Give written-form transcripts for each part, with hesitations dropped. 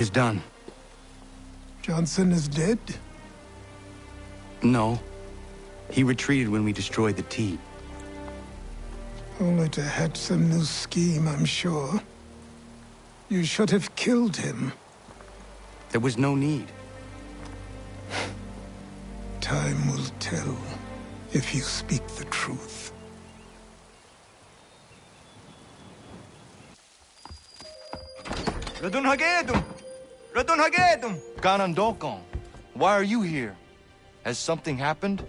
is done. Johnson is dead? No. He retreated when we destroyed the T. Only to hatch some new scheme, I'm sure. You should have killed him. There was no need. Time will tell if you speak the truth. Radun Hagedum! Radun Hagedum! Ganondokon, why are you here? Has something happened?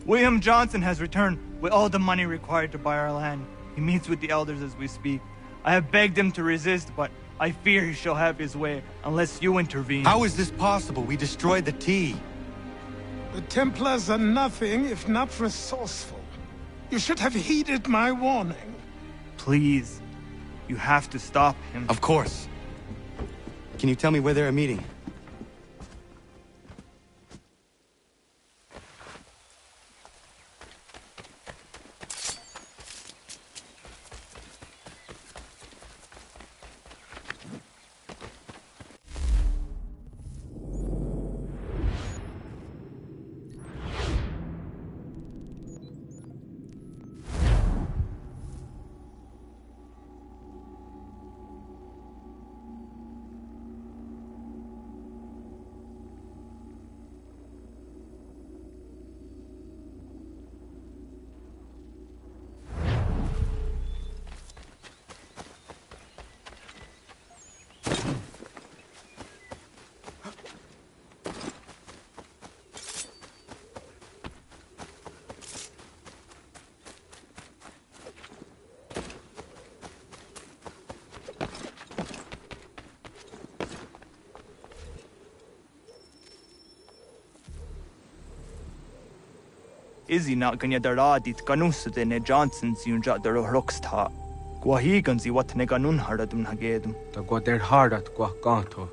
William Johnson has returned with all the money required to buy our land. He meets with the elders as we speak. I have begged him to resist, but I fear he shall have his way unless you intervene. How is this possible? We destroyed the T. The Templars are nothing if not resourceful. You should have heeded my warning. Please, you have to stop him. Of course. Can you tell me where they're meeting? Izzy not ganya daradit ganusute ne Johnson si unja daro rocksta. Gwahigan si wat ne ganun haradum hagedum. Ta gwa der hardat gwa ganto.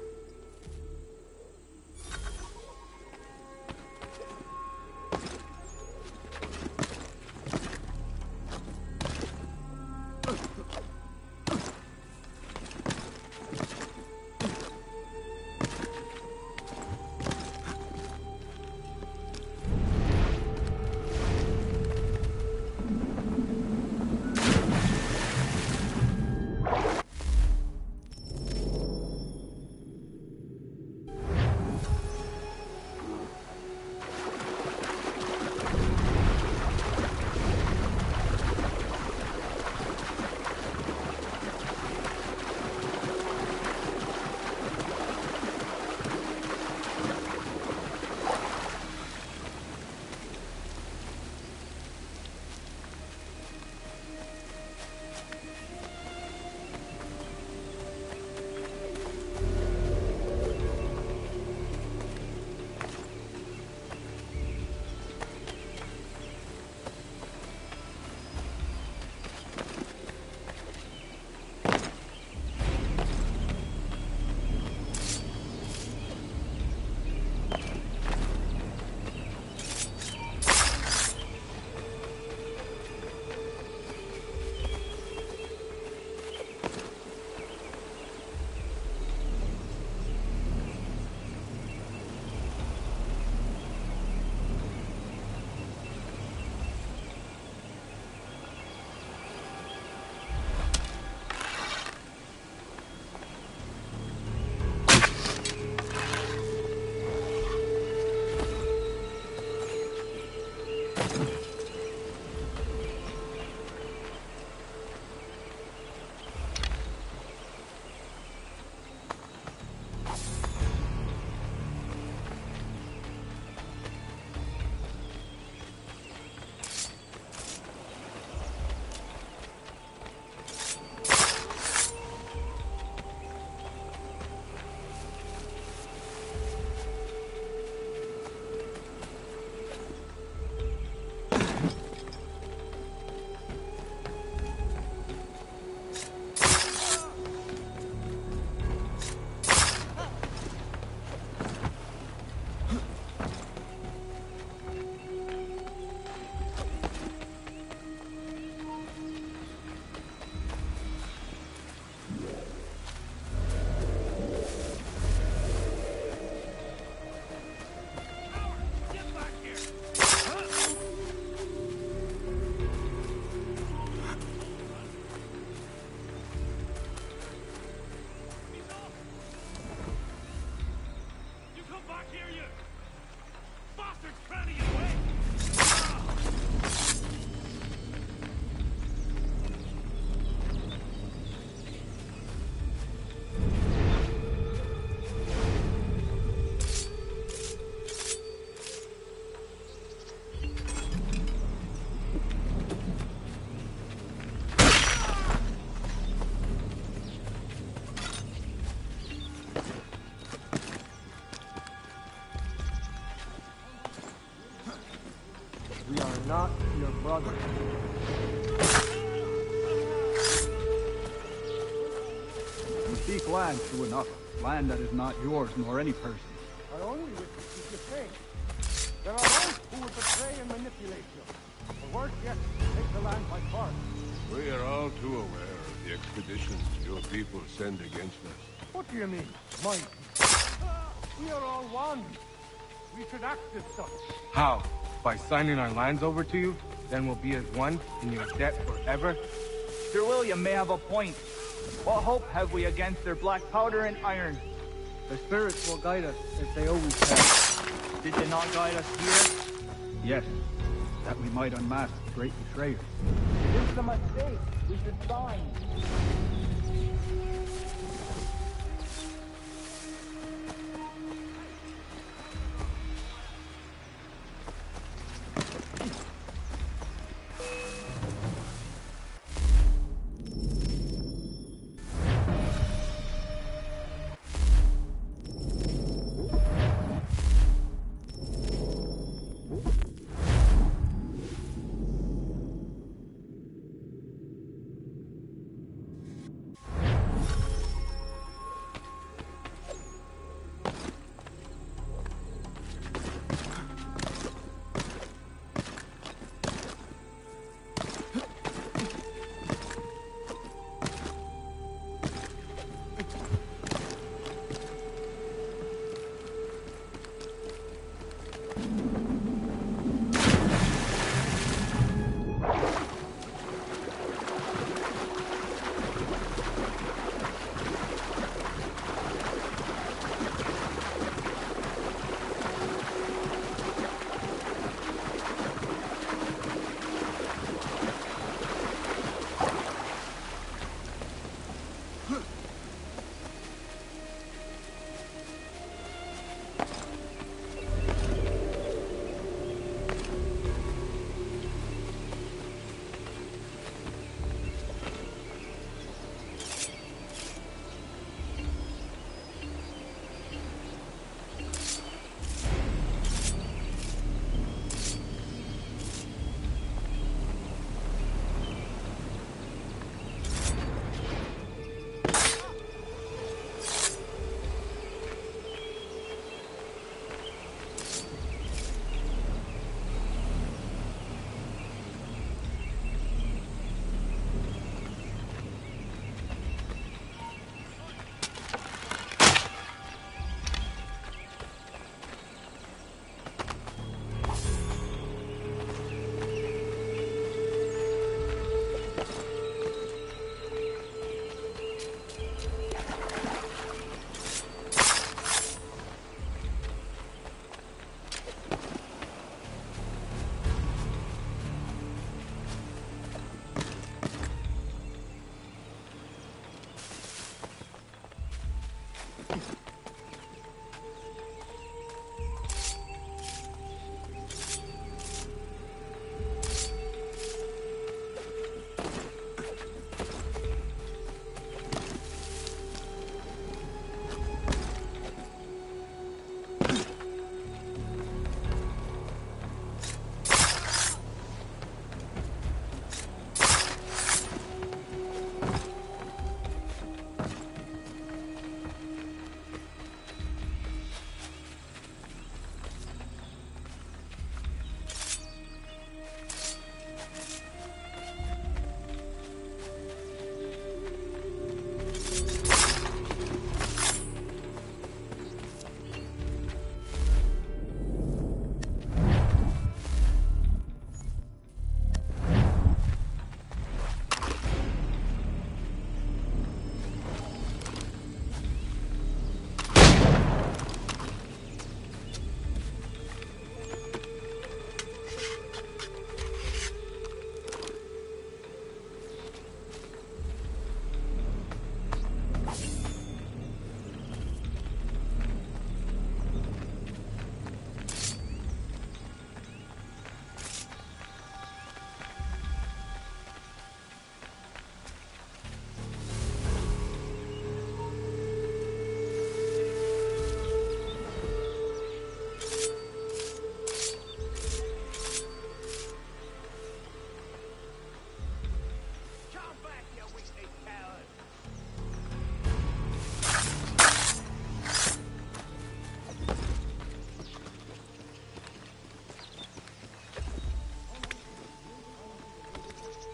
not your brother. You seek land, true enough. Land that is not yours nor any person's. I only wish to keep you safe. There are those who would betray and manipulate you. Or worse yet, take the land by force. We are all too aware of the expeditions your people send against us. What do you mean, my people? We are all one. We should act as such. How? By signing our lands over to you? Then we'll be as one in your debt forever? Sir William may have a point. What hope have we against their black powder and iron? The spirits will guide us, as they always have. Did they not guide us here? Yes, that we might unmask the great betrayer. It's a mistake. We should sign.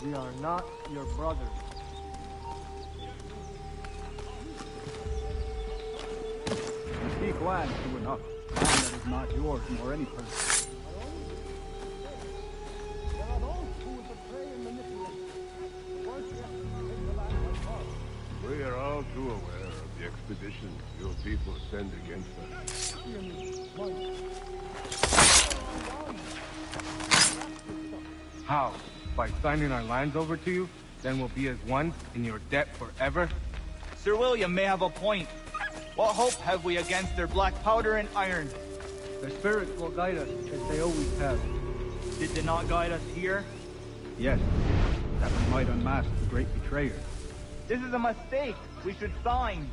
We are not your brothers. You seek land to another, land that is not yours nor any person. There are those who will betray and manipulate you. Worse yet, take the land by force. We are all too aware of the expeditions your people send against us. Hear me, Mike. How? By signing our lands over to you? Then we'll be as one in your debt forever? Sir William may have a point. What hope have we against their black powder and iron? Their spirits will guide us, as they always have. Did they not guide us here? Yes, that we might unmask the great betrayer. This is a mistake. We should sign.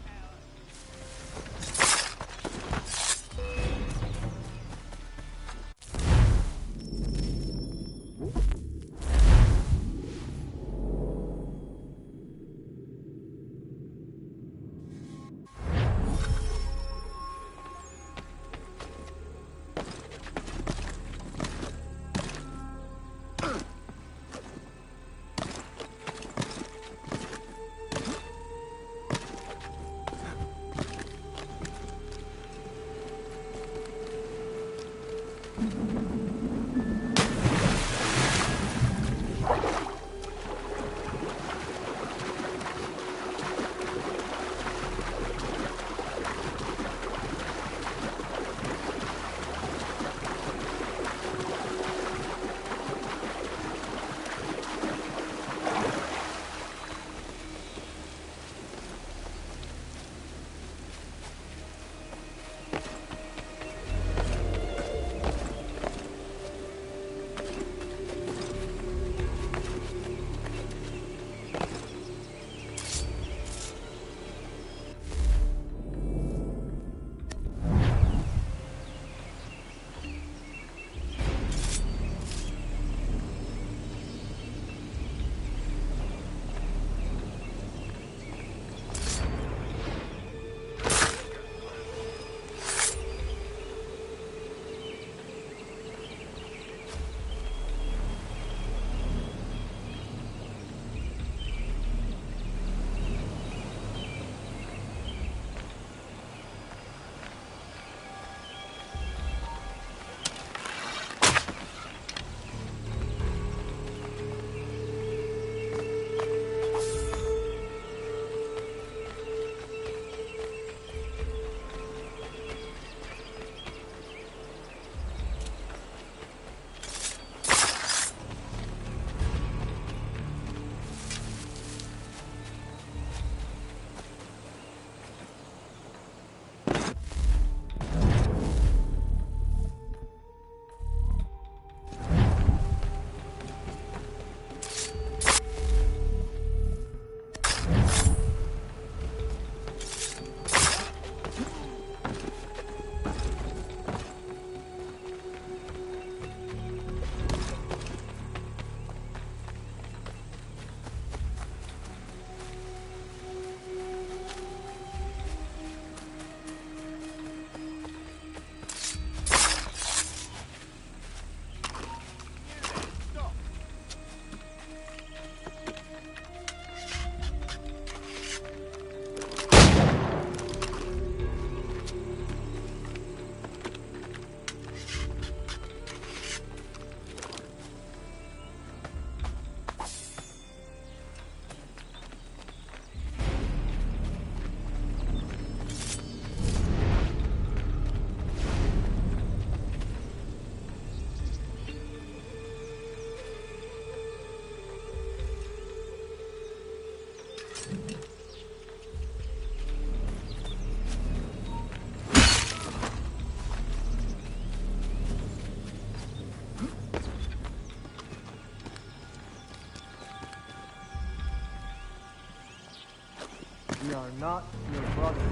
We are not your brothers.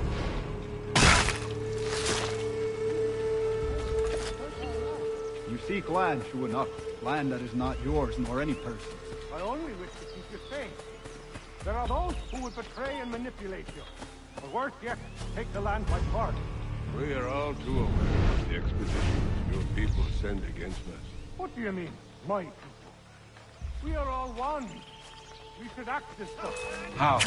You seek land, true enough, land that is not yours nor any person. I only wish to keep you safe. There are those who would betray and manipulate you. Or worse yet, take the land by force. We are all too aware of the expeditions your people send against us. What do you mean, my people? We are all one. We should act this stuff. How?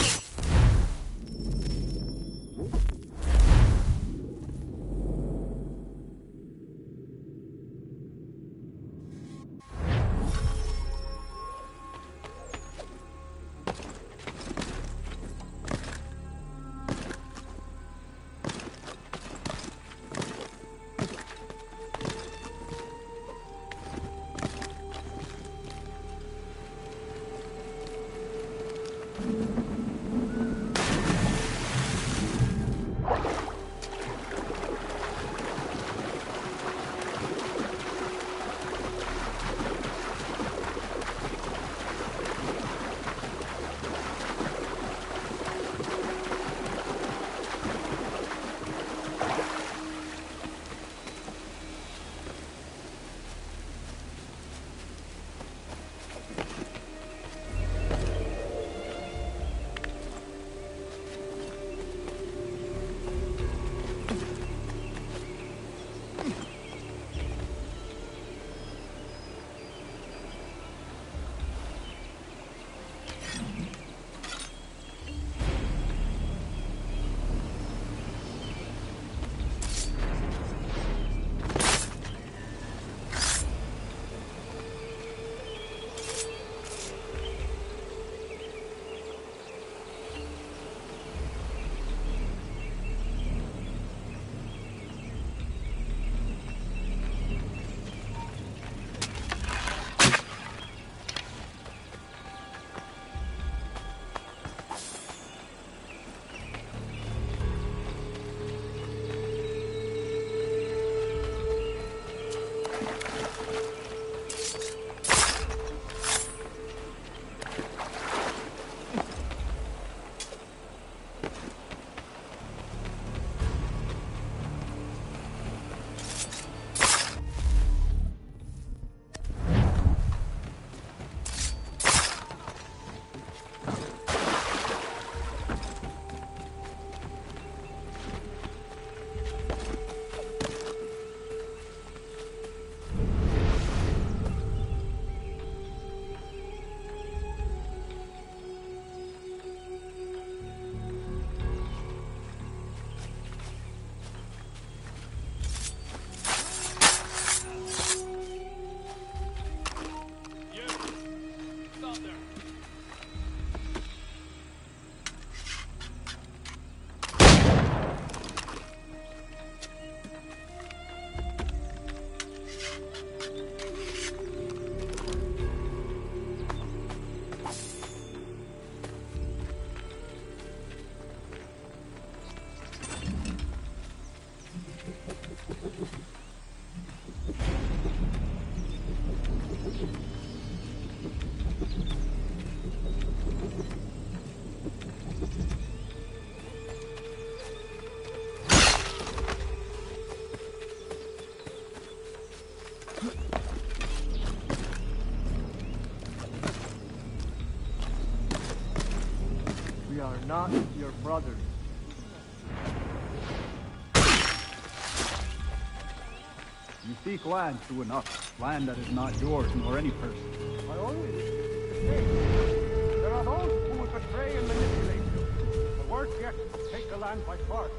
We are not your brothers. You seek land to enough, land that is not yours nor any person. I only wish to say, there are those who would betray and manipulate you. Or worse yet, take the land by force.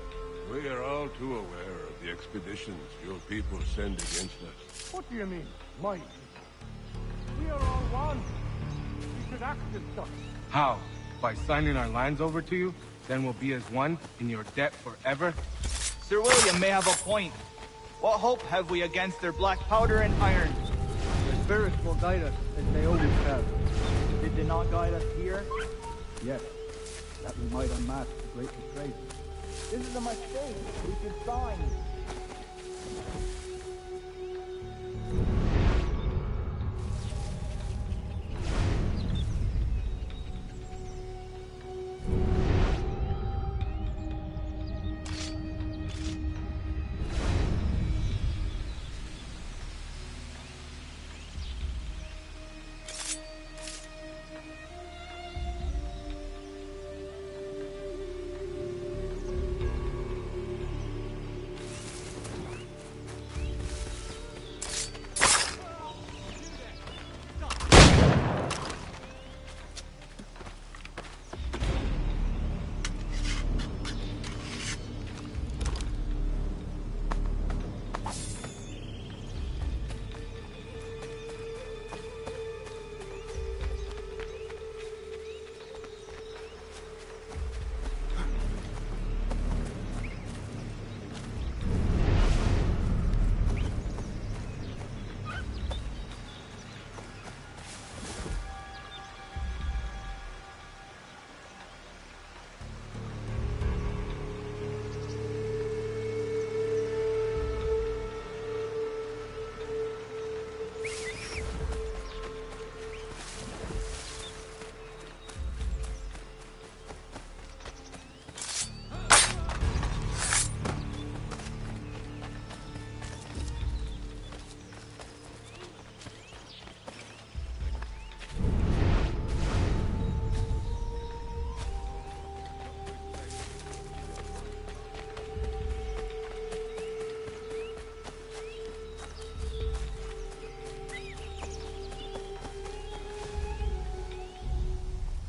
We are all too aware of the expeditions your people send against us. What do you mean, my people? We are all one. We should act this stuff. How? By signing our lands over to you? Then we'll be as one in your debt forever? Sir William may have a point. What hope have we against their black powder and iron? The spirits will guide us as they always have. Did they not guide us here? Yes, that we might unmask the great betrayal. This is a mistake. We should sign.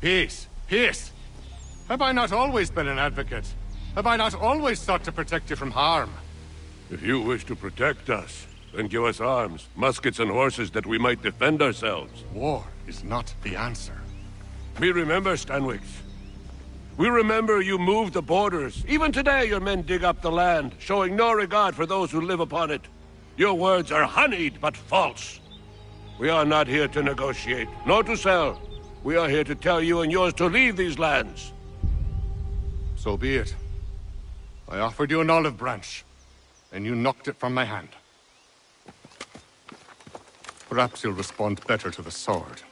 Peace. Peace. Have I not always been an advocate? Have I not always sought to protect you from harm? If you wish to protect us, then give us arms, muskets and horses that we might defend ourselves. War is not the answer. We remember, Stanwix. We remember you moved the borders. Even today your men dig up the land, showing no regard for those who live upon it. Your words are honeyed, but false. We are not here to negotiate, nor to sell. We are here to tell you and yours to leave these lands. So be it. I offered you an olive branch, and you knocked it from my hand. Perhaps you'll respond better to the sword.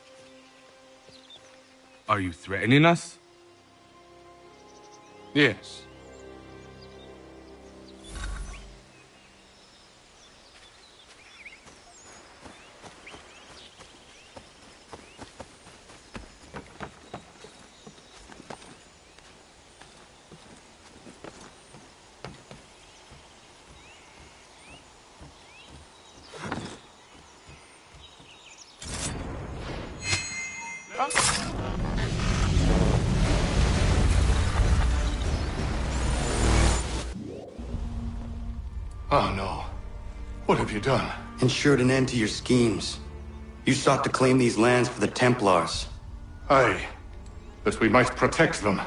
Are you threatening us? Yes. Oh no. What have you done? Ensured an end to your schemes. You sought to claim these lands for the Templars. Aye. That we might protect them.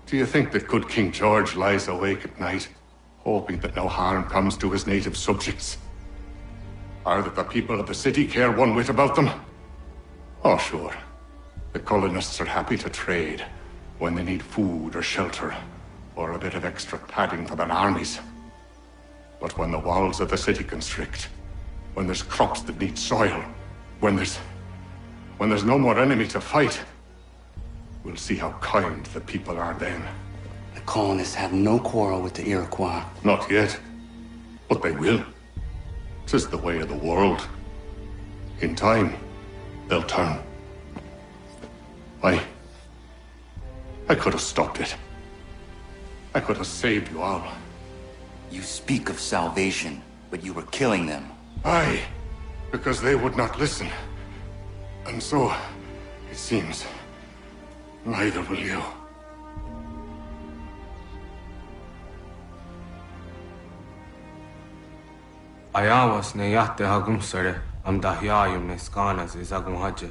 Do you think that good King George lies awake at night, hoping that no harm comes to his native subjects? Or that the people of the city care one whit about them? Oh, sure. The colonists are happy to trade when they need food or shelter, or a bit of extra padding for their armies. But when the walls of the city constrict, when there's crops that need soil, when there's no more enemy to fight, we'll see how kind the people are then. The colonists have no quarrel with the Iroquois. Not yet, but they will. 'Tis the way of the world. In time, they'll turn. I could have stopped it. I could have saved you all. You speak of salvation, but you were killing them. Aye, because they would not listen. And so, it seems, neither will you. Ayawas ne yahte hagum sare am dahyayum ne skanas izagum hajje.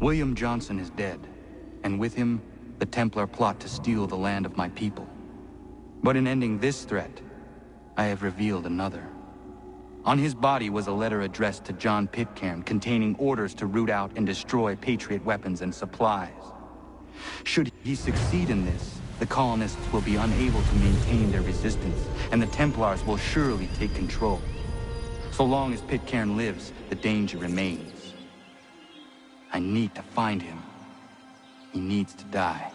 William Johnson is dead, and with him, the Templar plot to steal the land of my people. But in ending this threat, I have revealed another. On his body was a letter addressed to John Pitcairn containing orders to root out and destroy Patriot weapons and supplies. Should he succeed in this, the colonists will be unable to maintain their resistance, and the Templars will surely take control. So long as Pitcairn lives, the danger remains. I need to find him. He needs to die.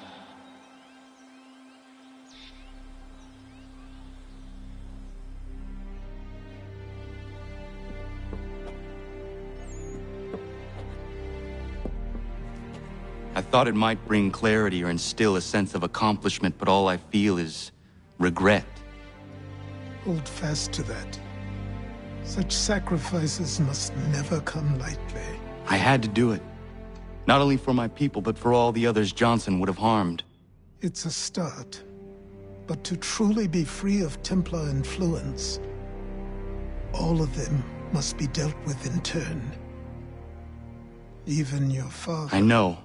I thought it might bring clarity or instill a sense of accomplishment, but all I feel is regret. Hold fast to that. Such sacrifices must never come lightly. I had to do it. Not only for my people, but for all the others Johnson would have harmed. It's a start. But to truly be free of Templar influence, all of them must be dealt with in turn. Even your father. I know.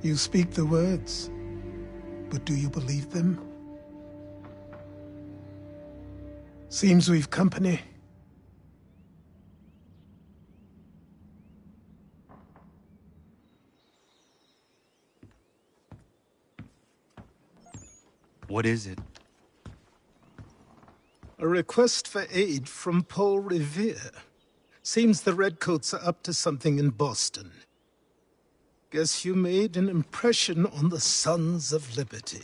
You speak the words, but do you believe them? Seems we've company. What is it? A request for aid from Paul Revere. Seems the Redcoats are up to something in Boston. Guess you made an impression on the Sons of Liberty.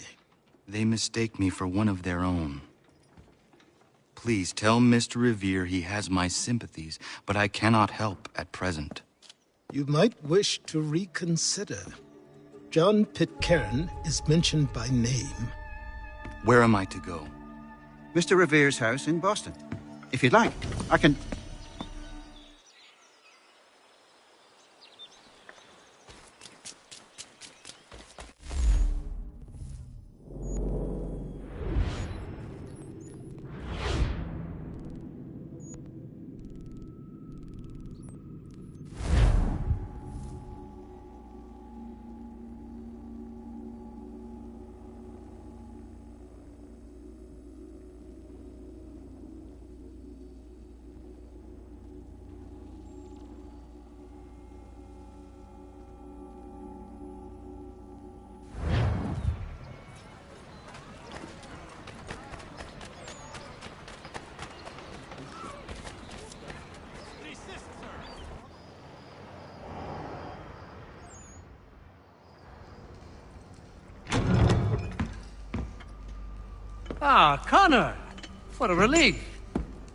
They mistake me for one of their own. Please tell Mr. Revere he has my sympathies, but I cannot help at present. You might wish to reconsider. John Pitcairn is mentioned by name. Where am I to go? Mr. Revere's house in Boston. If you'd like, I can... Ah, Connor! What a relief!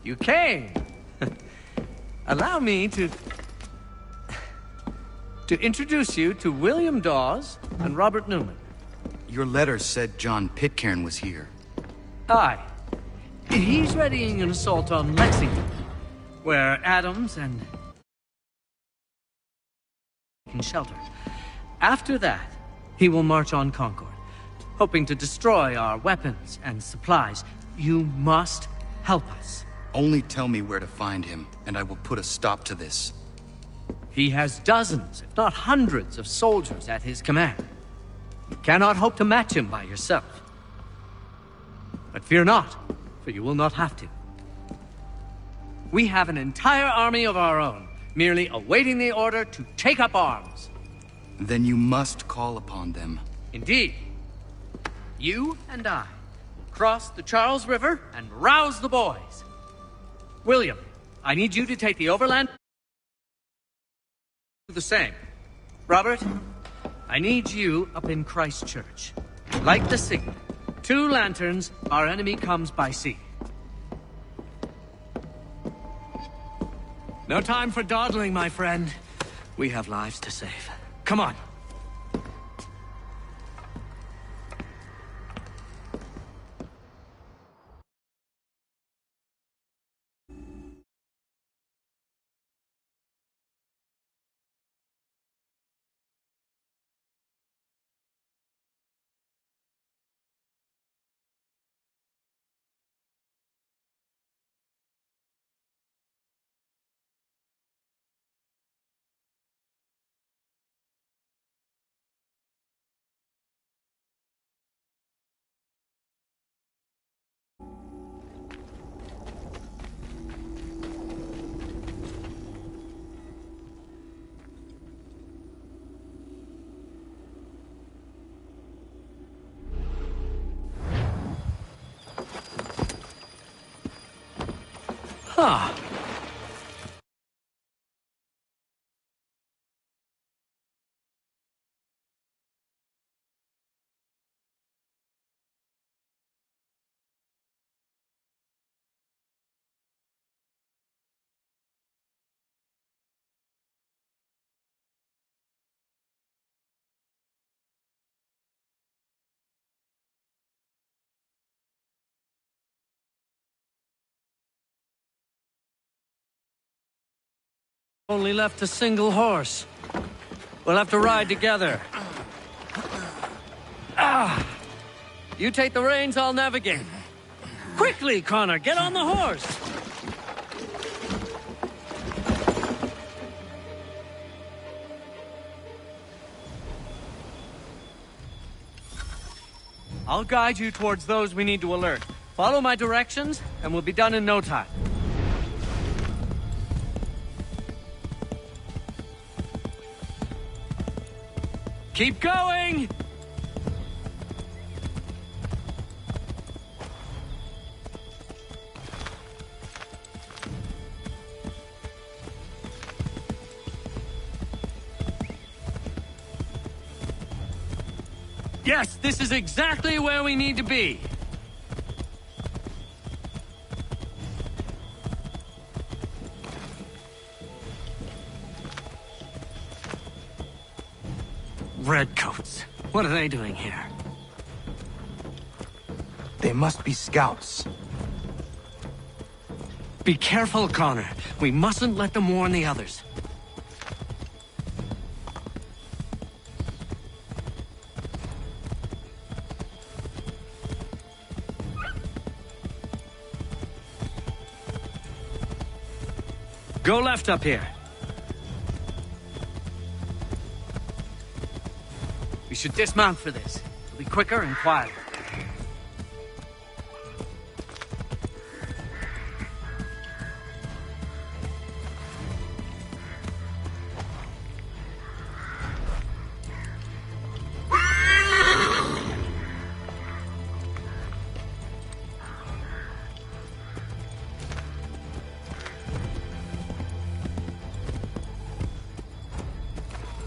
You came! Allow me to introduce you to William Dawes and Robert Newman. Your letter said John Pitcairn was here. Aye. He's readying an assault on Lexington, where Adams and... can shelter. After that, he will march on Concord, hoping to destroy our weapons and supplies. You must help us. Only tell me where to find him, and I will put a stop to this. He has dozens, if not hundreds, of soldiers at his command. You cannot hope to match him by yourself. But fear not, for you will not have to. We have an entire army of our own, merely awaiting the order to take up arms. Then you must call upon them. Indeed. You and I will cross the Charles River and rouse the boys. William, I need you to take the overland. Do the same. Robert, I need you up in Christchurch. Light the signal. 2 lanterns, our enemy comes by sea. No time for dawdling, my friend. We have lives to save. Come on. Ah. Only left a single horse. We'll have to ride together. Ah! You take the reins, I'll navigate. Quickly, Connor, get on the horse! I'll guide you towards those we need to alert. Follow my directions, and we'll be done in no time. Keep going! Yes, this is exactly where we need to be. Redcoats. What are they doing here? They must be scouts. Be careful, Connor. We mustn't let them warn the others. Go left up here. We should dismount for this. It'll be quicker and quieter.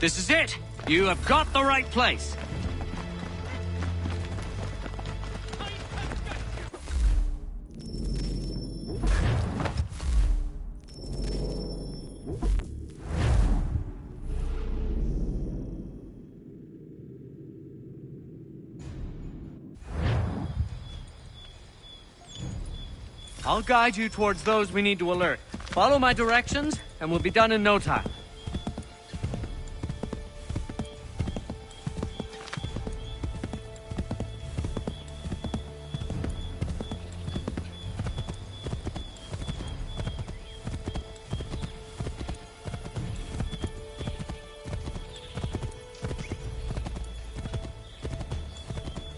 This is it! You have got the right place! I'll guide you towards those we need to alert. Follow my directions, and we'll be done in no time.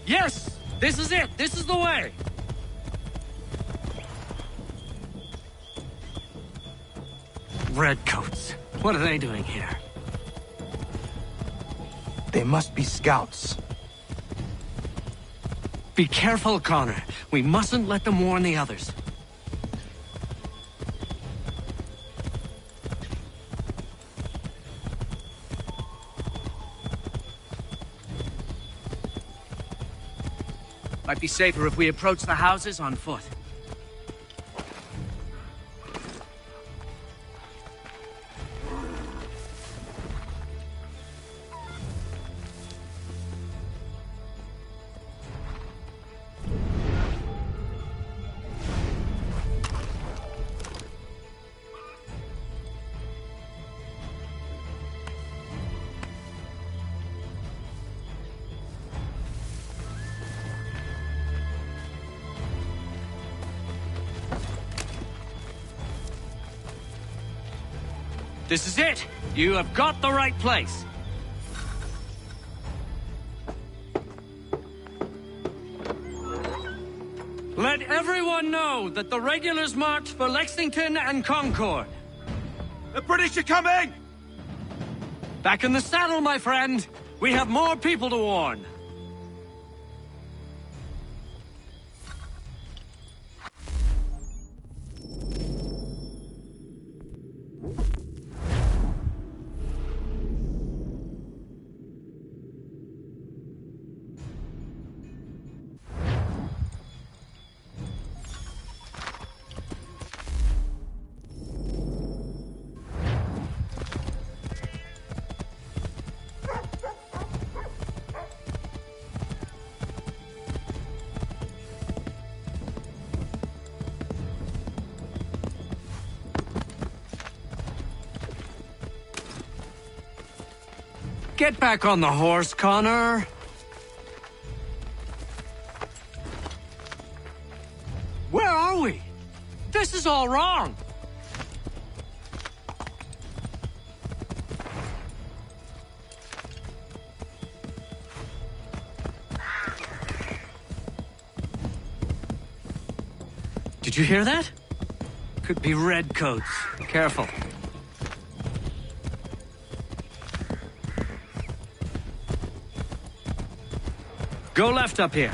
Yes! This is it! This is the way! Redcoats. What are they doing here? They must be scouts. Be careful, Connor. We mustn't let them warn the others. Might be safer if we approach the houses on foot. This is it! You have got the right place! Let everyone know that the regulars marched for Lexington and Concord. The British are coming! Back in the saddle, my friend! We have more people to warn! Get back on the horse, Connor. Where are we? This is all wrong. Did you hear that? Could be redcoats. Careful. Go left up here.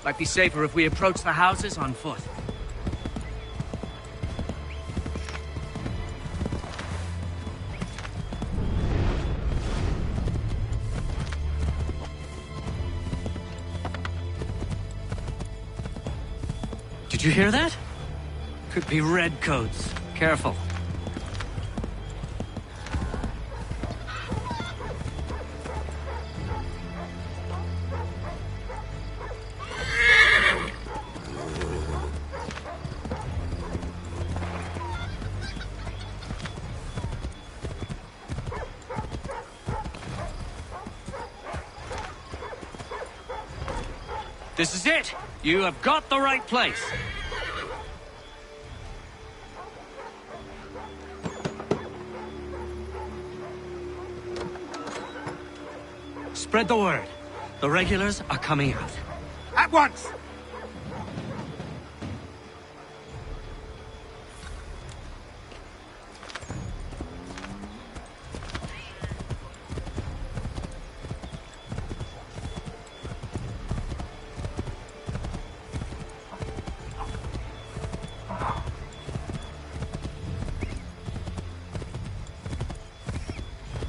Might be safer if we approach the houses on foot. Did you hear that? Could be redcoats. Careful. This is it! You have got the right place! Spread the word. The regulars are coming out. At once!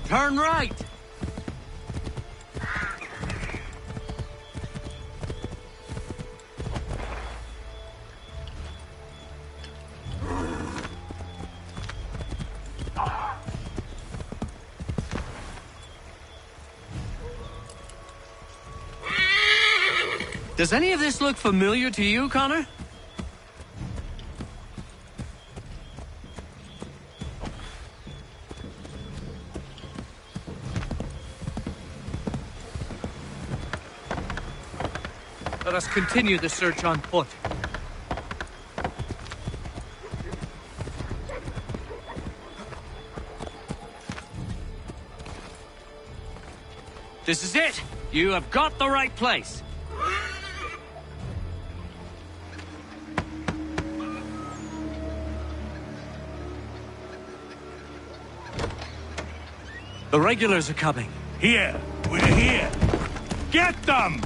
Turn right! Does any of this look familiar to you, Connor? Let us continue the search on foot. This is it! You have got the right place! The regulars are coming. Here! We're here! Get them!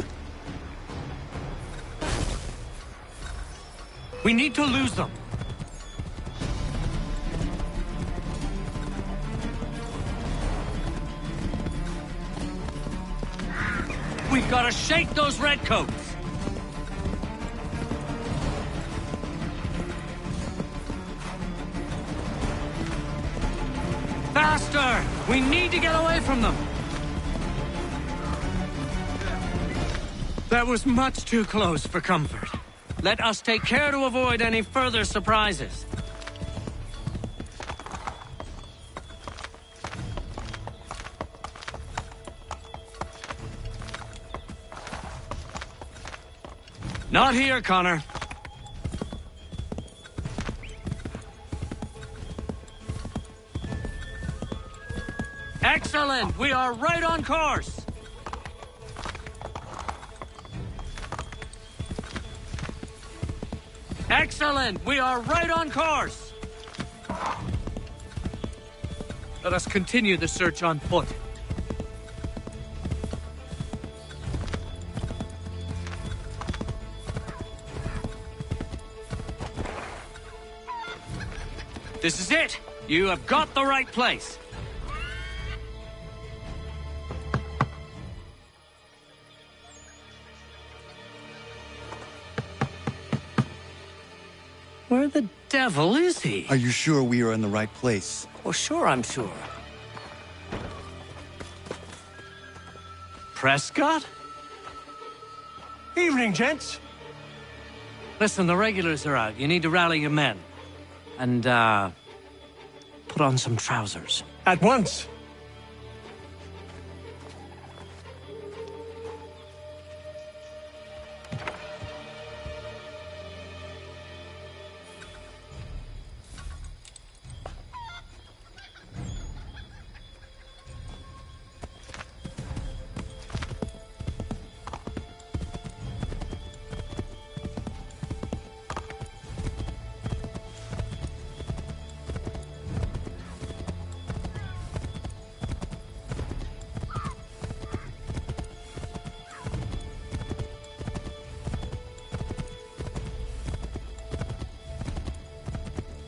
We need to lose them. We've got to shake those redcoats. Faster! We need to get away from them. That was much too close for comfort. Let us take care to avoid any further surprises. Not here, Connor. Excellent! We are right on course! Excellent! We are right on course! Let us continue the search on foot. This is it! You have got the right place! Where the devil is he? Are you sure we are in the right place? Oh, sure, I'm sure. Prescott? Evening, gents. Listen, the regulars are out. You need to rally your men. And, put on some trousers. At once.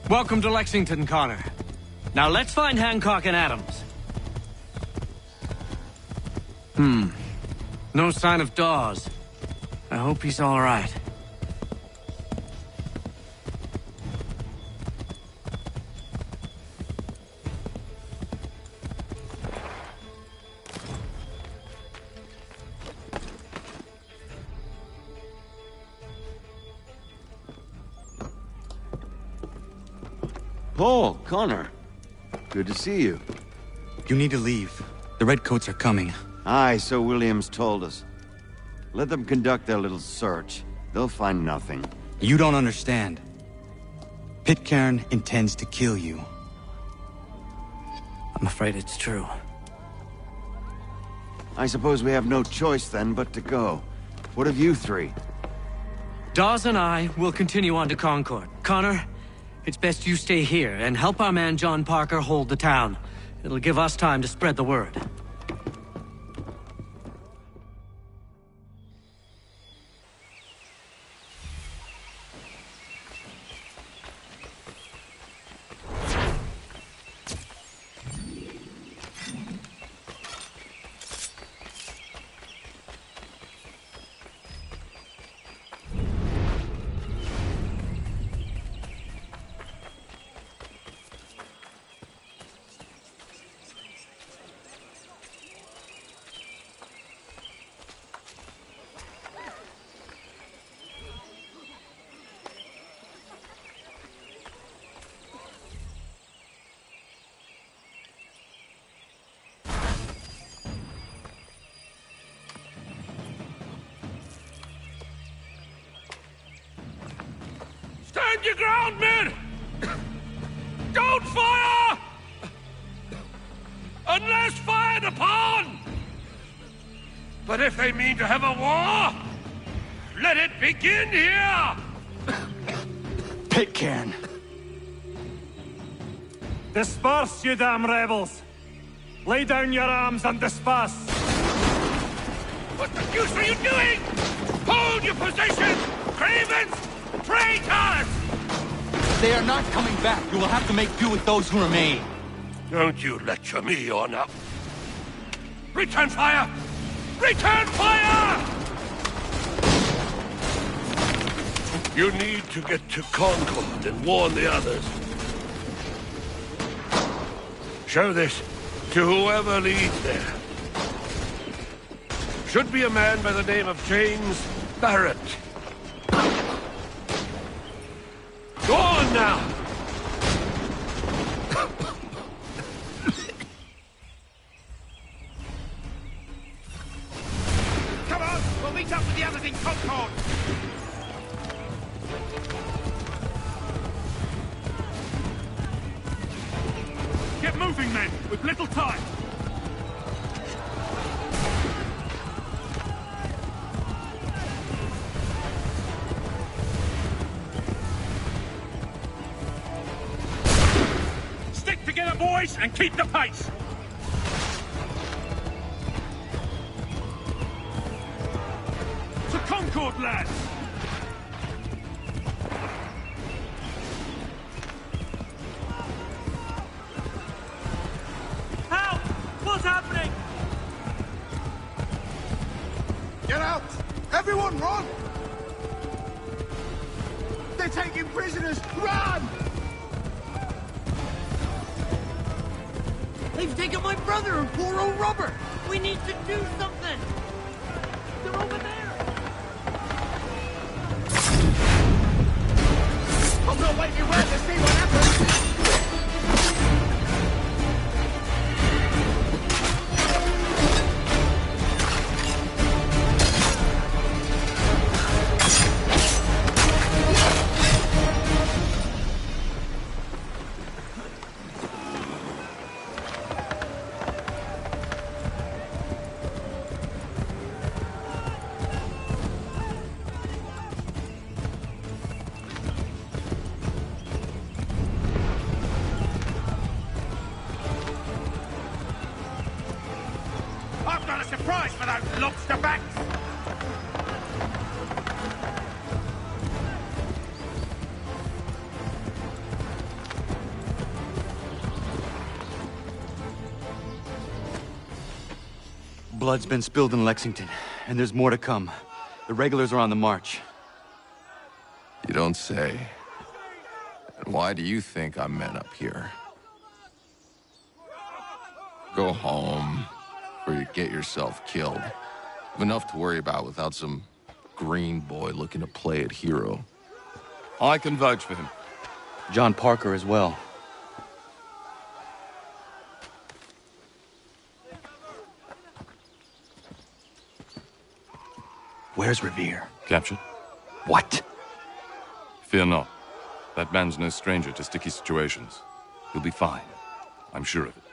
Welcome to Lexington, Connor. Now let's find Hancock and Adams. No sign of Dawes. I hope he's all right. Paul, Connor. Good to see you. You need to leave. The redcoats are coming. Aye, so Williams told us. Let them conduct their little search. They'll find nothing. You don't understand. Pitcairn intends to kill you. I'm afraid it's true. I suppose we have no choice then but to go. What of you three? Dawes and I will continue on to Concord. Connor, it's best you stay here and help our man John Parker hold the town. It'll give us time to spread the word. Stand your ground, men! Don't fire! Unless fired upon! But if they mean to have a war, let it begin here! Pitcairn. Disperse, you damn rebels! Lay down your arms and disperse! What the deuce are you doing? Hold your position! Cravens! Traitors! They are not coming back. You will have to make do with those who remain. Don't you lecture me on up. Return fire! Return fire! You need to get to Concord and warn the others. Show this to whoever leads there. Should be a man by the name of James Barrett. Go on now! Come on, we'll meet up with the others in Concord. Get moving, men! With little time! Stick together, boys, and keep the pace! To Concord, lads! What's happening? Get out! Everyone run! They're taking prisoners! Run! They've taken my brother and poor old Robert! We need to do something! They're over there! I'm not waiting around to see what happens! I've got a surprise for those lobster backs! Blood's been spilled in Lexington, and there's more to come. The regulars are on the march. You don't say. And why do you think I'm men up here? Go home, or you get yourself killed. You've enough to worry about without some green boy looking to play it hero. I can vouch for him. John Parker as well. Where's Revere? Captured? What? Fear not. That man's no stranger to sticky situations. He'll be fine. I'm sure of it.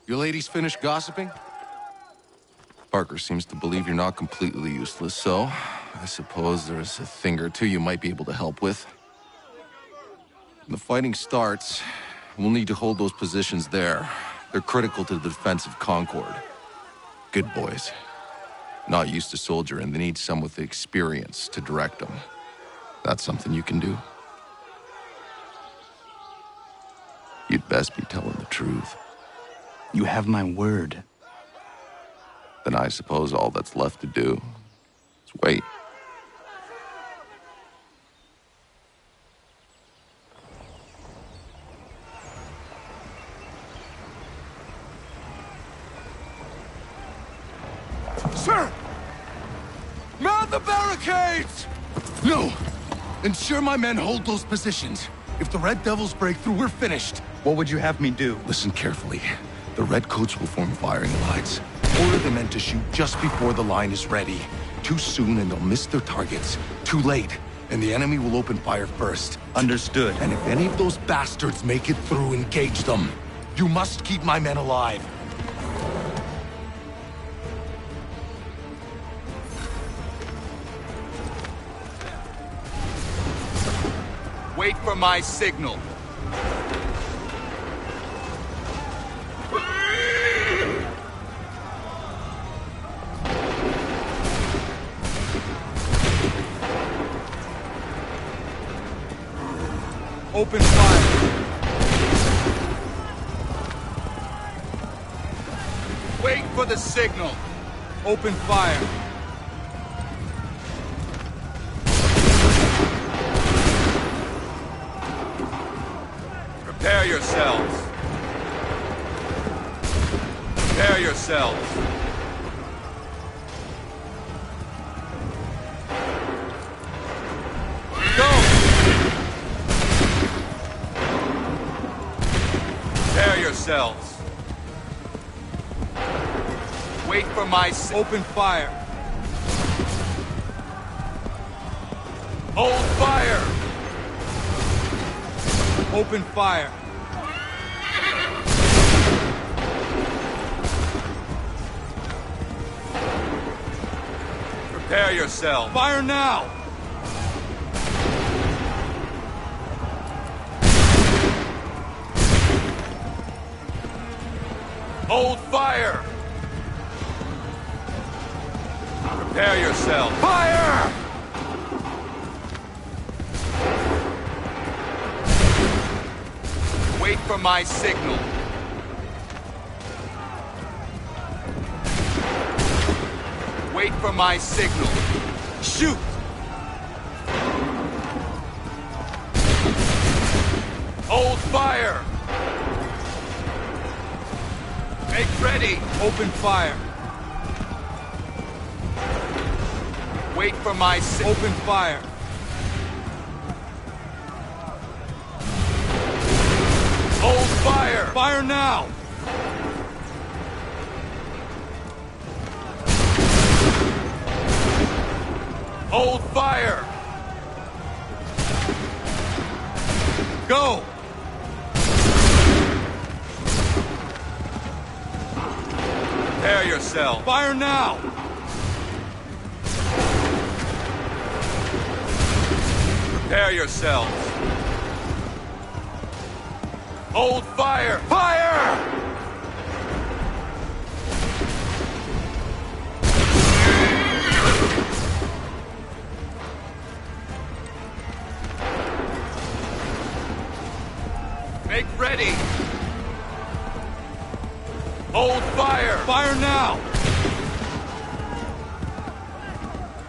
You ladies finished gossiping? Parker seems to believe you're not completely useless, so I suppose there's a thing or two you might be able to help with. When the fighting starts, we'll need to hold those positions there. They're critical to the defense of Concord. Good boys. Not used to soldiering, they need some with the experience to direct them. That's something you can do. You'd best be telling the truth. You have my word. Then I suppose all that's left to do is wait. Sir! Mount the barricades! No! Ensure my men hold those positions. If the Red Devils break through, we're finished. What would you have me do? Listen carefully. The Redcoats will form firing lines. Order the men to shoot just before the line is ready. Too soon and they'll miss their targets. Too late, and the enemy will open fire first. Understood. And if any of those bastards make it through, engage them. You must keep my men alive. Wait for my signal. Open fire. Wait for the signal. Open fire. Prepare yourselves. Prepare yourselves. Go! Prepare yourselves. Wait for my open fire. Hold fire. Open fire. Prepare yourself. Fire now. Hold fire. Prepare yourself. Fire! Wait for my signal. Wait for my signal. Shoot! Hold fire! Make ready! Open fire. Wait for my open fire. Hold fire! Fire now! Hold fire! Go! Prepare yourself. Fire now! Prepare yourselves. Hold fire! Fire! Make ready! Hold fire! Fire now!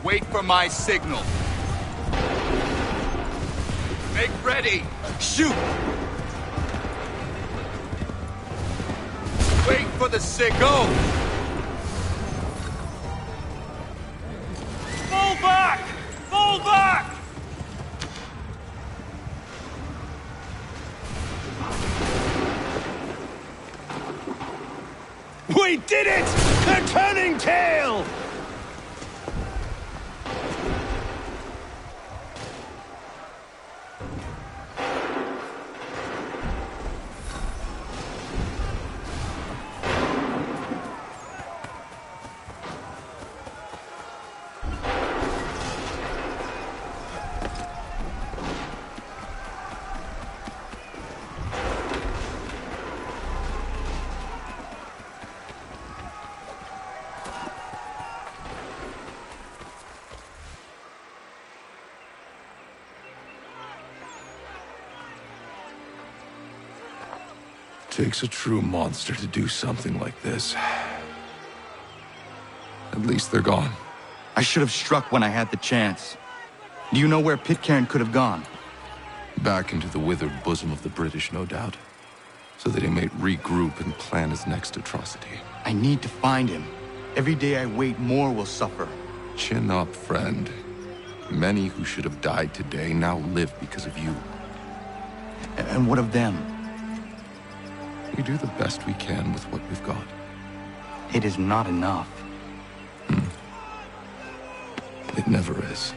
Wait for my signal. Make ready! Shoot! Wait for the signal! Fall back! Fall back! We did it! They're turning tail! Takes a true monster to do something like this. At least they're gone. I should have struck when I had the chance. Do you know where Pitcairn could have gone? Back into the withered bosom of the British, no doubt. So that he may regroup and plan his next atrocity. I need to find him. Every day I wait, more will suffer. Chin up, friend. Many who should have died today now live because of you. And what of them? We do the best we can with what we've got. It is not enough. It never is.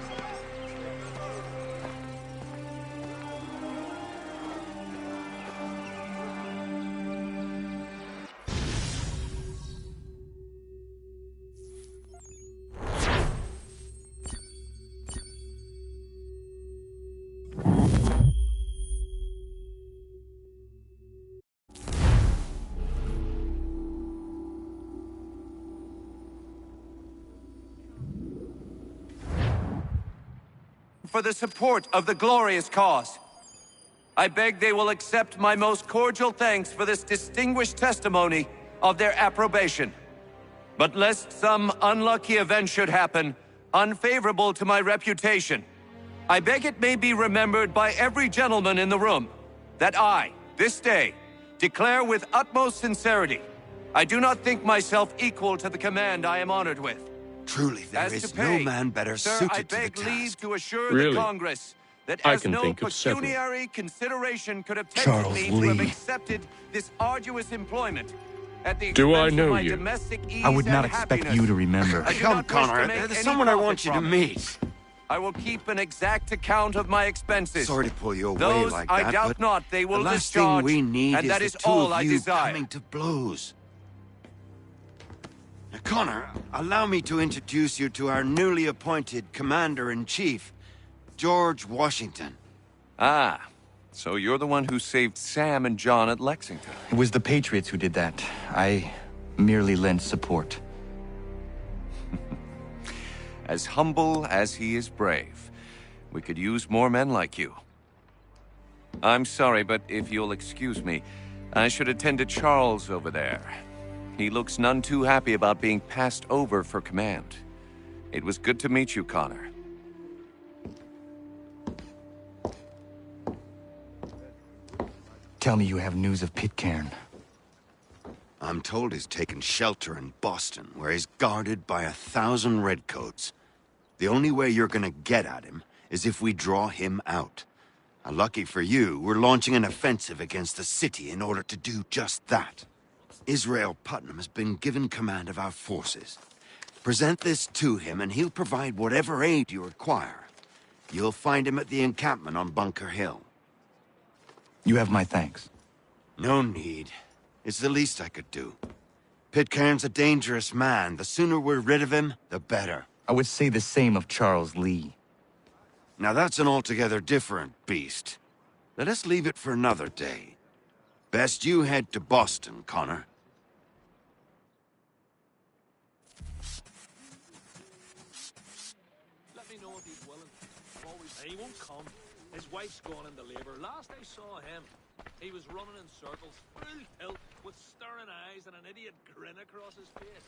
for the support of the glorious cause. I beg they will accept my most cordial thanks for this distinguished testimony of their approbation. But lest some unlucky event should happen, unfavorable to my reputation, I beg it may be remembered by every gentleman in the room that I, this day, declare with utmost sincerity, I do not think myself equal to the command I am honored with. Truly, there is no man better suited to the task. Leave to assure Really? the Congress that I as can no think of several. pecuniary consideration could have tempted Charles me Lee. to have accepted this arduous employment at the Do I expense know of my you? domestic ease I would not and expect happiness. you to remember. I do Come, not wish to Connor, make there's any someone I profit want you to from it. meet. I will keep an exact account of my expenses. Sorry to pull you away Those like I that, doubt but not they will the last discharge, thing we need and is that the is two all of I you desire. coming to blows. Now, Connor, allow me to introduce you to our newly appointed Commander-in-Chief, George Washington. Ah, so you're the one who saved Sam and John at Lexington. It was the Patriots who did that. I merely lent support. As humble as he is brave. We could use more men like you. I'm sorry, but if you'll excuse me, I should attend to Charles over there. He looks none too happy about being passed over for command. It was good to meet you, Connor. Tell me you have news of Pitcairn. I'm told he's taken shelter in Boston, where he's guarded by 1,000 redcoats. The only way you're gonna get at him is if we draw him out. And lucky for you, we're launching an offensive against the city in order to do just that. Israel Putnam has been given command of our forces. Present this to him and he'll provide whatever aid you require. You'll find him at the encampment on Bunker Hill. You have my thanks. No need. It's the least I could do. Pitcairn's a dangerous man. The sooner we're rid of him, the better. I would say the same of Charles Lee. Now that's an altogether different beast. Let us leave it for another day. Best you head to Boston, Connor. Let me know if he's willing. He won't come. His wife's gone into labor. Last I saw him, he was running in circles, full tilt, with staring eyes and an idiot grin across his face.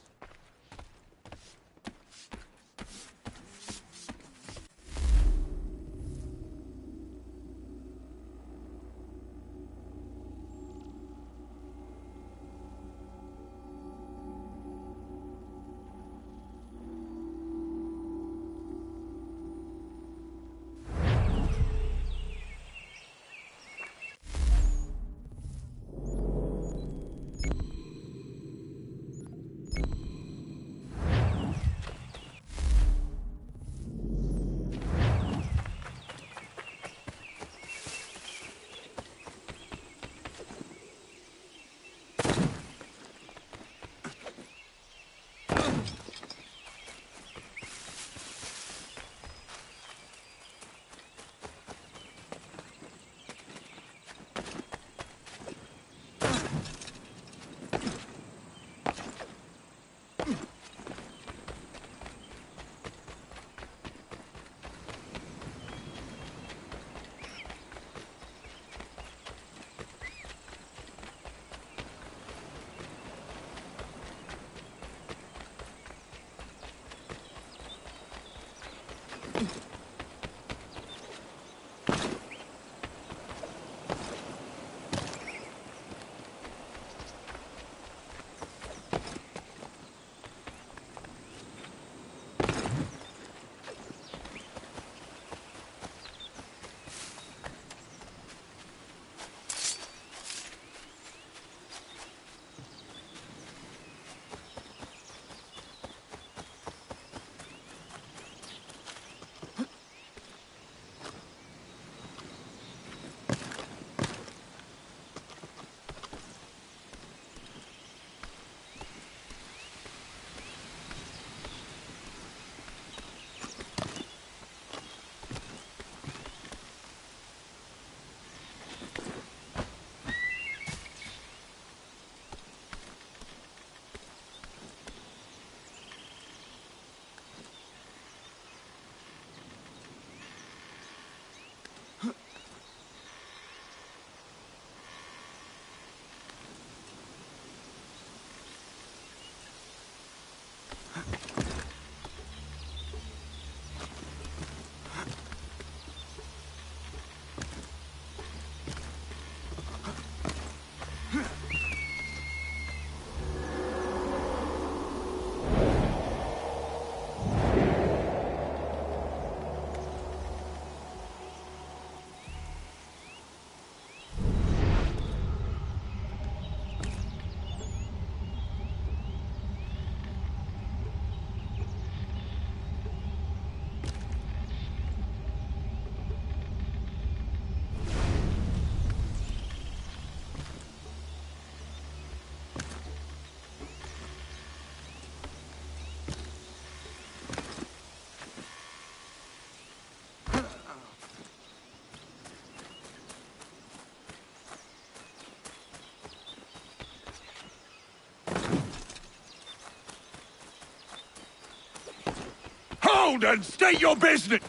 around and state your business!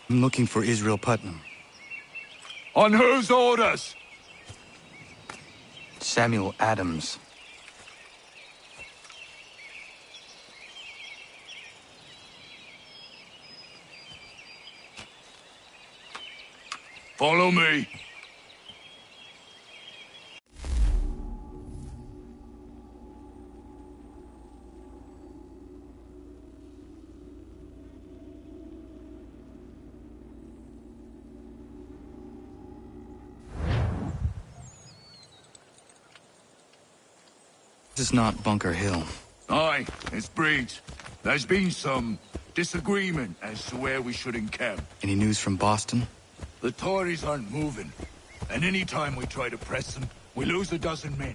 I'm looking for Israel Putnam. On whose orders? Samuel Adams. Follow me. This is not Bunker Hill. Aye, it's Breach. There's been some disagreement as to where we should encamp. Any news from Boston? The Tories aren't moving, and any time we try to press them, we lose a dozen men.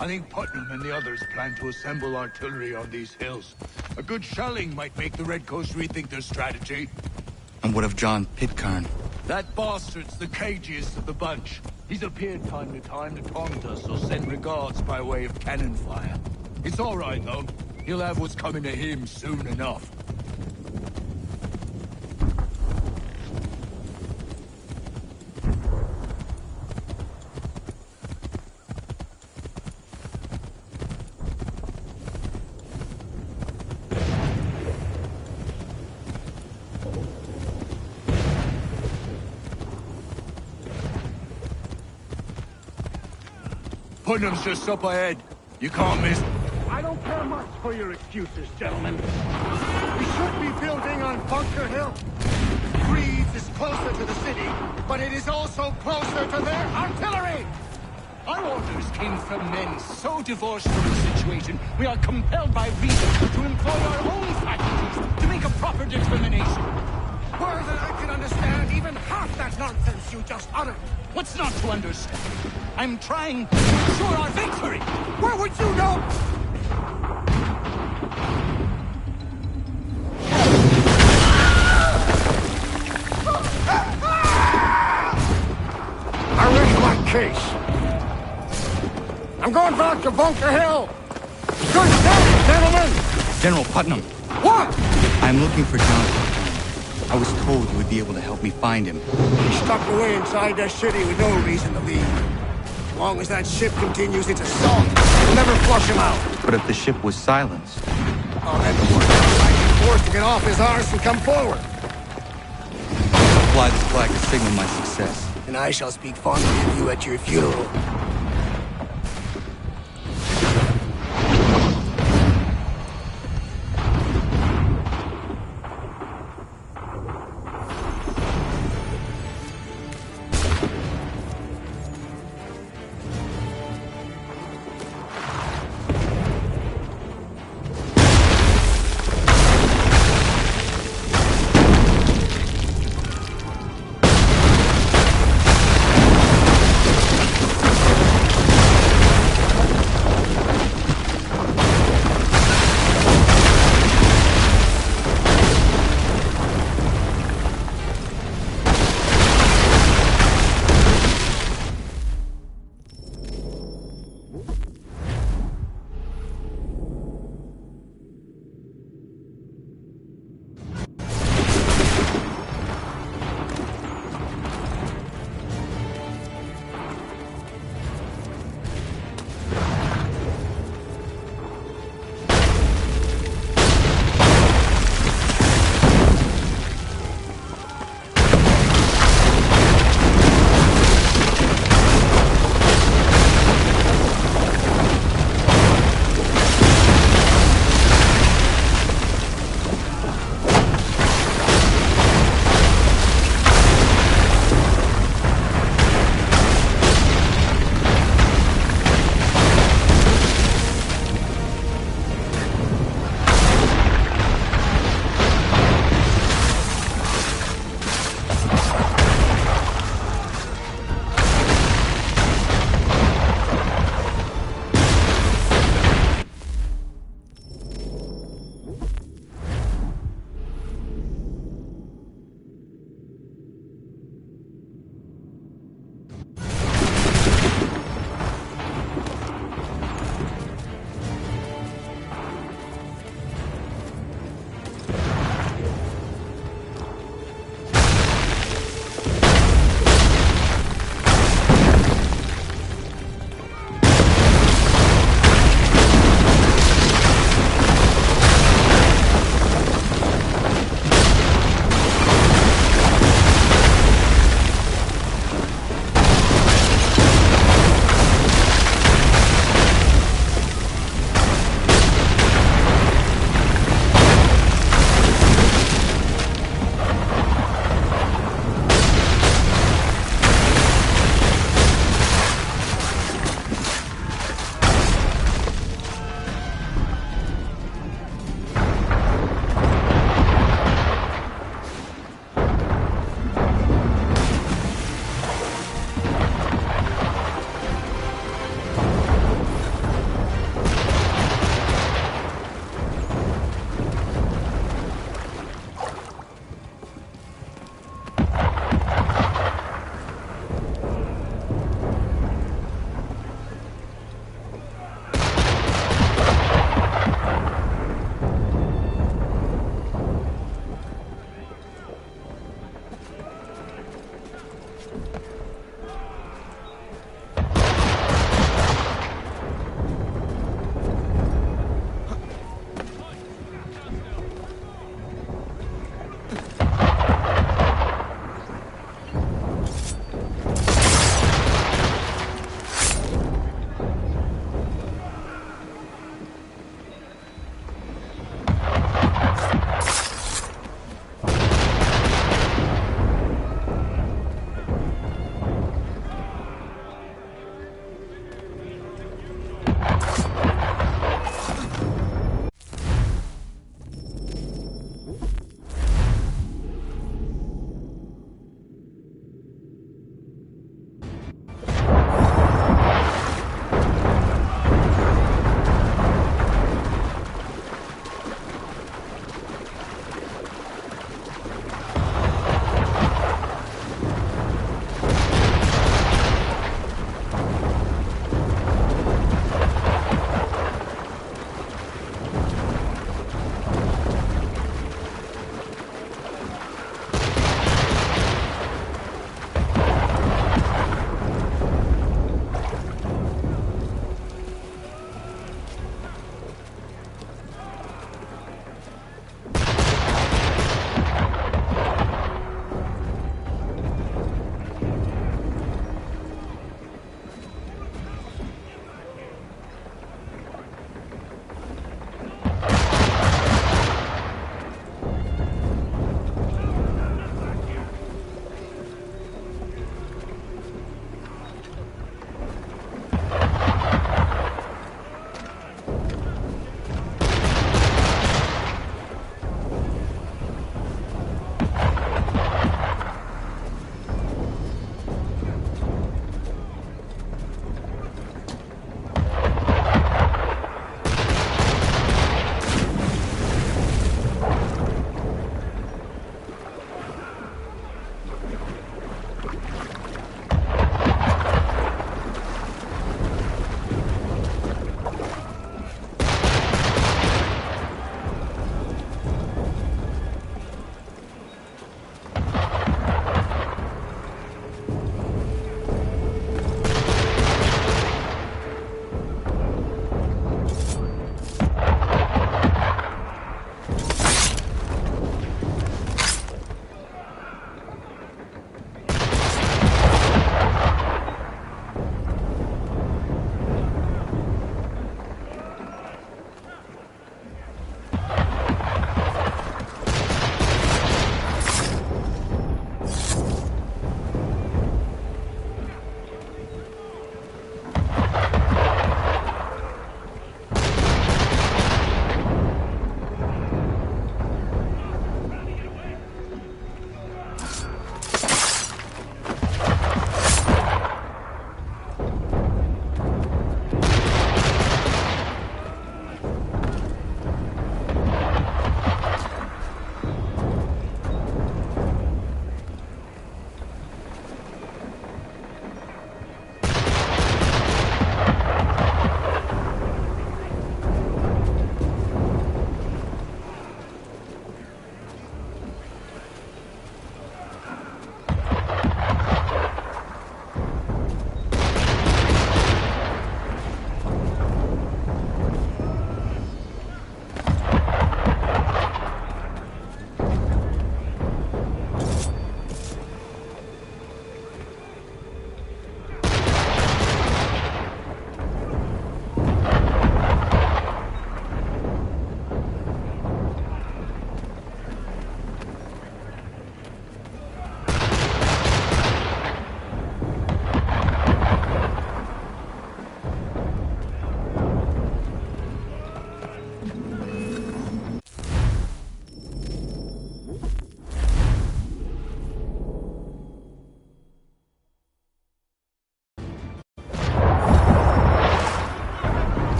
I think Putnam and the others plan to assemble artillery on these hills. A good shelling might make the Redcoats rethink their strategy. And what of John Pitcairn? That bastard's the cagiest of the bunch. He's appeared time to time to taunt us or send regards by way of cannon fire. It's all right, though. He'll have what's coming to him soon enough. Putnam's just up ahead. You can't miss. I don't care much for your excuses, gentlemen. We should be building on Bunker Hill. Reed's is closer to the city, but it is also closer to their artillery! Our orders came from men so divorced from the situation, we are compelled by reason to employ our own faculties to make a proper determination. Were that I could understand even half that nonsense you just uttered. What's not to understand? I'm trying to ensure our victory! Where would you know? I rest my case. I'm going back to Bunker Hill. Good day, gentlemen! General Putnam. What? I'm looking for John Pitcairn. I was told you would be able to help me find him. He's stuck away inside that city with no reason to leave. As long as that ship continues its assault, we'll never flush him out. But if the ship was silenced... I'll have to work out like he's forced to get off his arse and come forward. I'll fly this flag to signal my success. And I shall speak fondly of you at your funeral.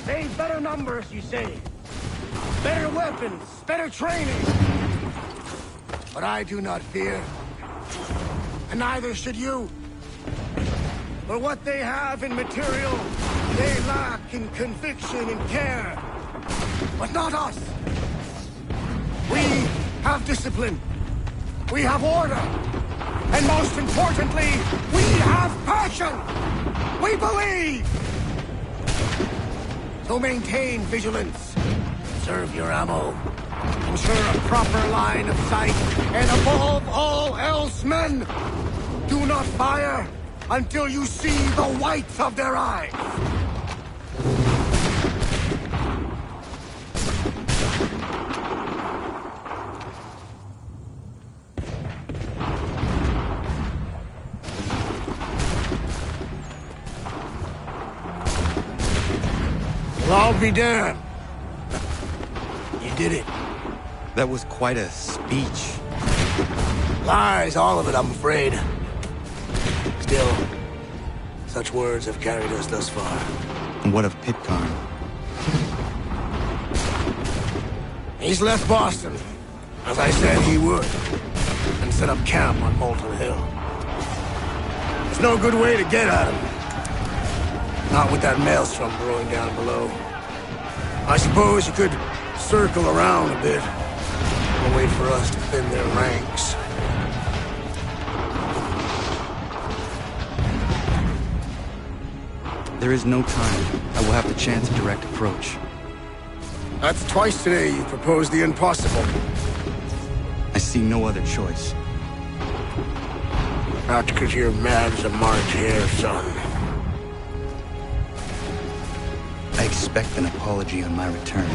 They've better numbers, you say. Better weapons, better training. But I do not fear. And neither should you. For what they have in material, they lack in conviction and care. But not us. We have discipline. We have order. And most importantly, we have passion. We believe. So maintain vigilance. Conserve your ammo. Ensure a proper line of sight. And above all else, men, do not fire until you see the whites of their eyes. Well, I'll be damned. You did it. That was quite a speech. Lies, all of it, I'm afraid. Still, such words have carried us thus far. And what of Pitcairn? He's left Boston, as I said he would, and set up camp on Molten Hill. There's no good way to get at him. Not with that maelstrom brewing down below. I suppose you could circle around a bit and wait for us to thin their ranks. There is no time. I will have to chance a direct approach. That's twice today you proposed the impossible. I see no other choice. Not because you're mad as a March hare, son. I expect an apology on my return.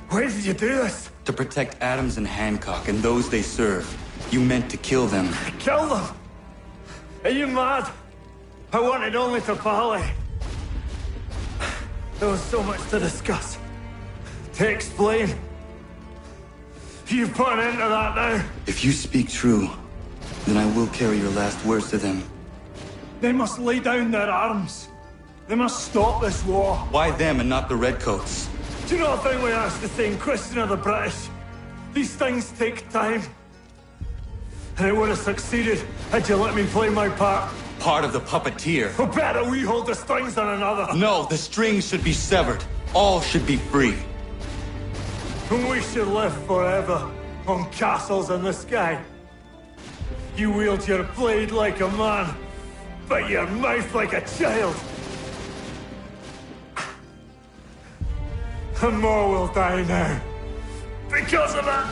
Why did you do this? To protect Adams and Hancock and those they serve. You meant to kill them. Kill them? Are you mad? I wanted only to parley. There was so much to discuss, to explain. You put an end to that now. If you speak true, then I will carry your last words to them. They must lay down their arms. They must stop this war. Why them and not the Redcoats? Do you not think we asked the same question of the British? These things take time. And it would have succeeded had you let me play my part. Part of the puppeteer. Or better, we hold the strings than another. No, the strings should be severed. All should be free. And we should live forever on castles in the sky. You wield your blade like a man, but your mouth like a child. And more will die now. Because of it!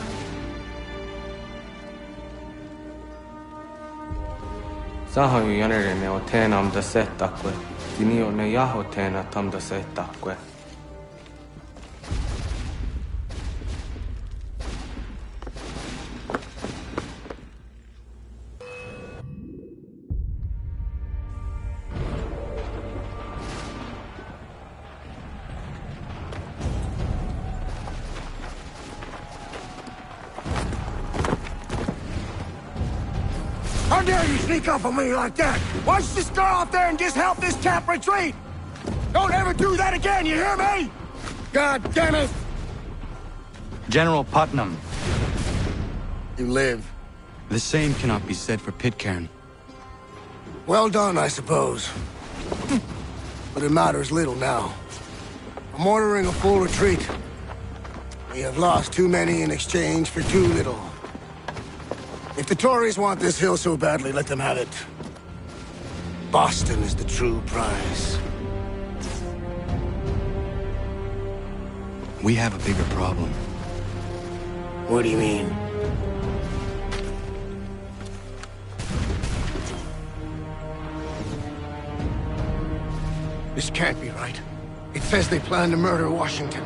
Sahoju jänerene o teenam da setakwe. Dinio ne yaho teena tam da setakwe. How dare you sneak up on me like that? Why don't you just go out there and just help this camp retreat? Don't ever do that again, you hear me? God damn it! General Putnam. You live. The same cannot be said for Pitcairn. Well done, I suppose. But it matters little now. I'm ordering a full retreat. We have lost too many in exchange for too little. If the Tories want this hill so badly, let them have it. Boston is the true prize. We have a bigger problem. What do you mean? This can't be right. It says they plan to murder Washington.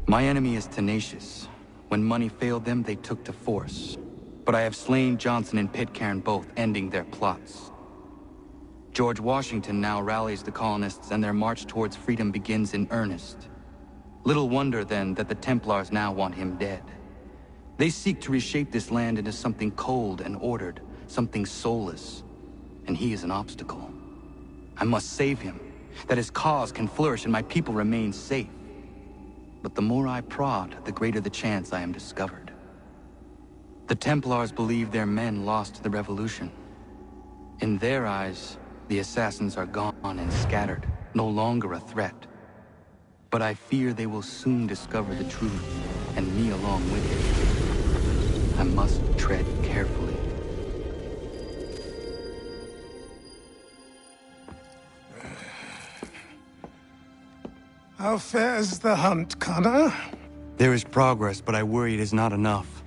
My enemy is tenacious, When money failed them, they took to force. But I have slain Johnson and Pitcairn both, ending their plots. George Washington now rallies the colonists, and their march towards freedom begins in earnest. Little wonder, then, that the Templars now want him dead. They seek to reshape this land into something cold and ordered, something soulless. And he is an obstacle. I must save him, that his cause can flourish and my people remain safe. But the more I prod, the greater the chance I am discovered. The Templars believe their men lost the revolution. In their eyes, the assassins are gone and scattered, no longer a threat. But I fear they will soon discover the truth, and me along with it. I must tread carefully. How fares the hunt, Connor? There is progress, but I worry it is not enough.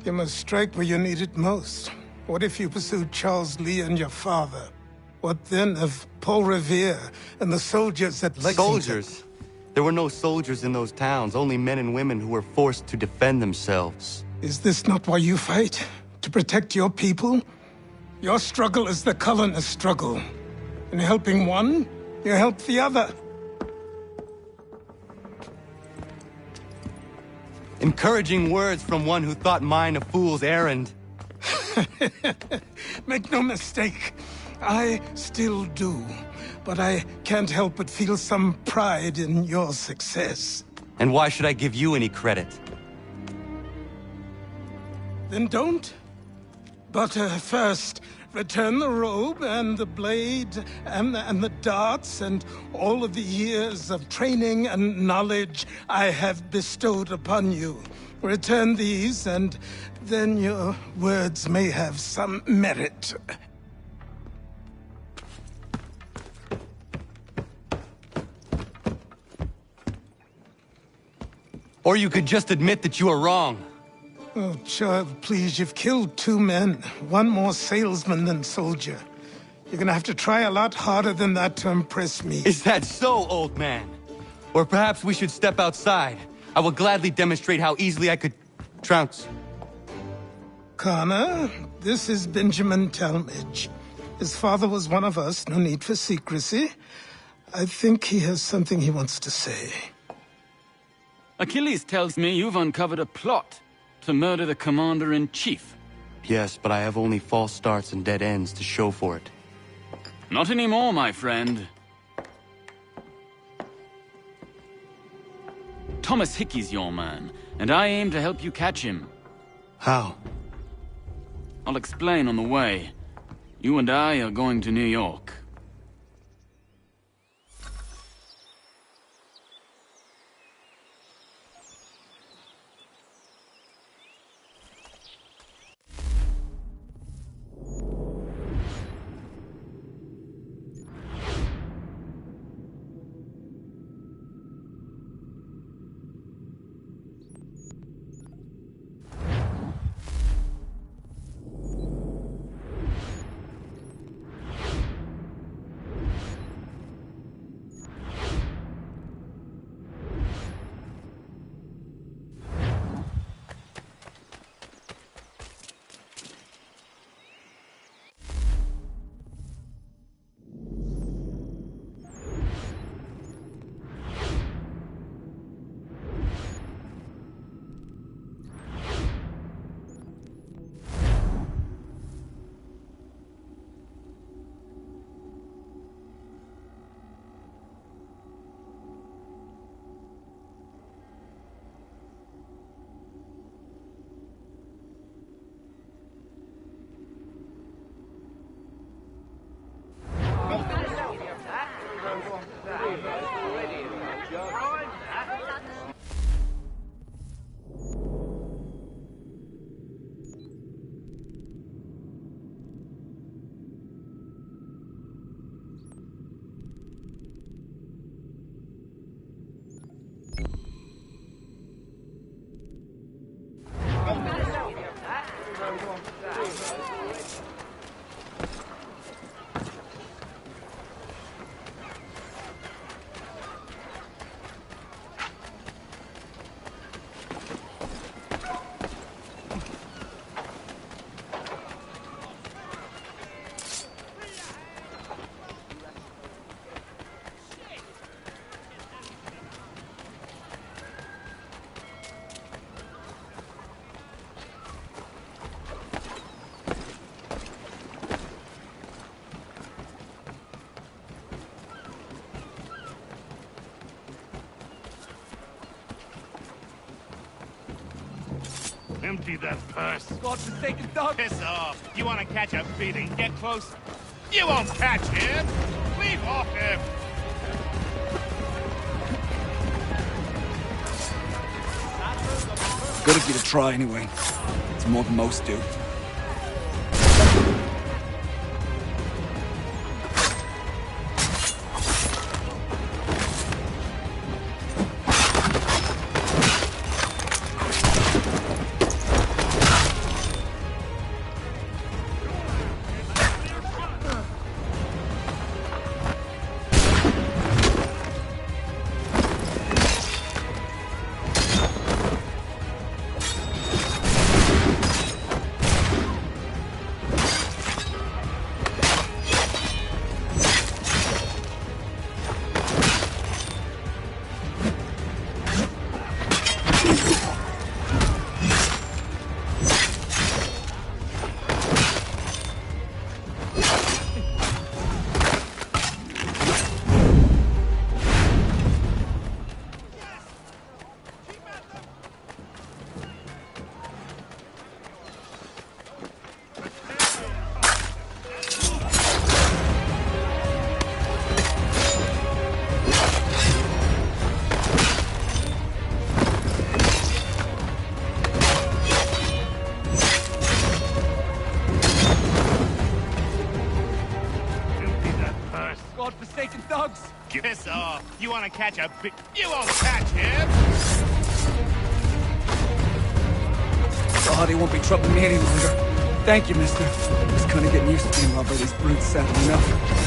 You must strike where you need it most. What if you pursued Charles Lee and your father? What then of Paul Revere and the soldiers at Lexington? Soldiers? There were no soldiers in those towns, only men and women who were forced to defend themselves. Is this not why you fight? To protect your people? Your struggle is the colonist struggle. In helping one, you help the other. Encouraging words from one who thought mine a fool's errand. Make no mistake, I still do. But I can't help but feel some pride in your success. And why should I give you any credit? Then don't. But first, return the robe and the blade and the darts and all of the years of training and knowledge I have bestowed upon you. Return these, and then your words may have some merit. Or you could just admit that you are wrong. Oh, child, please, you've killed 2 men. One more salesman than soldier. You're gonna have to try a lot harder than that to impress me. Is that so, old man? Or perhaps we should step outside. I will gladly demonstrate how easily I could trounce. Connor, this is Benjamin Talmadge. His father was one of us, no need for secrecy. I think he has something he wants to say. Achilles tells me you've uncovered a plot to murder the Commander-in-Chief. Yes, but I have only false starts and dead ends to show for it. Not anymore, my friend. Thomas Hickey's your man, and I aim to help you catch him. How? I'll explain on the way. You and I are going to New York. Empty that purse. Godforsaken dog! Piss off! You want to catch a beating? Get close. You won't catch him! Leave off him! Good of you to try anyway. It's more than most do. Godforsaken dogs! Piss off! You want to catch a big... You won't catch him! God, he won't be troubling me any longer. Thank you, mister. I was kind of getting used to being robbed by these brutes, sadly enough.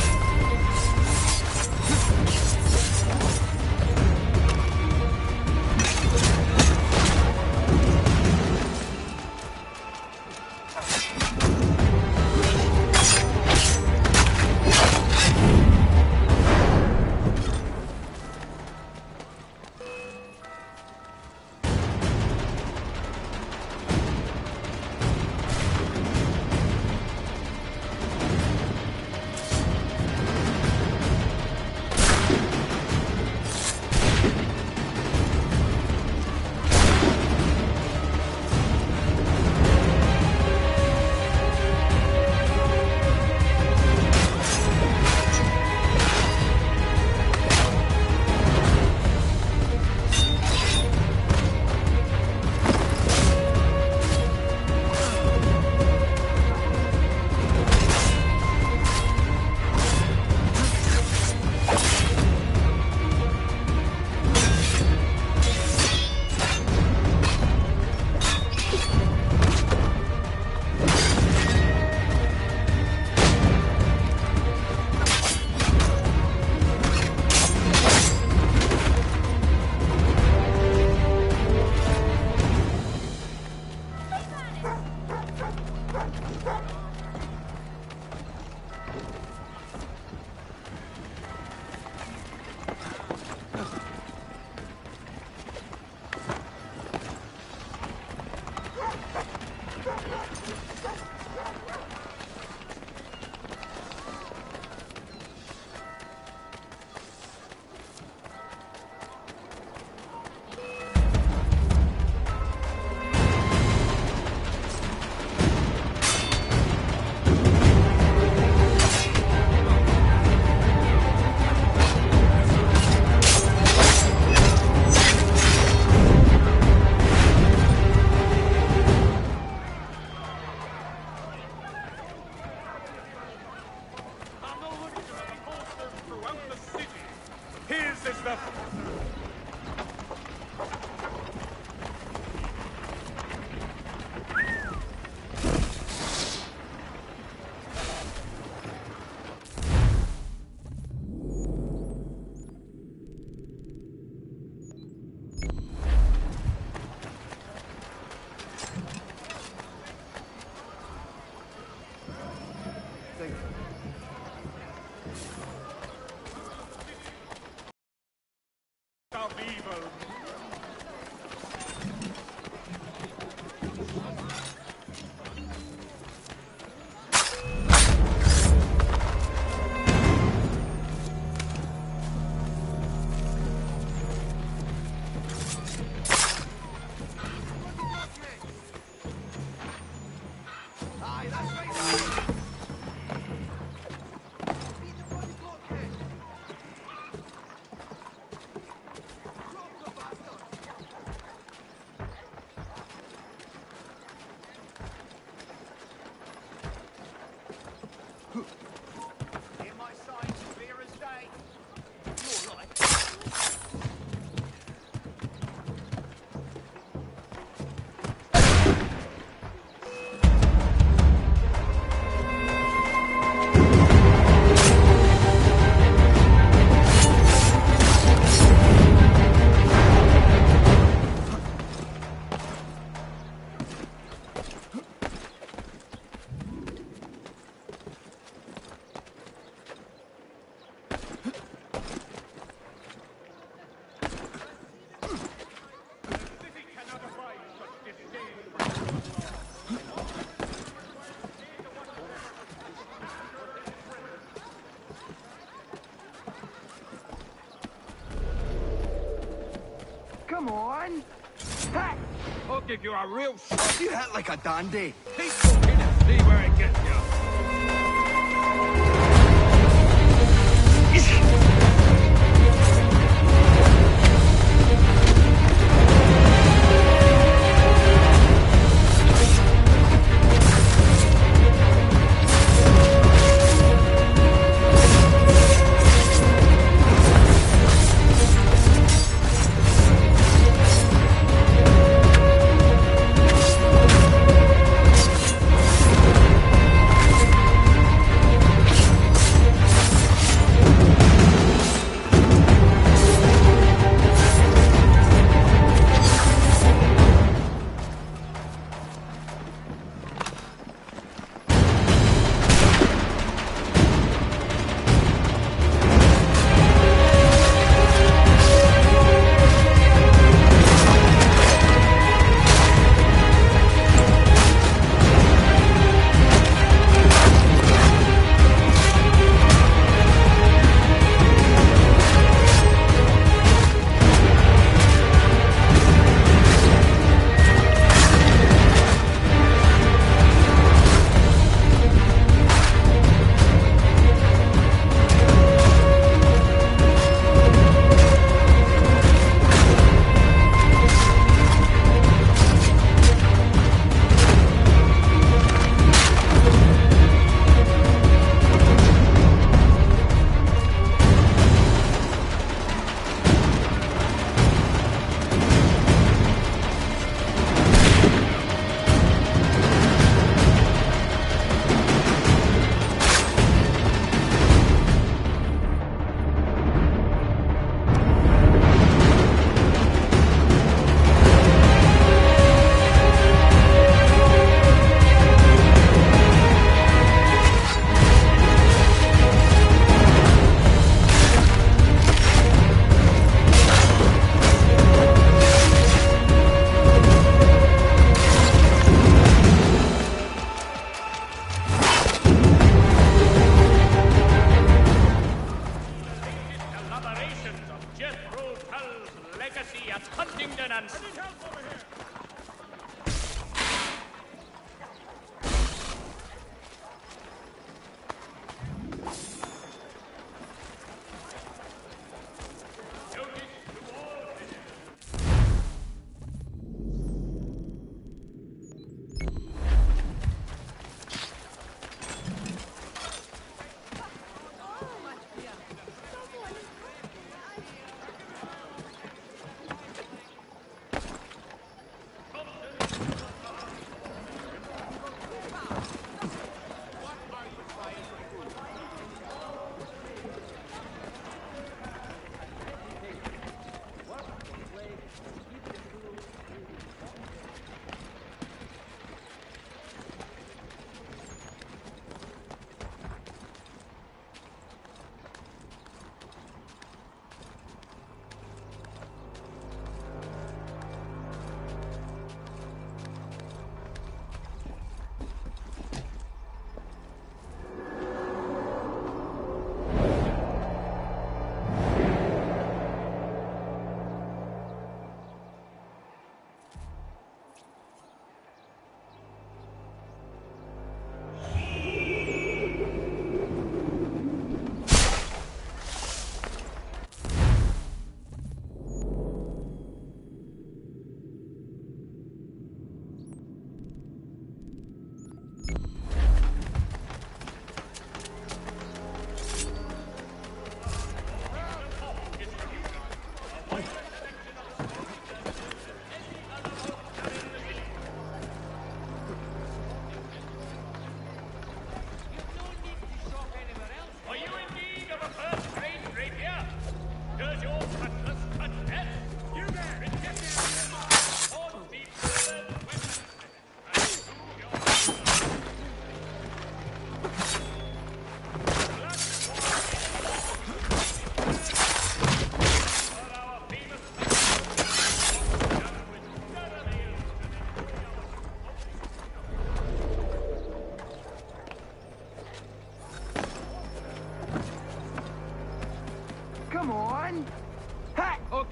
give you a real shot. See that like a dandy? Keep talking and see where it gets you.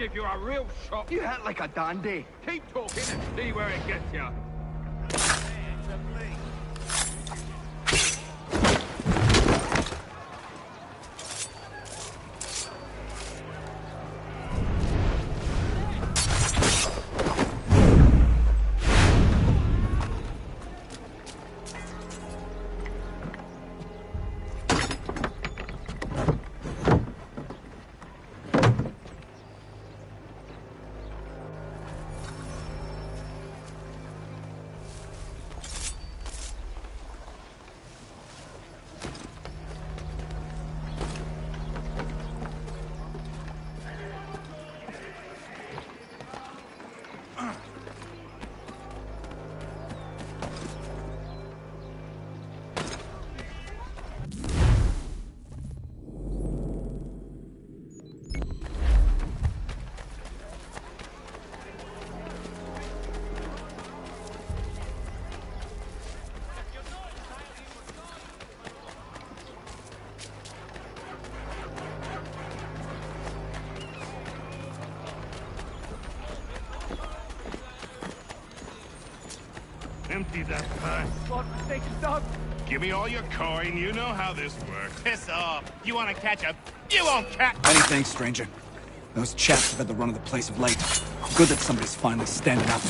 if you're a real shot. You act like a dandy. Keep talking and see where it gets you. Empty that pack. God-forsaken dog. Give me all your coin. You know how this works. Piss off. You want to catch up? You won't catch. Anything, stranger. Those chaps have had the run of the place of late. Good that somebody's finally standing up.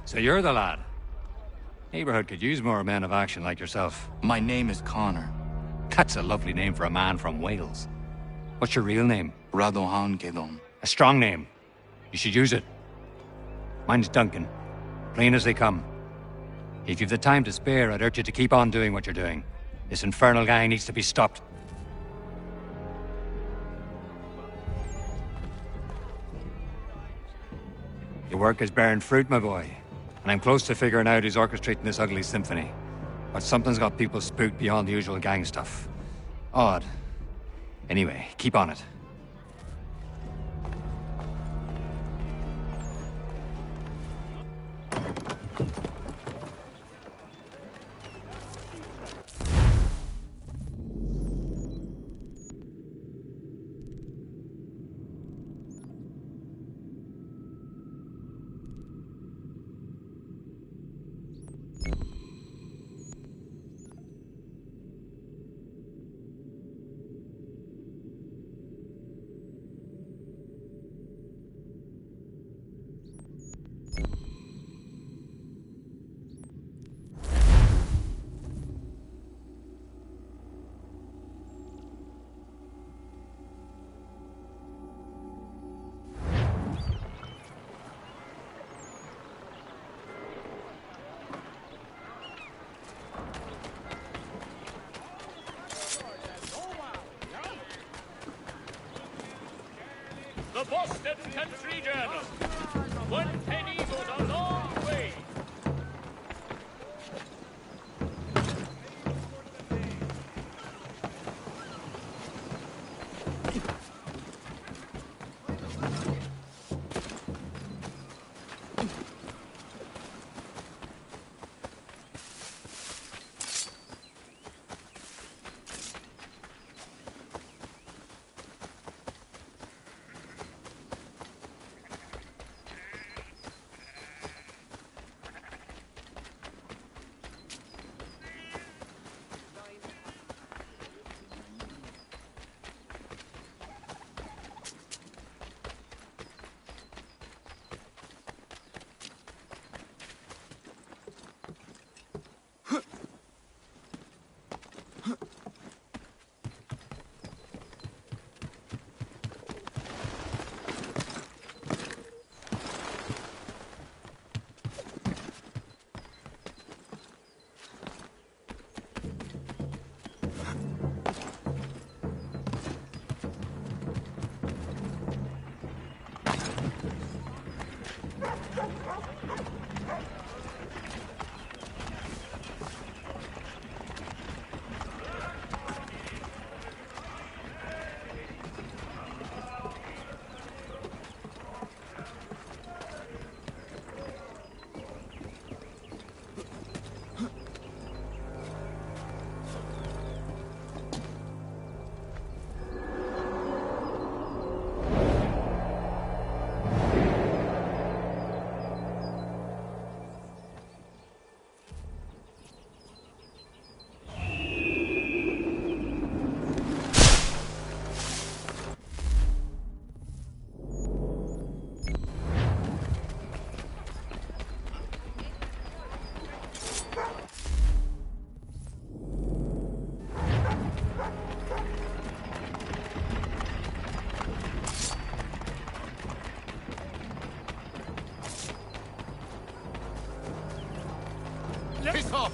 So you're the lad. Neighborhood could use more men of action like yourself. My name is Connor. That's a lovely name for a man from Wales. What's your real name? Radohan Gedon. A strong name. You should use it. Mine's Duncan. Plain as they come. If you've the time to spare, I'd urge you to keep on doing what you're doing. This infernal gang needs to be stopped. Your work is bearing fruit, my boy. And I'm close to figuring out who's orchestrating this ugly symphony. But something's got people spooked beyond the usual gang stuff. Odd. Anyway, keep on it. the Boston Country Journal. 1 penny goes a long way. Piss off!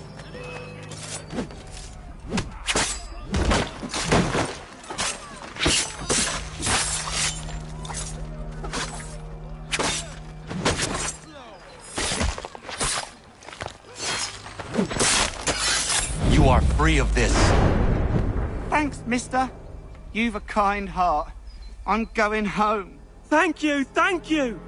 You are free of this. Thanks, mister. You've a kind heart. I'm going home. Thank you, thank you!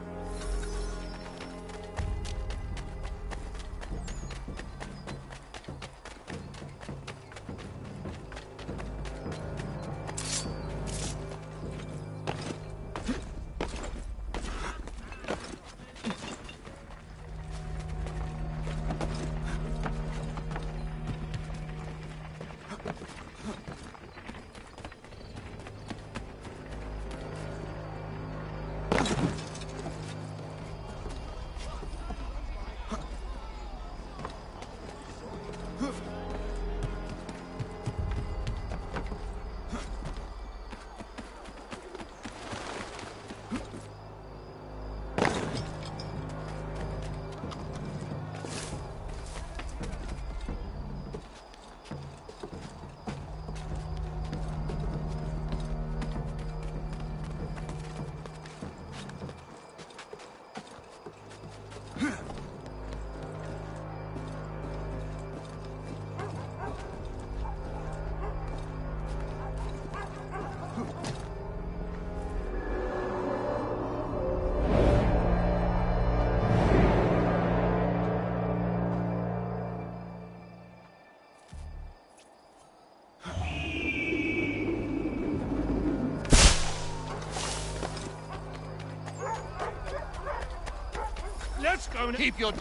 Let's go now. Keep your...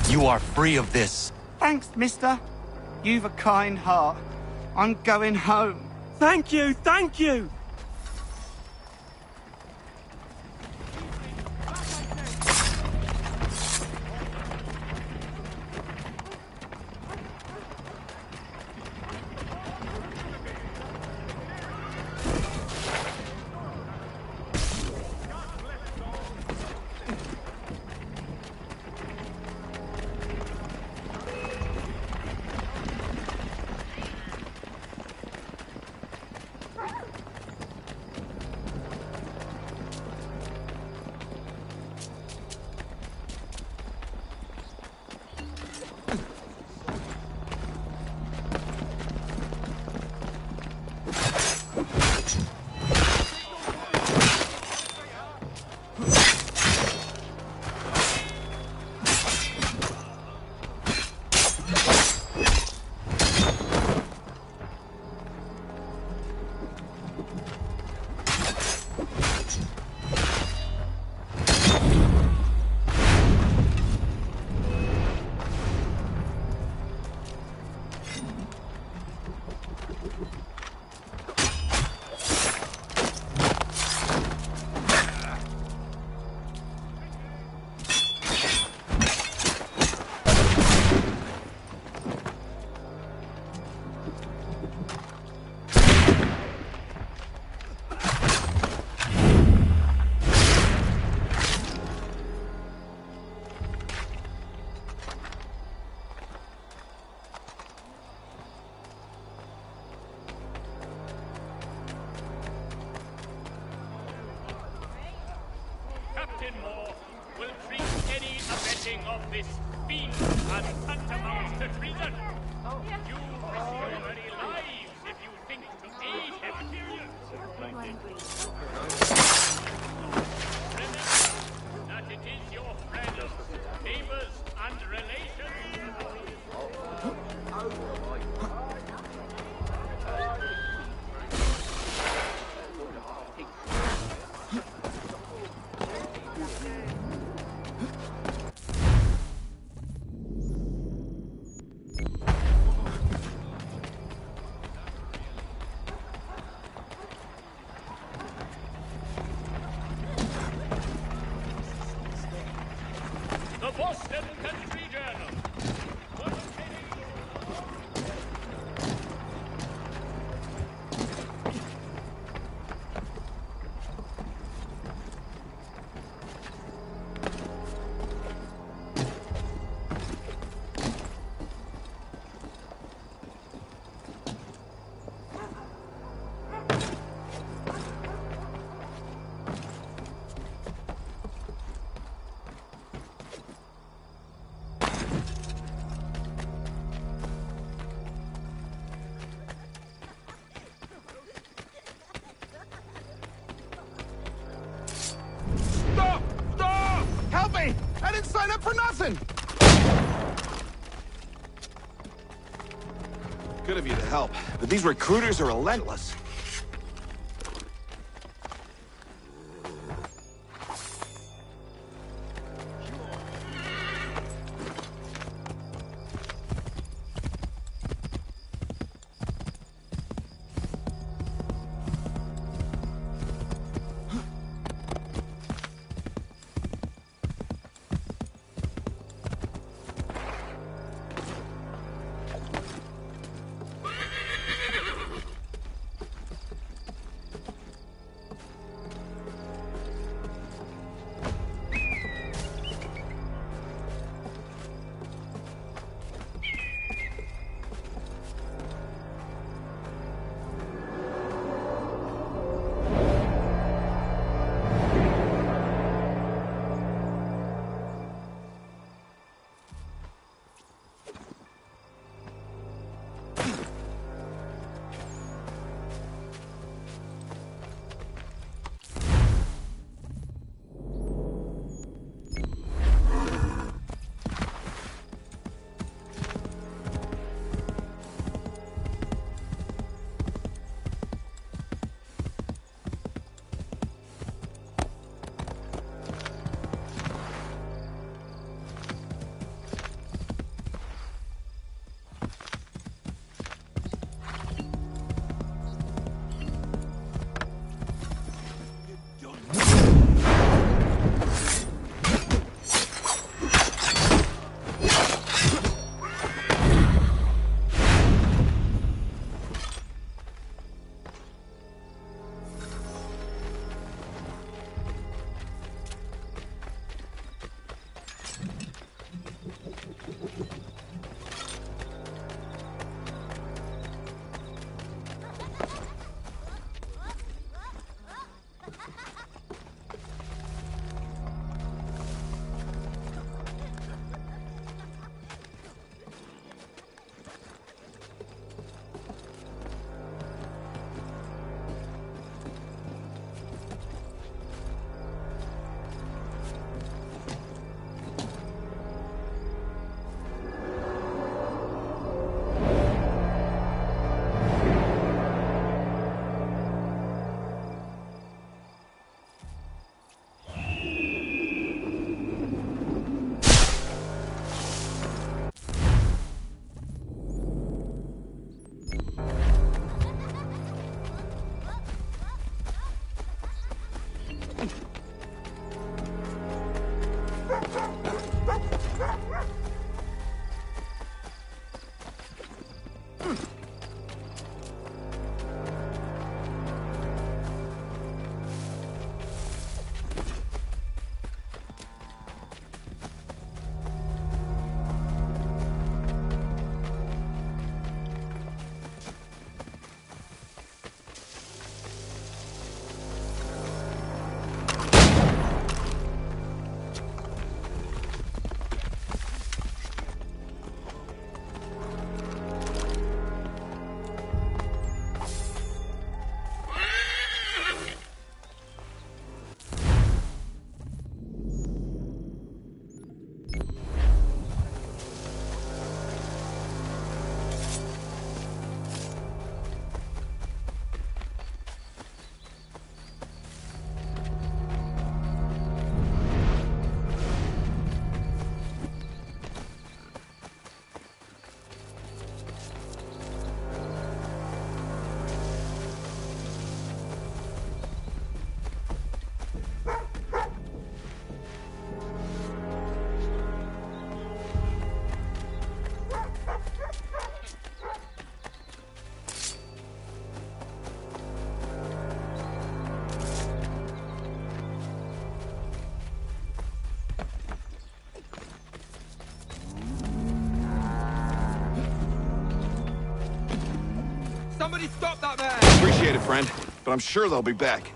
You are free of this. Thanks, mister. You've a kind heart. I'm going home. Thank you, thank you! This fiend has tantamount to treason. You risk your very lives if you think to aid him. Remember that it is your friends, neighbors, and relations. The Boston Country Journal. Stop! Stop! Help me! I didn't sign up for nothing! Good of you to help, but these recruiters are relentless. Somebody stop that man! Appreciate it, friend, but I'm sure they'll be back.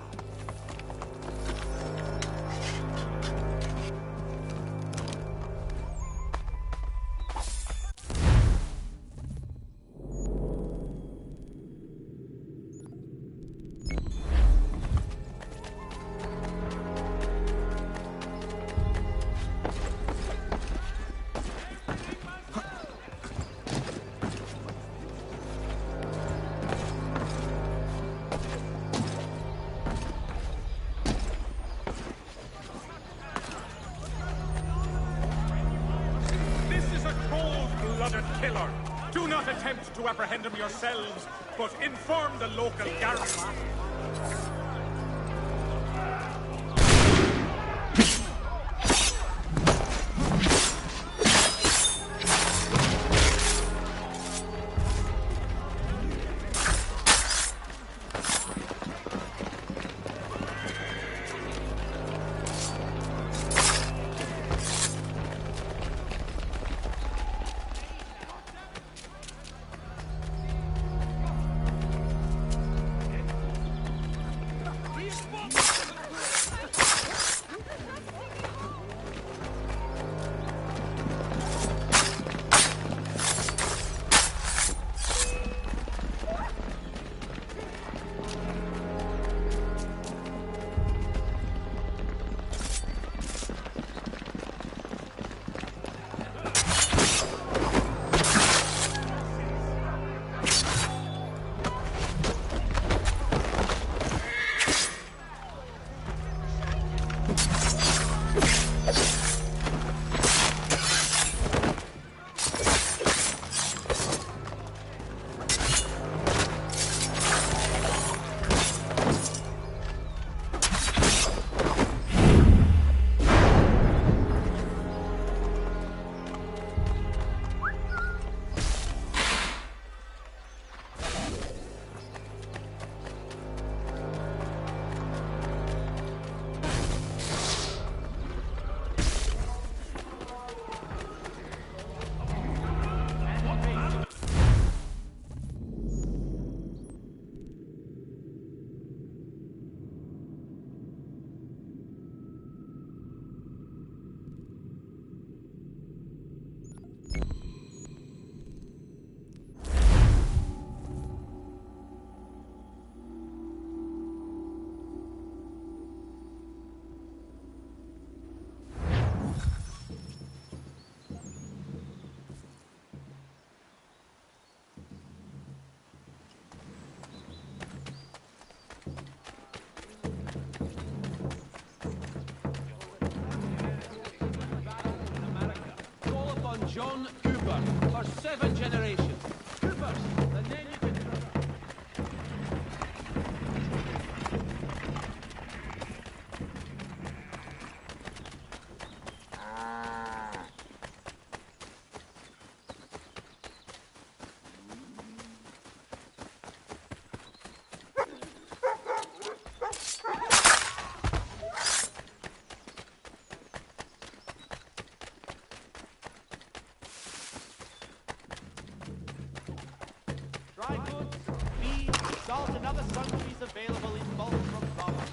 Killer. Do not attempt to apprehend him yourselves, but inform the local garrison. John Cooper for 7 generations. Coopers, and then you can... Dry goods, feed, salt and other sundries available in bulk from farmers.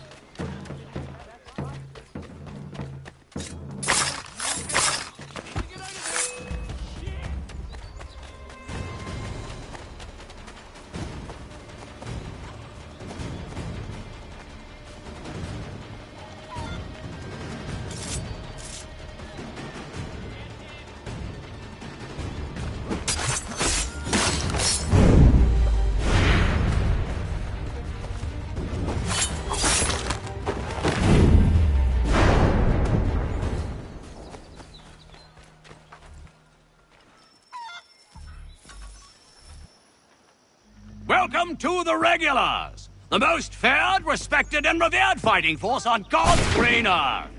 Welcome to the Regulars, the most feared, respected, and revered fighting force on God's green earth.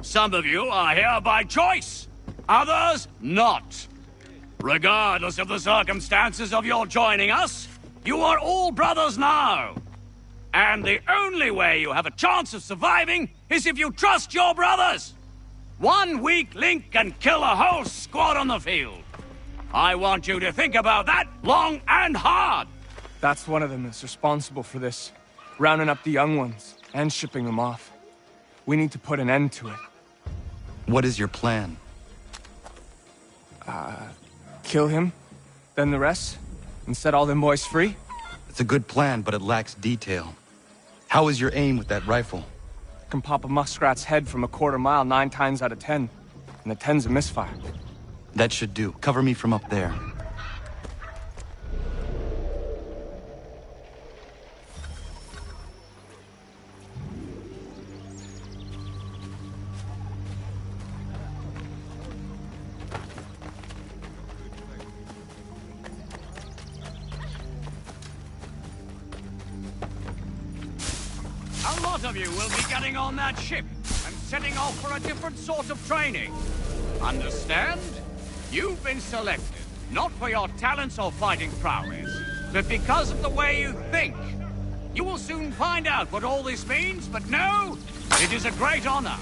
Some of you are here by choice, others not. Regardless of the circumstances of your joining us, you are all brothers now. And the only way you have a chance of surviving is if you trust your brothers. One weak link can kill a whole squad on the field. I want you to think about that long and hard. That's one of them that's responsible for this. Rounding up the young ones and shipping them off. We need to put an end to it. What is your plan? Kill him, then the rest, and set all them boys free? It's a good plan, but it lacks detail. How is your aim with that rifle? I can pop a muskrat's head from a quarter mile 9 times out of 10, and the 10's a misfire. That should do. Cover me from up there. A lot of you will be getting on that ship and setting off for a different sort of training. Understand? You've been selected, not for your talents or fighting prowess, but because of the way you think. You will soon find out what all this means, but know, it is a great honor.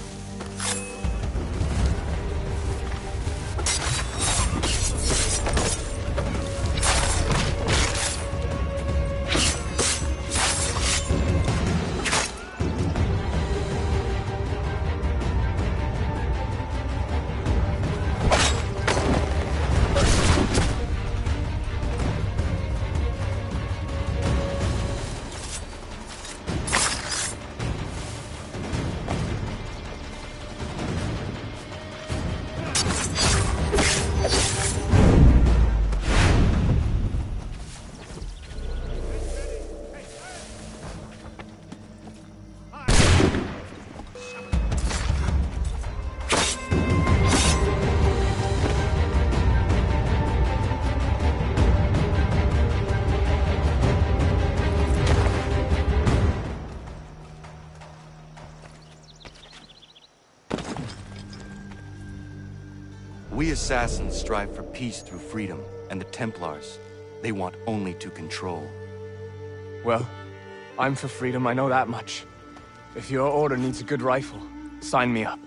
We assassins strive for peace through freedom, and the Templars, they want only to control. Well, I'm for freedom, I know that much. If your order needs a good rifle, sign me up.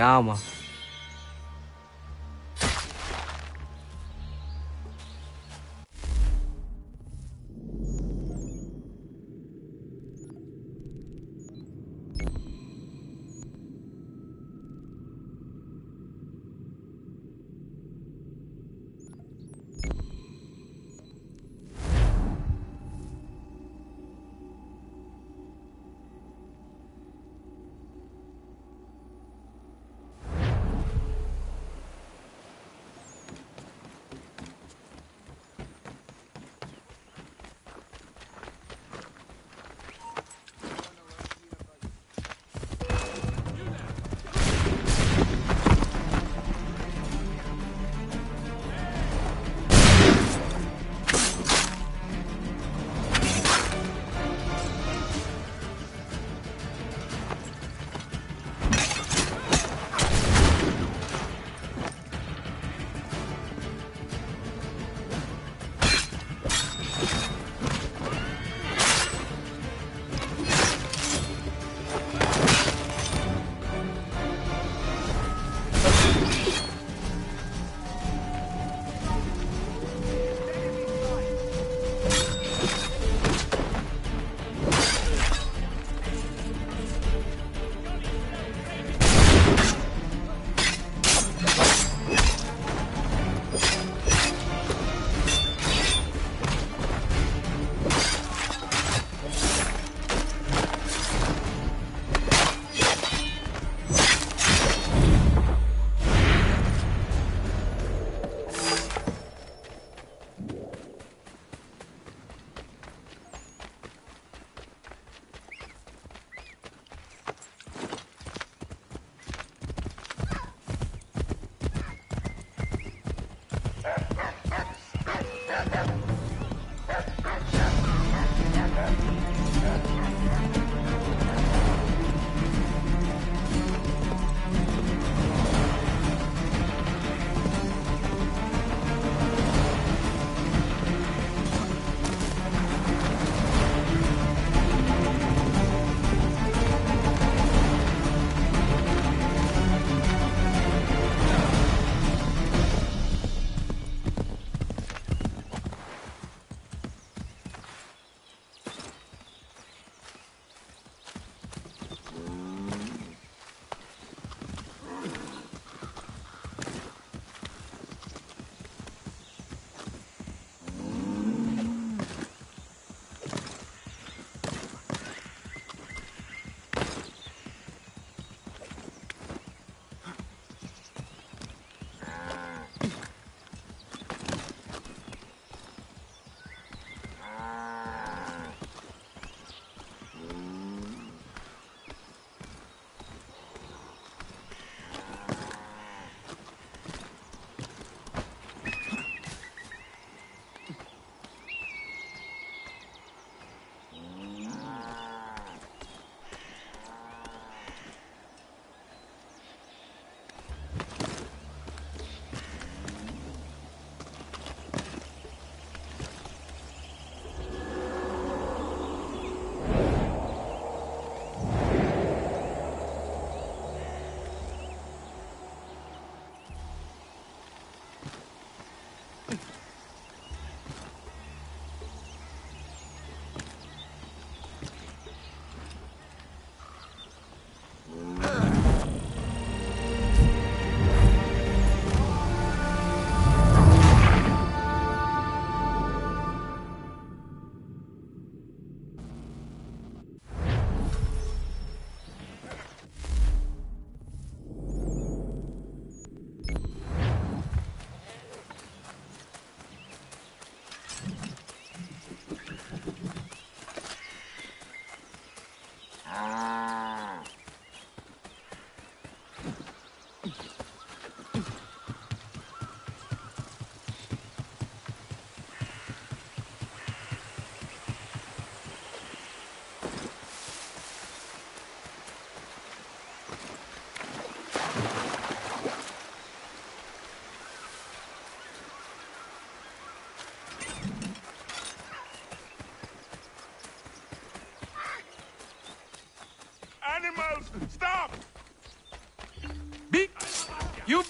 Calma.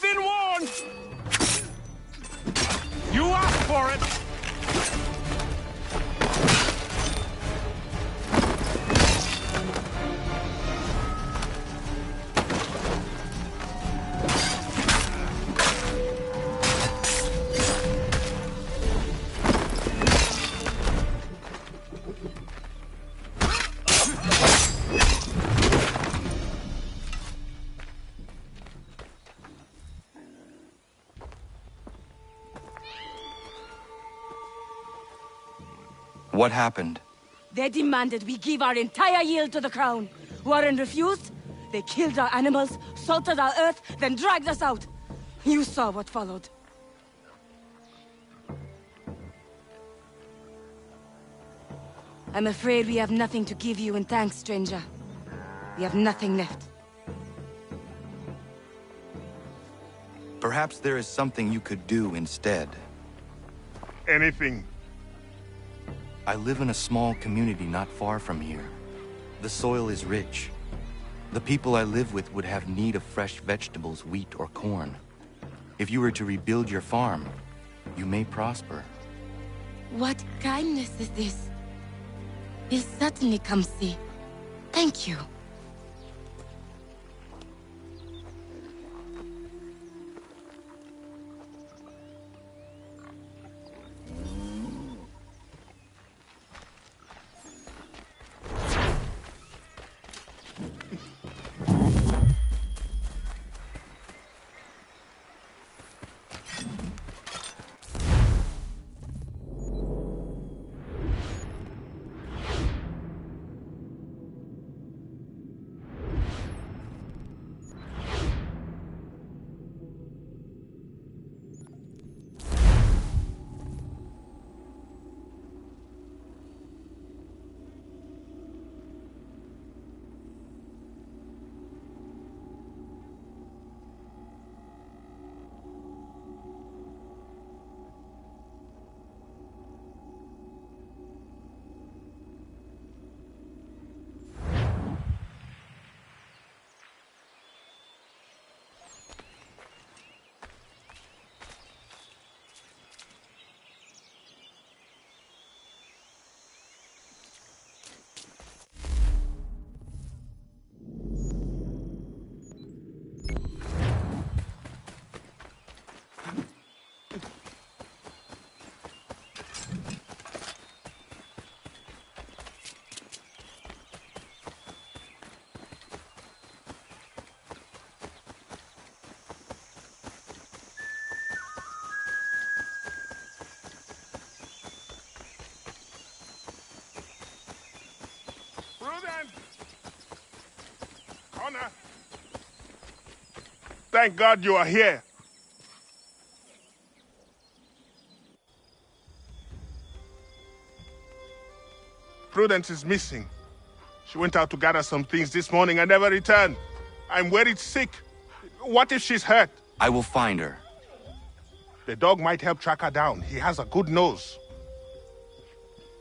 been warned! You asked for it! What happened? They demanded we give our entire yield to the crown. Warren refused. They killed our animals, salted our earth, then dragged us out. You saw what followed. I'm afraid we have nothing to give you in thanks, stranger. We have nothing left. Perhaps there is something you could do instead. Anything. I live in a small community not far from here. The soil is rich. The people I live with would have need of fresh vegetables, wheat, or corn. If you were to rebuild your farm, you may prosper. What kindness is this? We'll certainly come see. Thank you. Connor! Thank God you are here. Prudence is missing. She went out to gather some things this morning and never returned. I'm worried sick. What if she's hurt? I will find her. The dog might help track her down. He has a good nose.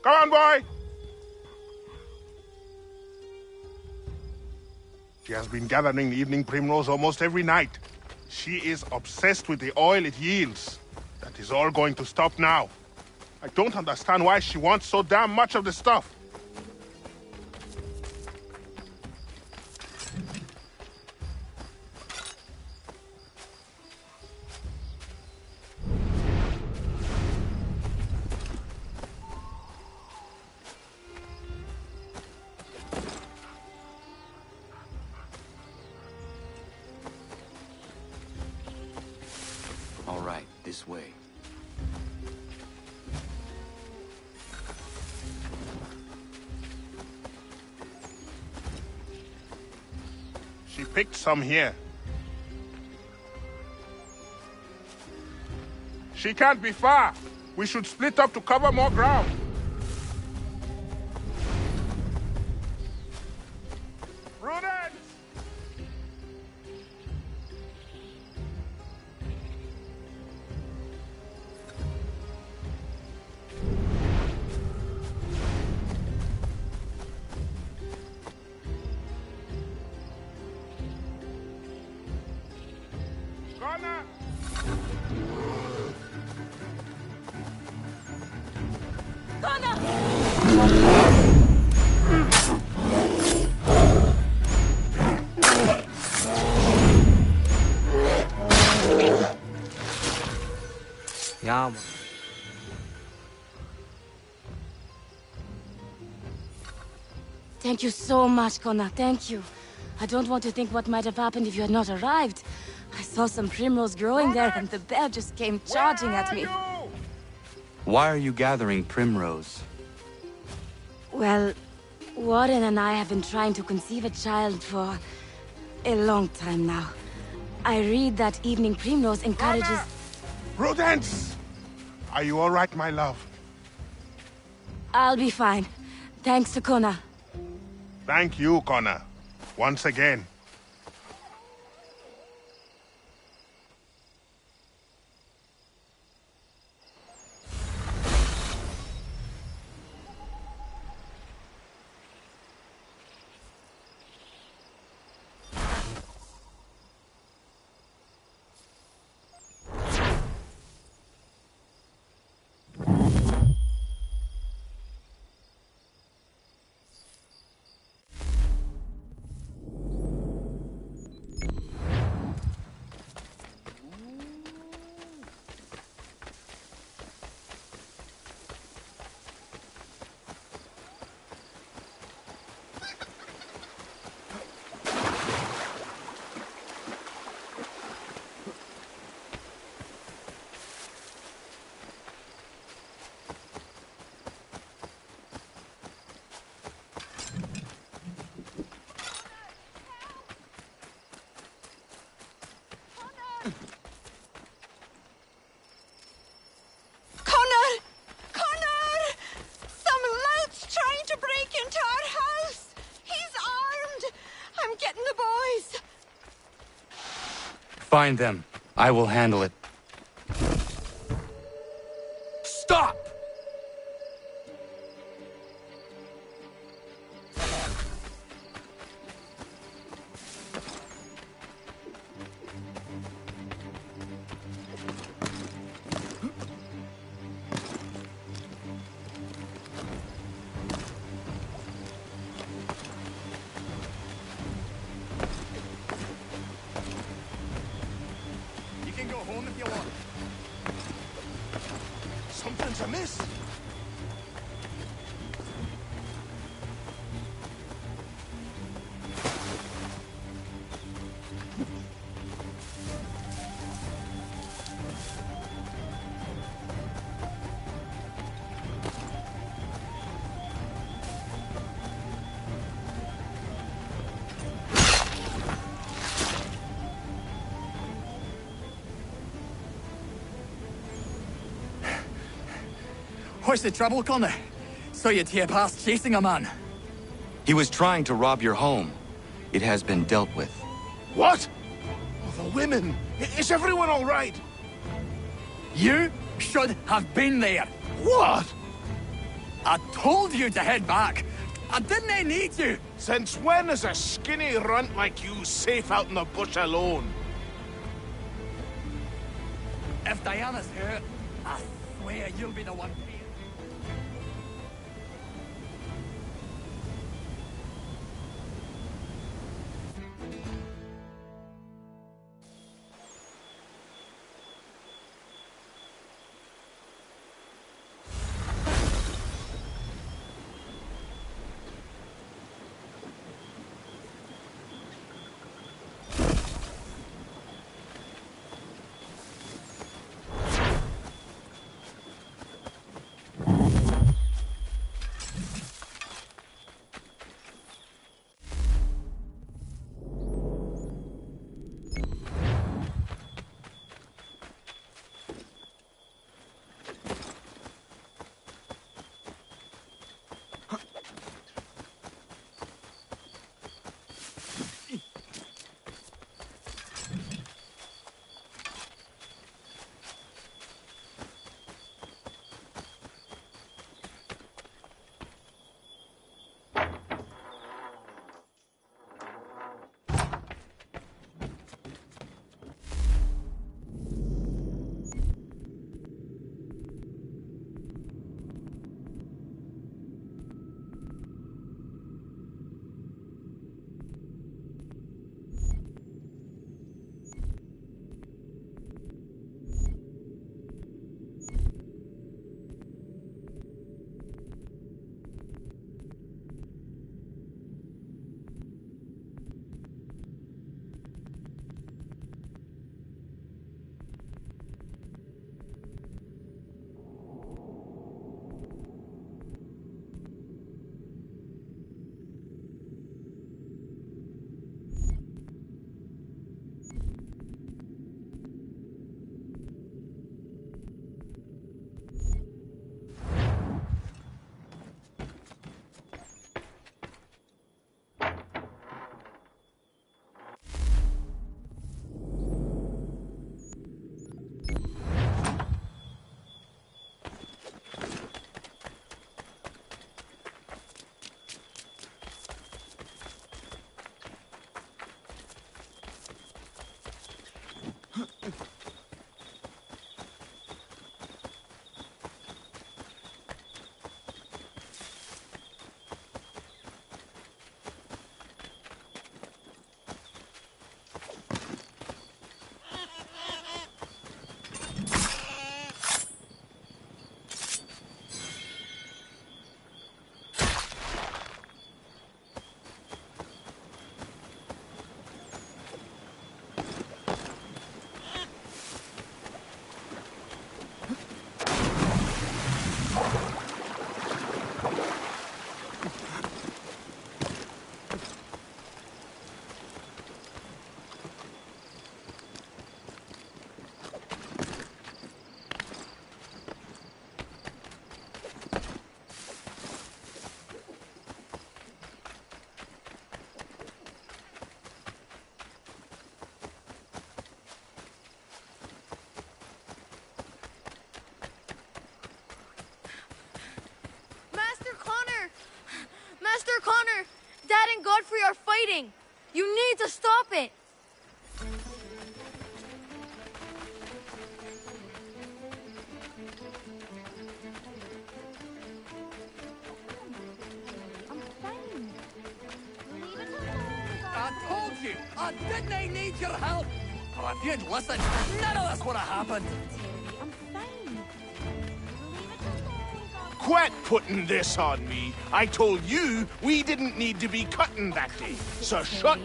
Come on, boy! She has been gathering the evening primrose almost every night. She is obsessed with the oil it yields. That is all going to stop now. I don't understand why she wants so damn much of the stuff. All right, this way. She picked some here. She can't be far. We should split up to cover more ground. Prudence! Connor! Yeah, man. Thank you so much, Connor. Thank you. I don't want to think what might have happened if you had not arrived. I saw some primrose growing there, and the bear just came charging at me. Why are you gathering primrose? Well, Warren and I have been trying to conceive a child for a long time now. I read that evening primrose encourages... Prudence! Are you all right, my love? I'll be fine. Thanks to Connor. Thank you, Connor. Once again. Find them. I will handle it. Stop! Something's amiss. What's the trouble, Connor? So you'd here past chasing a man? He was trying to rob your home. It has been dealt with. What? Oh, the women. Is everyone all right? You should have been there. What? I told you to head back. I didn't need you. Since when is a skinny runt like you safe out in the bush alone? If Diana's hurt, I swear you'll be the one paying. are fighting! You need to stop it! I told you! I didn't need your help! Oh, if you'd listened, none of this would have happened! Quit putting this on me. I told you we didn't need to be cutting that day. So shut...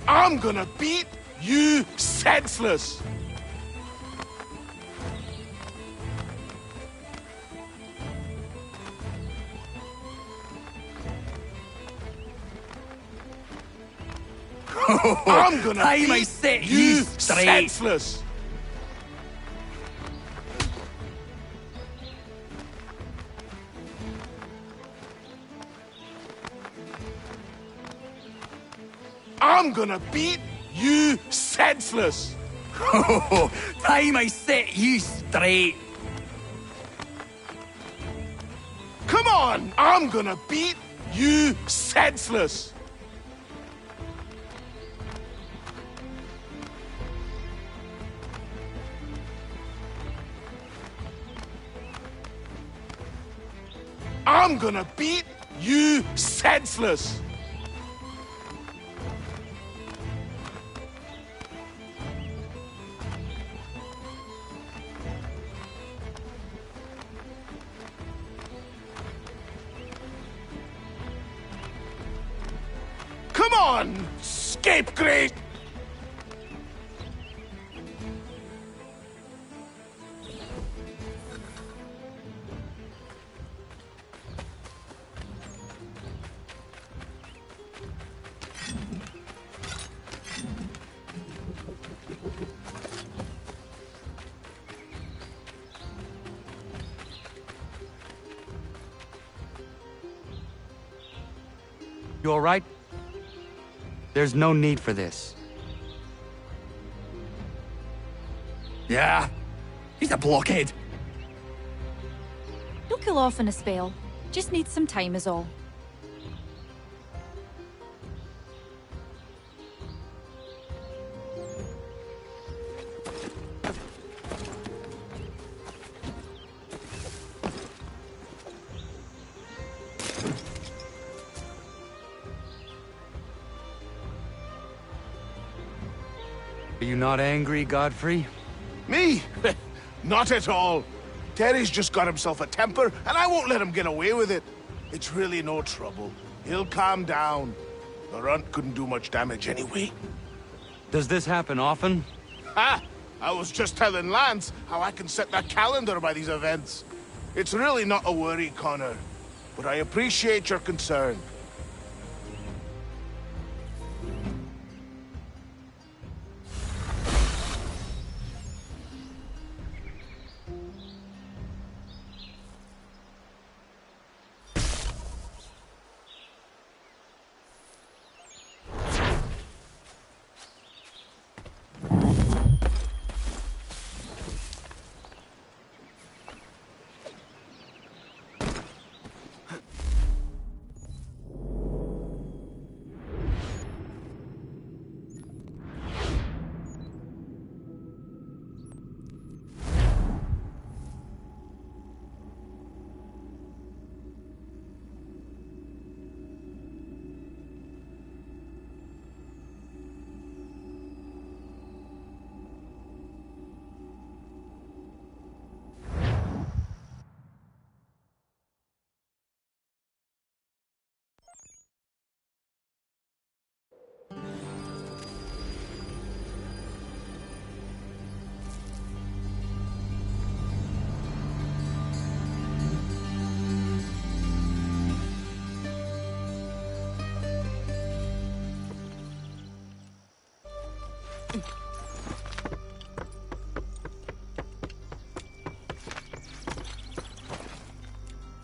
I'm gonna beat you senseless! I'm gonna Time I beat set you you straight. senseless! I'm gonna beat you senseless! Time I set you straight! Come on! I'm gonna beat you senseless! I'm gonna beat you senseless! Come on, scapegrace! You all right? There's no need for this. Yeah, he's a blockhead. He'll cool off in a spell. Just needs some time is all. Are you not angry, Godfrey? Me? Not at all. Terry's just got himself a temper, and I won't let him get away with it. It's really no trouble. He'll calm down. The runt couldn't do much damage anyway. Does this happen often? Ha! I was just telling Lance how I can set that calendar by these events. It's really not a worry, Connor. But I appreciate your concern.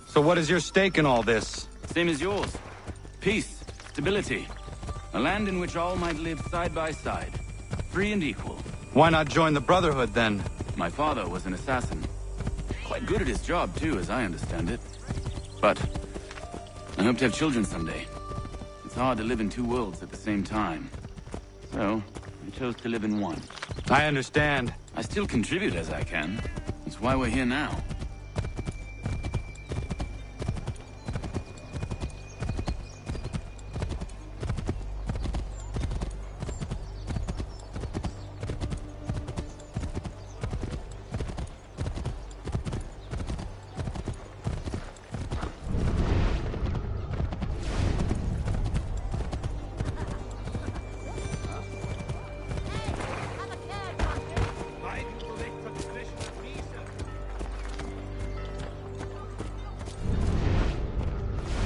So what is your stake in all this? Same as yours. Peace, stability. A land in which all might live side by side. Free and equal. Why not join the Brotherhood, then? My father was an assassin. quite good at his job, too, as I understand it. But I hope to have children someday. It's hard to live in two worlds at the same time. So, I chose to live in one. I understand. I still contribute as I can. That's why we're here now.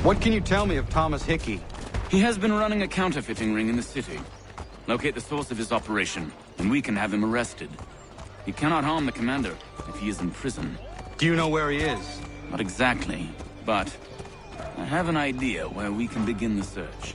What can you tell me of Thomas Hickey? He has been running a counterfeiting ring in the city. Locate the source of his operation, and we can have him arrested. He cannot harm the commander if he is in prison. Do you know where he is? Not exactly, but I have an idea where we can begin the search.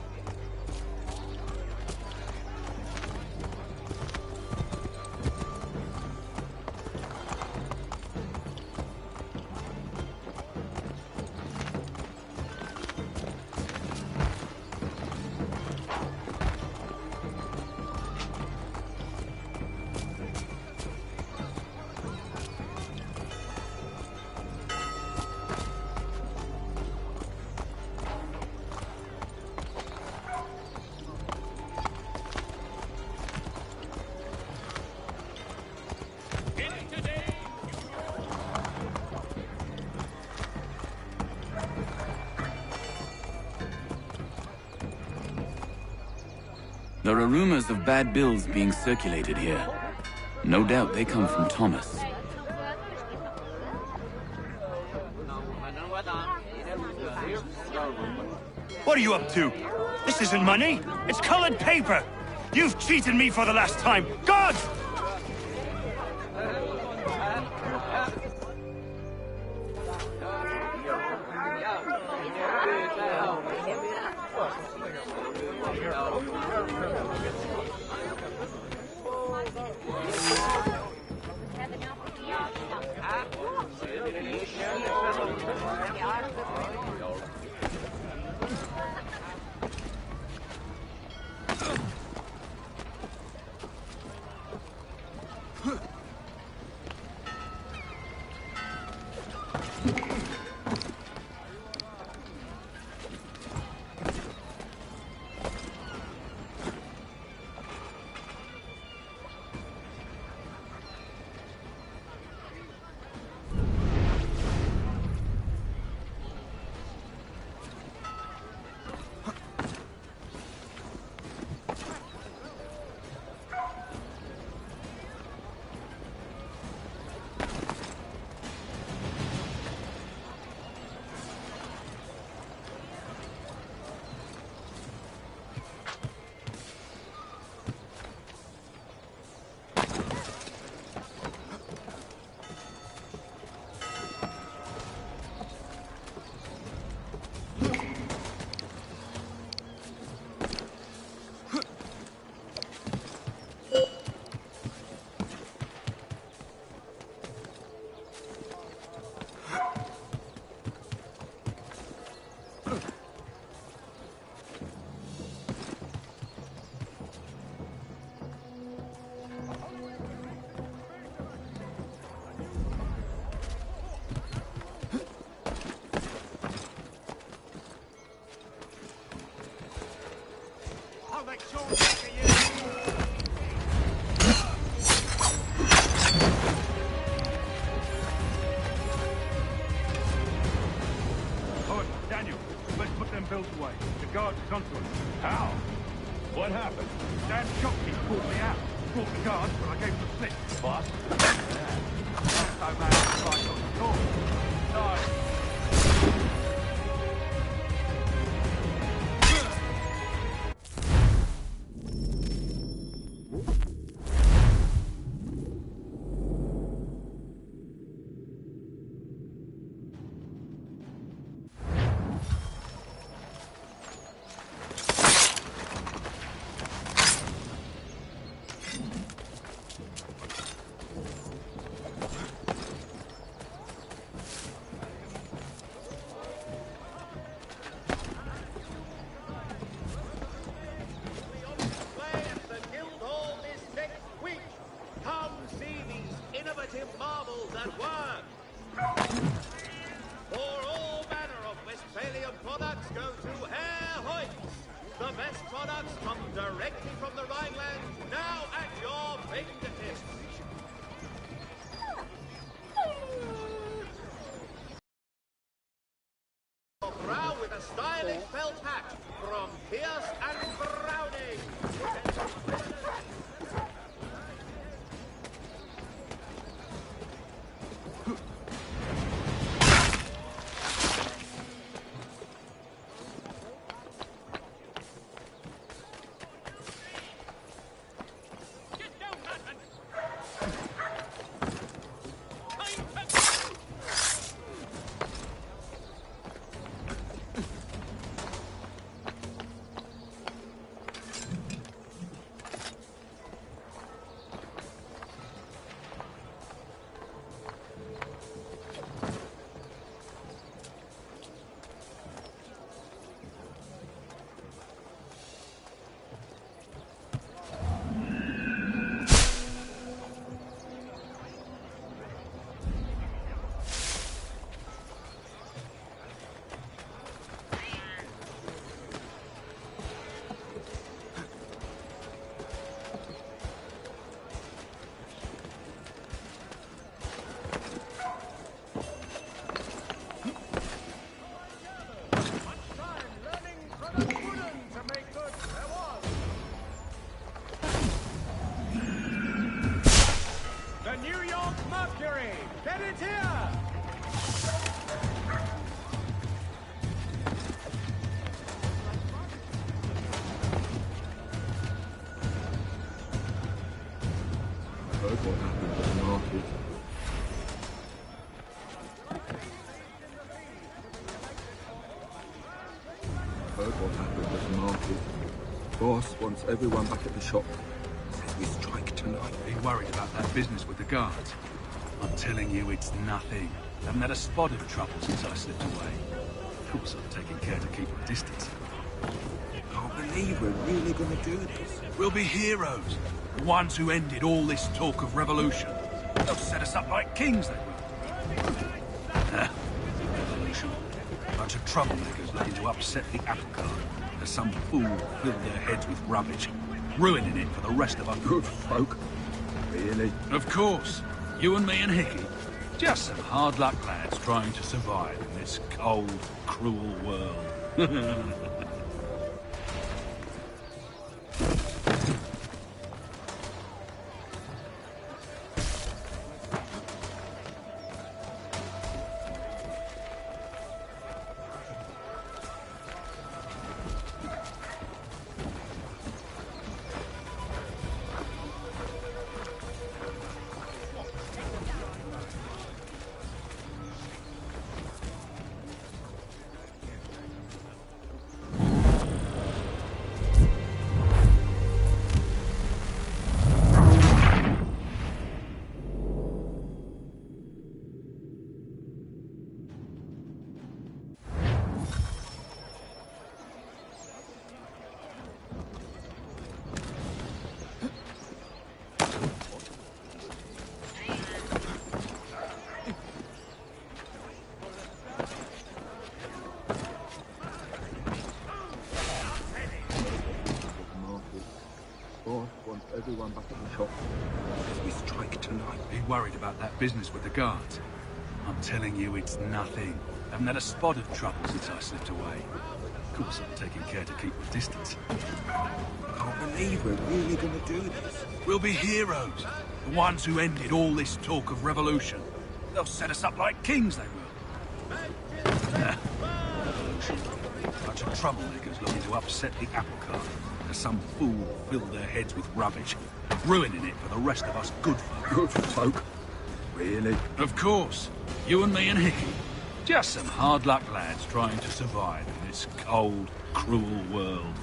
There are rumors of bad bills being circulated here. No doubt they come from Thomas. What are you up to? This isn't money. It's colored paper. You've cheated me for the last time. God! Brow with a stylish felt hat from Pierce and Browning. Heard what happened at the market. Boss wants everyone back at the shop. Says we strike tonight. Are you worried about that business with the guards? I'm telling you, it's nothing. Haven't had a spot of trouble since I slipped away. Of course, I'm taking care to keep my distance. Can't believe we're really going to do this. We'll be heroes. The ones who ended all this talk of revolution. They'll set us up like kings, they will. Revolution. Bunch of troublemakers looking to upset the apple cart. As some fool filled their heads with rubbish, ruining it for the rest of us good folk. Really? Of course. You and me and Hickey. Just some hard luck lads trying to survive in this cold, cruel world. Everyone back at the shop. Says we strike tonight. Are you worried about that business with the guards? I'm telling you, it's nothing. Haven't had a spot of trouble since I slipped away. Of course, I'm taking care to keep my distance. Can't believe we're really going to do this. We'll be heroes. The ones who ended all this talk of revolution. They'll set us up like kings, they will. Revolution. Bunch of troublemakers looking to upset the apple cart. As some fool filled their heads with rubbish, ruining it for the rest of us good folk. Good folk? Really? Of course. You and me and Hickey. Just some hard luck lads trying to survive in this cold, cruel world.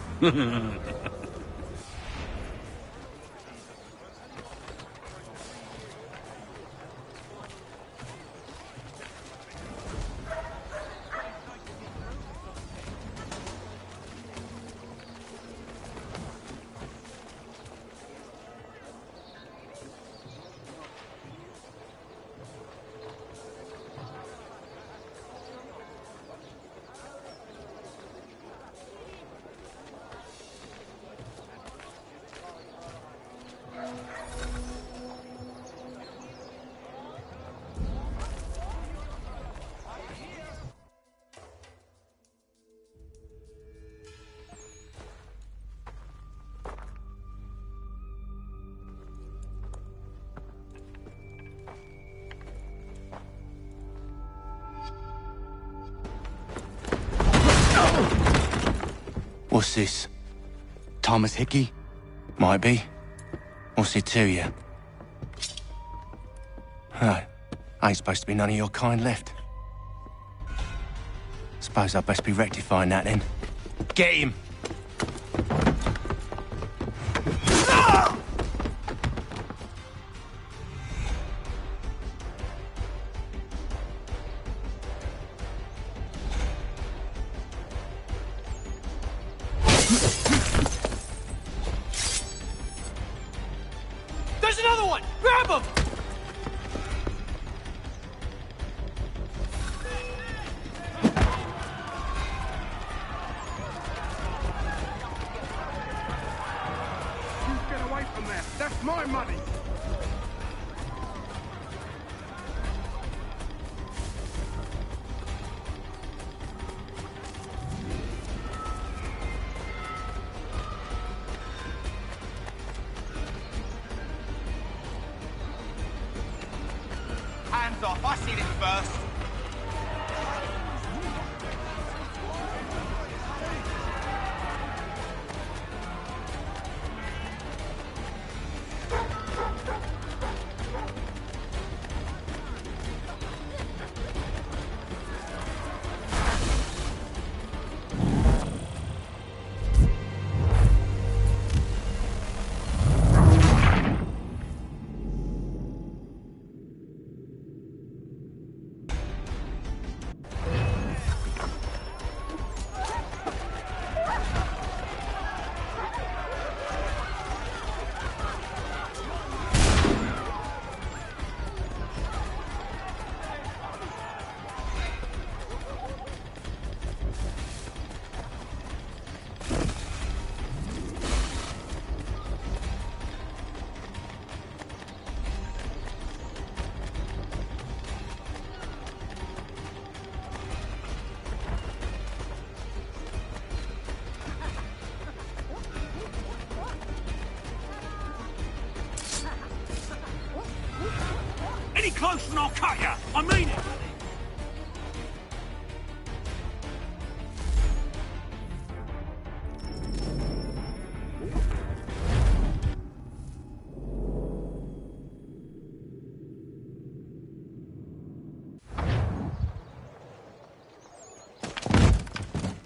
What's this? Thomas Hickey? Might be. What's it to you? Oh, ain't supposed to be none of your kind left. Suppose I'd best be rectifying that then. Get him! There's another one! Grab him! Get away from there. That's my money. Hands off. I seen it first. Any closer and I'll cut you! I mean it!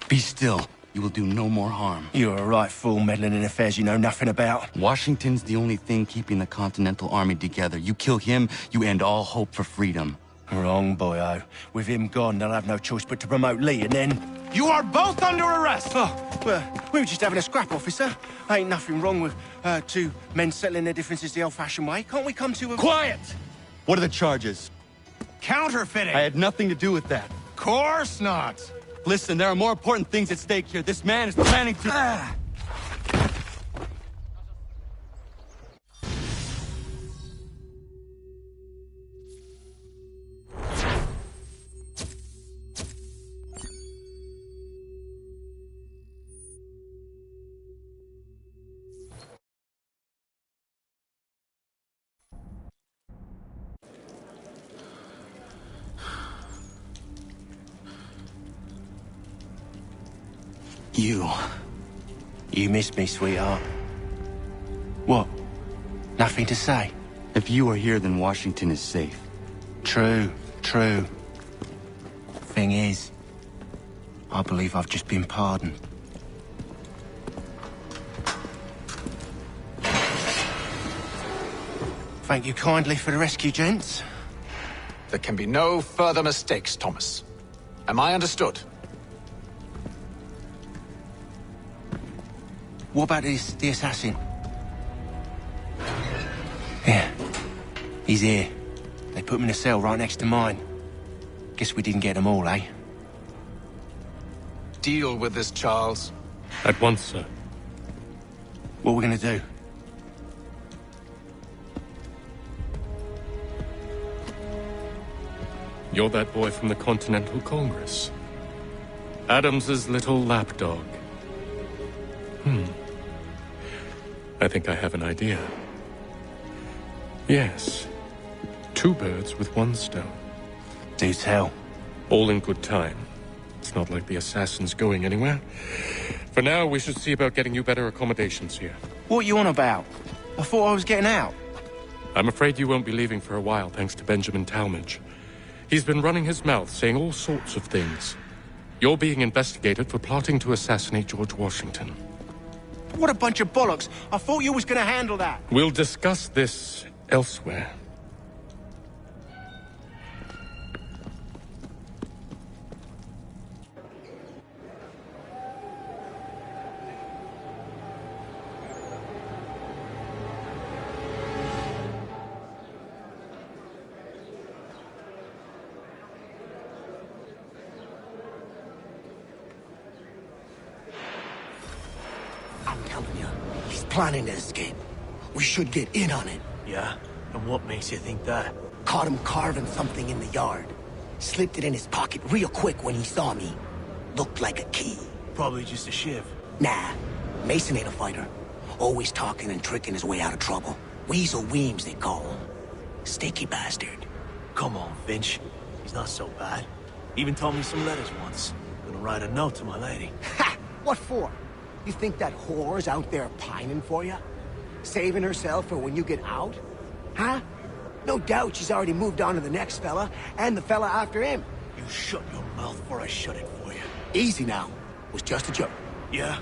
Be still. You will do no more harm. You're a right fool meddling in affairs you know nothing about. Washington's the only thing keeping the Continental Army together. You kill him, you end all hope for freedom. Wrong, boyo. With him gone, they'll have no choice but to promote Lee, and then... You are both under arrest! Oh, well, we were just having a scrap, officer. Ain't nothing wrong with two men settling their differences the old-fashioned way. Can't we come to a... Quiet! What are the charges? Counterfeiting! I had nothing to do with that. Course not! Listen, there are more important things at stake here. This man is planning to... You missed me, sweetheart. What? Nothing to say? If you are here, then Washington is safe. True. Thing is, I believe I've just been pardoned. Thank you kindly for the rescue, gents. There can be no further mistakes, Thomas. Am I understood? What about the assassin? Yeah. He's here. They put him in a cell right next to mine. Guess we didn't get them all, eh? Deal with this, Charles. At once, sir. What are we gonna do? You're that boy from the Continental Congress. Adams's little lapdog. I think I have an idea. Yes. 2 birds with 1 stone. Do tell. All in good time. It's not like the assassin's going anywhere. For now, we should see about getting you better accommodations here. What you on about? I thought I was getting out. I'm afraid you won't be leaving for a while, thanks to Benjamin Talmadge. He's been running his mouth, saying all sorts of things. You're being investigated for plotting to assassinate George Washington. What a bunch of bollocks. I thought you was gonna handle that. We'll discuss this elsewhere. I'm telling you, he's planning to escape. We should get in on it. Yeah? And what makes you think that? Caught him carving something in the yard. Slipped it in his pocket real quick when he saw me. Looked like a key. Probably just a shiv. Nah, Mason ain't a fighter. Always talking and tricking his way out of trouble. Weasel Weems, they call him. Sticky bastard. Come on, Finch. He's not so bad. Even told me some letters once. Gonna write a note to my lady. Ha! What for? You think that whore's out there pining for you? Saving herself for when you get out? Huh? No doubt she's already moved on to the next fella, and the fella after him. You shut your mouth before I shut it for you. Easy now. It was just a joke. Yeah?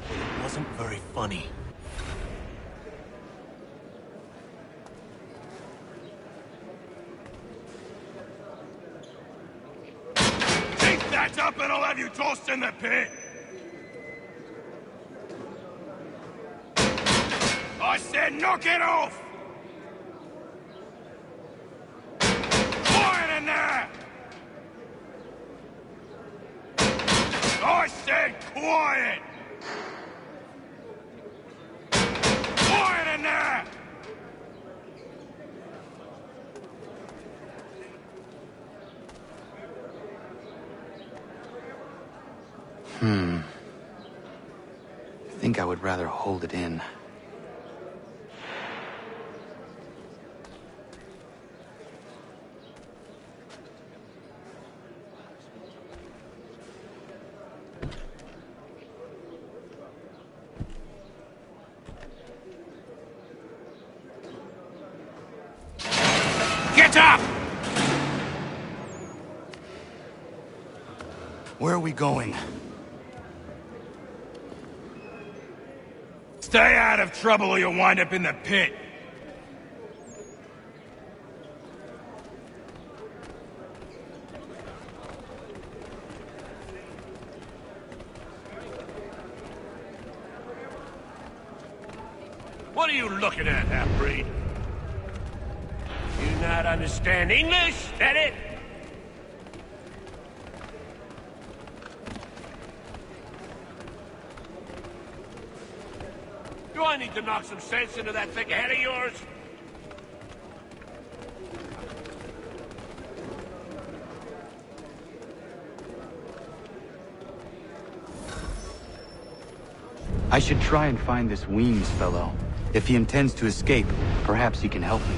Well, it wasn't very funny. Keep that up and I'll have you tossed in the pit! I said knock it off! Quiet in there! I said quiet! Quiet in there! I think I would rather hold it in. Get up! Where are we going? Stay out of trouble or you'll wind up in the pit. What are you looking at, half-breed? You not understand English? That it? Do I need to knock some sense into that thick head of yours? I should try and find this Weems fellow. If he intends to escape, perhaps he can help me.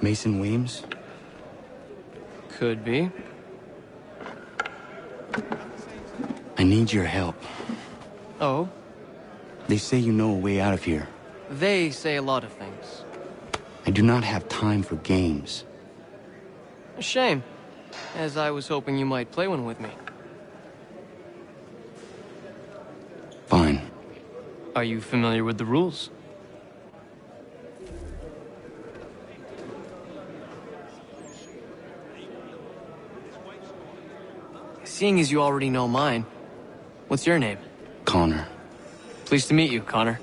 Mason Weems? Could be. I need your help. Oh? They say you know a way out of here. They say a lot of things. I do not have time for games. A shame, as I was hoping you might play one with me. Fine. Are you familiar with the rules? Seeing as you already know mine, what's your name? Connor. Pleased to meet you, Connor.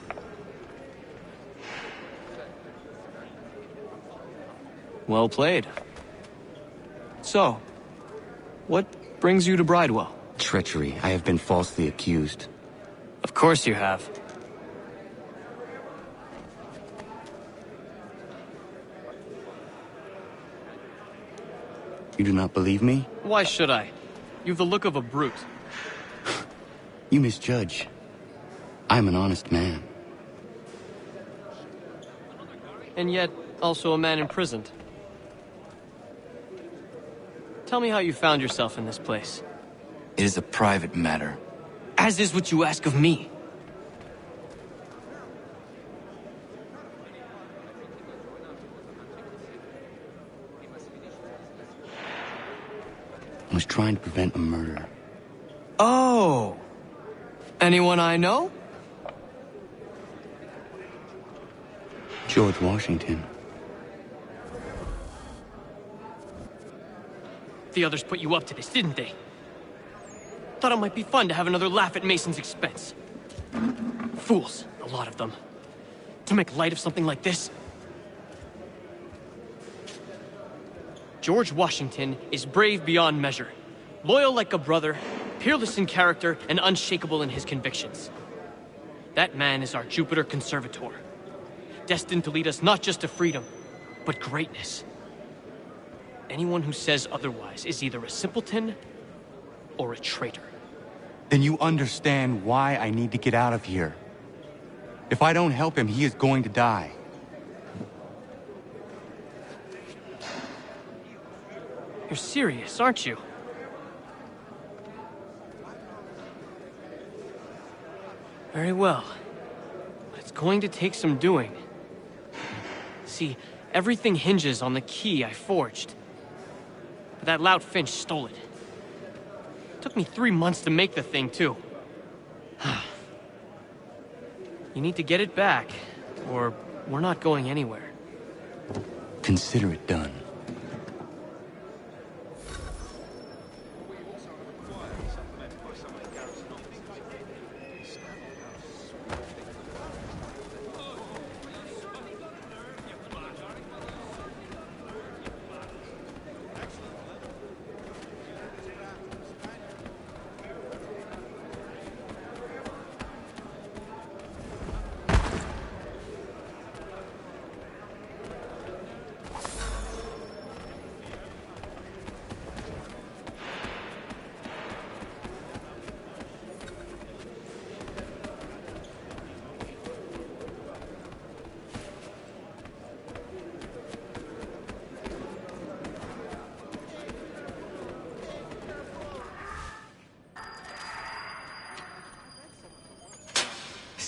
Well played. So, what brings you to Bridewell? Treachery. I have been falsely accused. Of course you have. You do not believe me? Why should I? You've the look of a brute. You misjudge. I'm an honest man. And yet, also a man imprisoned. Tell me how you found yourself in this place. It is a private matter. As is what you ask of me. I was trying to prevent a murder. Oh! Anyone I know? George Washington. The others put you up to this, didn't they? Thought it might be fun to have another laugh at Mason's expense. Fools, a lot of them. To make light of something like this. George Washington is brave beyond measure, loyal like a brother, peerless in character, and unshakable in his convictions. That man is our Jupiter Conservator, destined to lead us not just to freedom, but greatness. Anyone who says otherwise is either a simpleton or a traitor. Then you understand why I need to get out of here. If I don't help him, he is going to die. You're serious, aren't you? Very well. But it's going to take some doing. See, everything hinges on the key I forged. But that lout Finch stole it. Took me 3 months to make the thing, too. You need to get it back, or we're not going anywhere. Consider it done.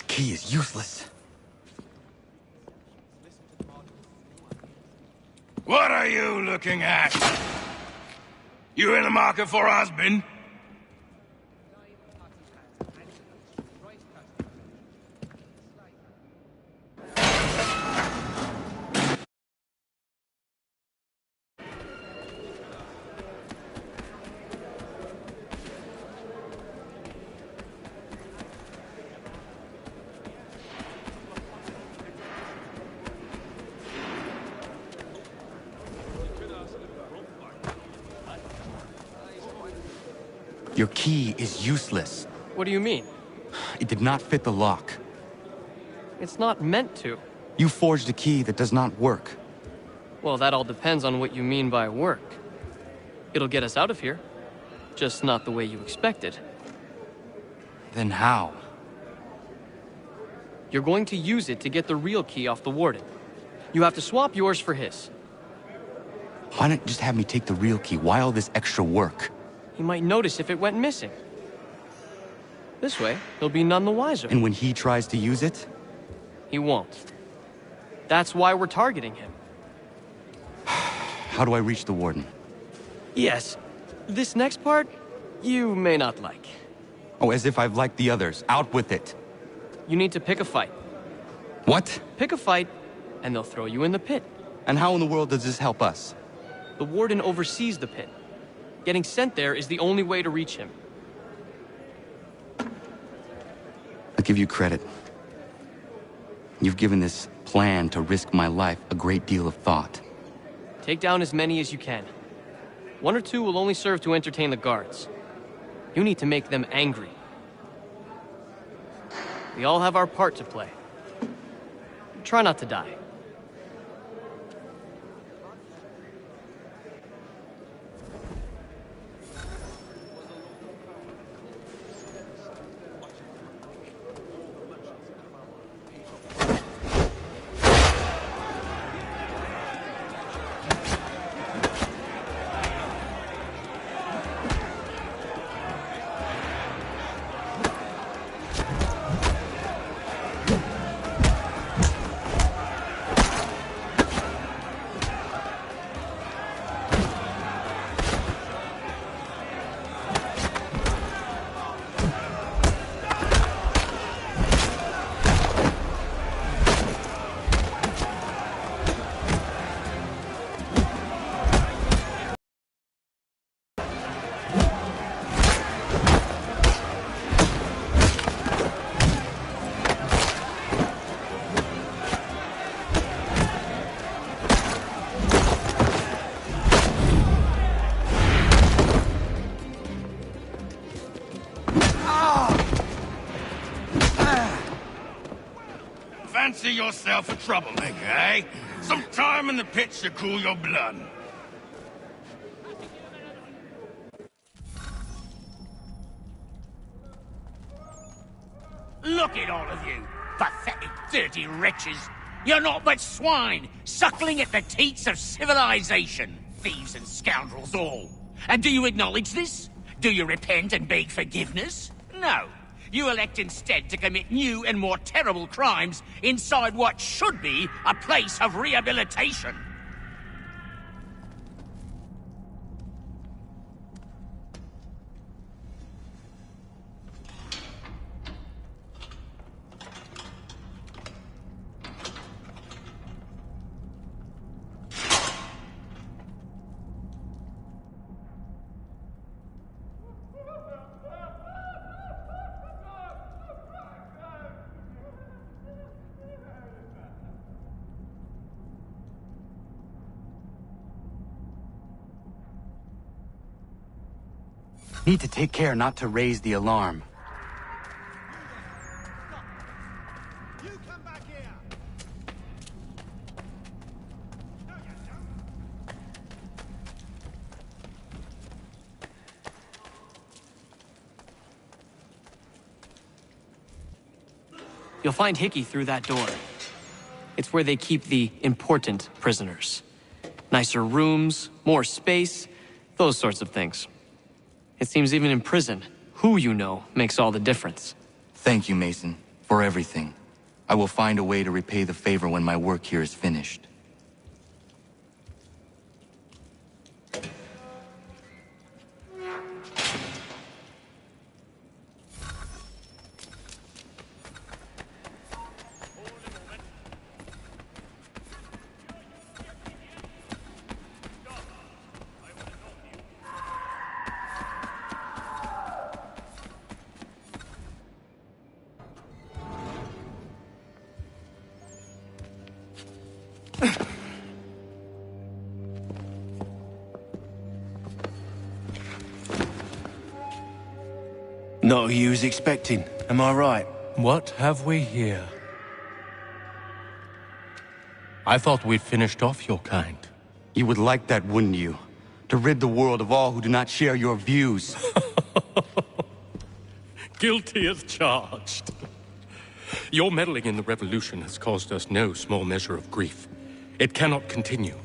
Key is useless. What are you looking at? You in the market for a husband? Your key is useless. What do you mean? It did not fit the lock. It's not meant to. You forged a key that does not work. Well, that all depends on what you mean by work. It'll get us out of here. Just not the way you expected. Then how? You're going to use it to get the real key off the warden. You have to swap yours for his. Why not just have me take the real key? Why all this extra work? He might notice if it went missing. This way, he'll be none the wiser. And when he tries to use it? He won't. That's why we're targeting him. How do I reach the warden? Yes. This next part, you may not like. Oh, as if I've liked the others. Out with it. You need to pick a fight. What? Pick a fight, and they'll throw you in the pit. And how in the world does this help us? The warden oversees the pit. Getting sent there is the only way to reach him. I'll give you credit. You've given this plan to risk my life a great deal of thought. Take down as many as you can. 1 or 2 will only serve to entertain the guards. You need to make them angry. We all have our part to play. Try not to die. fancy yourself a troublemaker, eh? Some time in the pits to cool your blood. Look at all of you, pathetic, dirty wretches. You're not but swine, suckling at the teats of civilization. Thieves and scoundrels all. And do you acknowledge this? Do you repent and beg forgiveness? No. You elect instead to commit new and more terrible crimes inside what should be a place of rehabilitation. Need to take care not to raise the alarm. You'll find Hickey through that door. It's where they keep the important prisoners. Nicer rooms, more space, those sorts of things. It seems even in prison, who you know makes all the difference. Thank you, Mason, for everything. I will find a way to repay the favor when my work here is finished. Not who you was expecting, am I right? What have we here? I thought we'd finished off your kind. You would like that, wouldn't you? To rid the world of all who do not share your views. Guilty as charged. Your meddling in the revolution has caused us no small measure of grief. It cannot continue.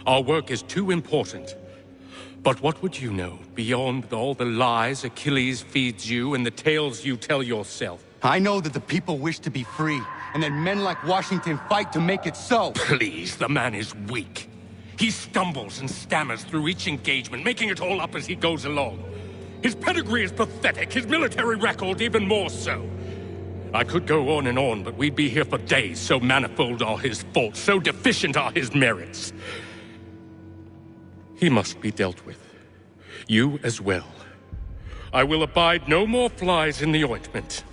Our work is too important. But what would you know beyond all the lies Achilles feeds you and the tales you tell yourself? I know that the people wish to be free, and that men like Washington fight to make it so. Please, the man is weak. He stumbles and stammers through each engagement, making it all up as he goes along. His pedigree is pathetic, his military record even more so. I could go on, but we'd be here for days, so manifold are his faults, so deficient are his merits. He must be dealt with. You as well. I will abide no more flies in the ointment.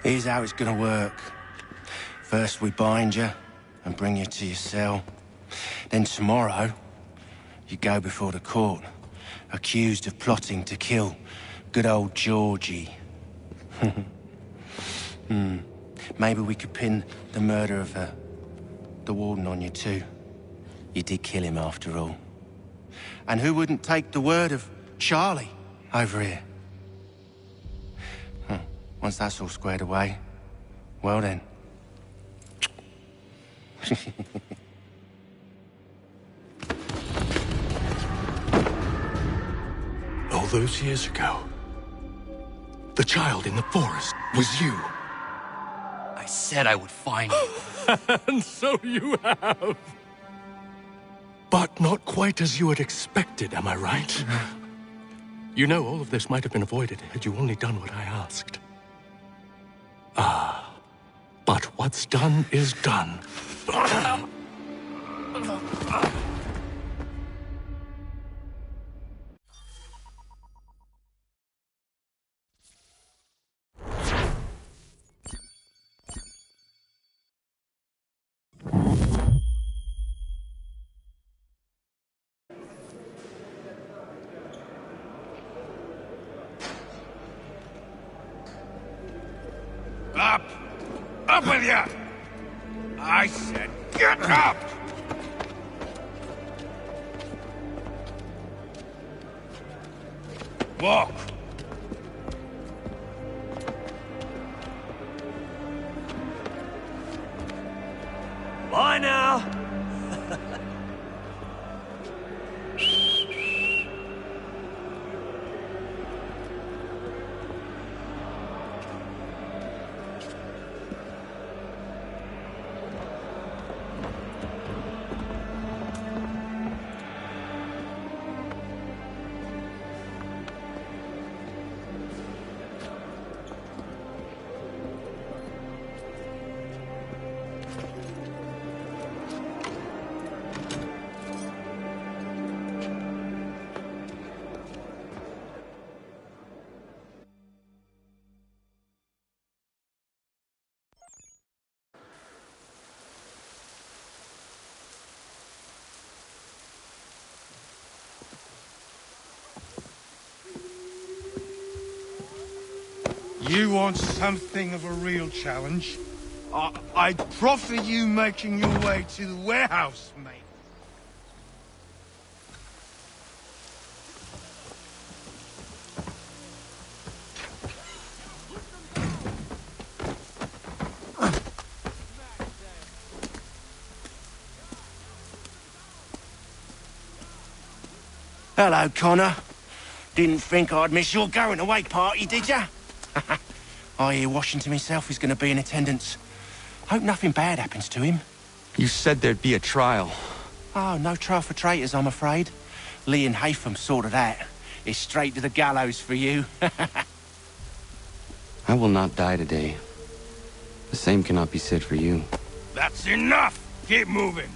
Here's how it's gonna work. First we bind you and bring you to your cell. Then tomorrow, you go before the court, accused of plotting to kill good old Georgie. Maybe we could pin the murder of the warden on you too. You did kill him after all. And who wouldn't take the word of Charlie over here? Once that's all squared away, well then. All those years ago, the child in the forest was you. I said I would find you. And so you have. But not quite as you had expected, am I right? You know, all of this might have been avoided had you only done what I asked. Ah, but what's done is done. Up! Up with you! I said, get up! Walk. Bye now. You want something of a real challenge? I'd proffer you making your way to the warehouse, mate. Hello, Connor. Didn't think I'd miss your going-away party, did ya? I hear Washington himself is going to be in attendance. Hope nothing bad happens to him. You said there'd be a trial. Oh, no trial for traitors, I'm afraid. Lee and Haytham sorted that. It's straight to the gallows for you. I will not die today. The same cannot be said for you. That's enough! Keep moving!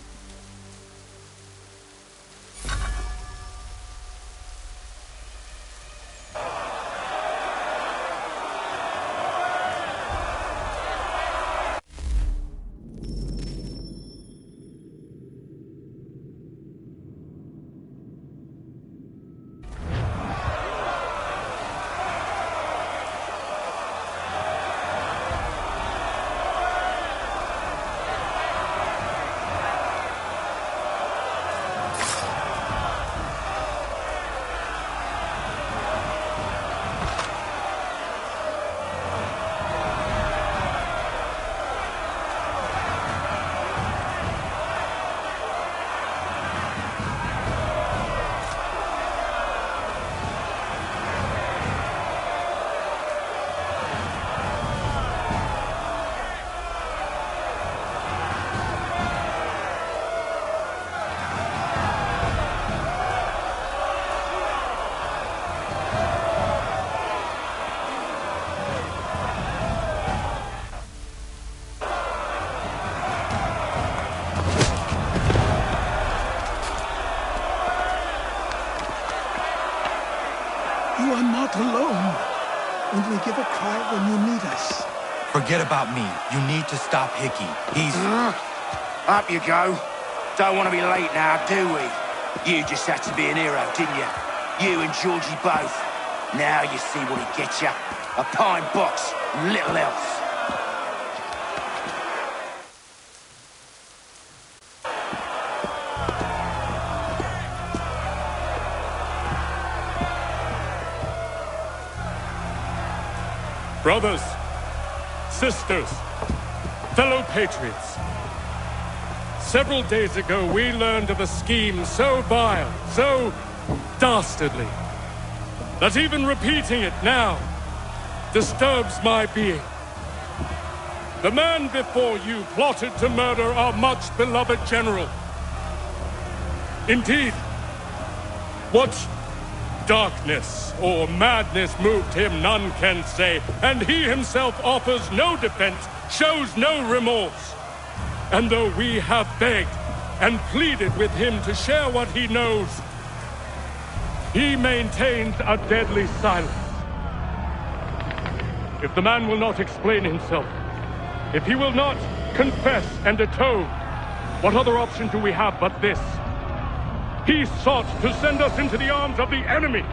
You are not alone. Only give a cry when you need us. Forget about me. You need to stop Hickey. He's... Up you go. Don't want to be late now, do we? You just had to be an hero, didn't you? You and Georgie both. Now you see what he gets you. A pine box, little else. Brothers, sisters, fellow patriots. Several days ago, we learned of a scheme so vile, so dastardly, that even repeating it now disturbs my being. The man before you plotted to murder our much-beloved general. Indeed, what darkness or madness moved him, none can say, and he himself offers no defense, shows no remorse. And though we have begged and pleaded with him to share what he knows, he maintains a deadly silence. If the man will not explain himself, if he will not confess and atone, what other option do we have but this? He sought to send us into the arms of the enemy.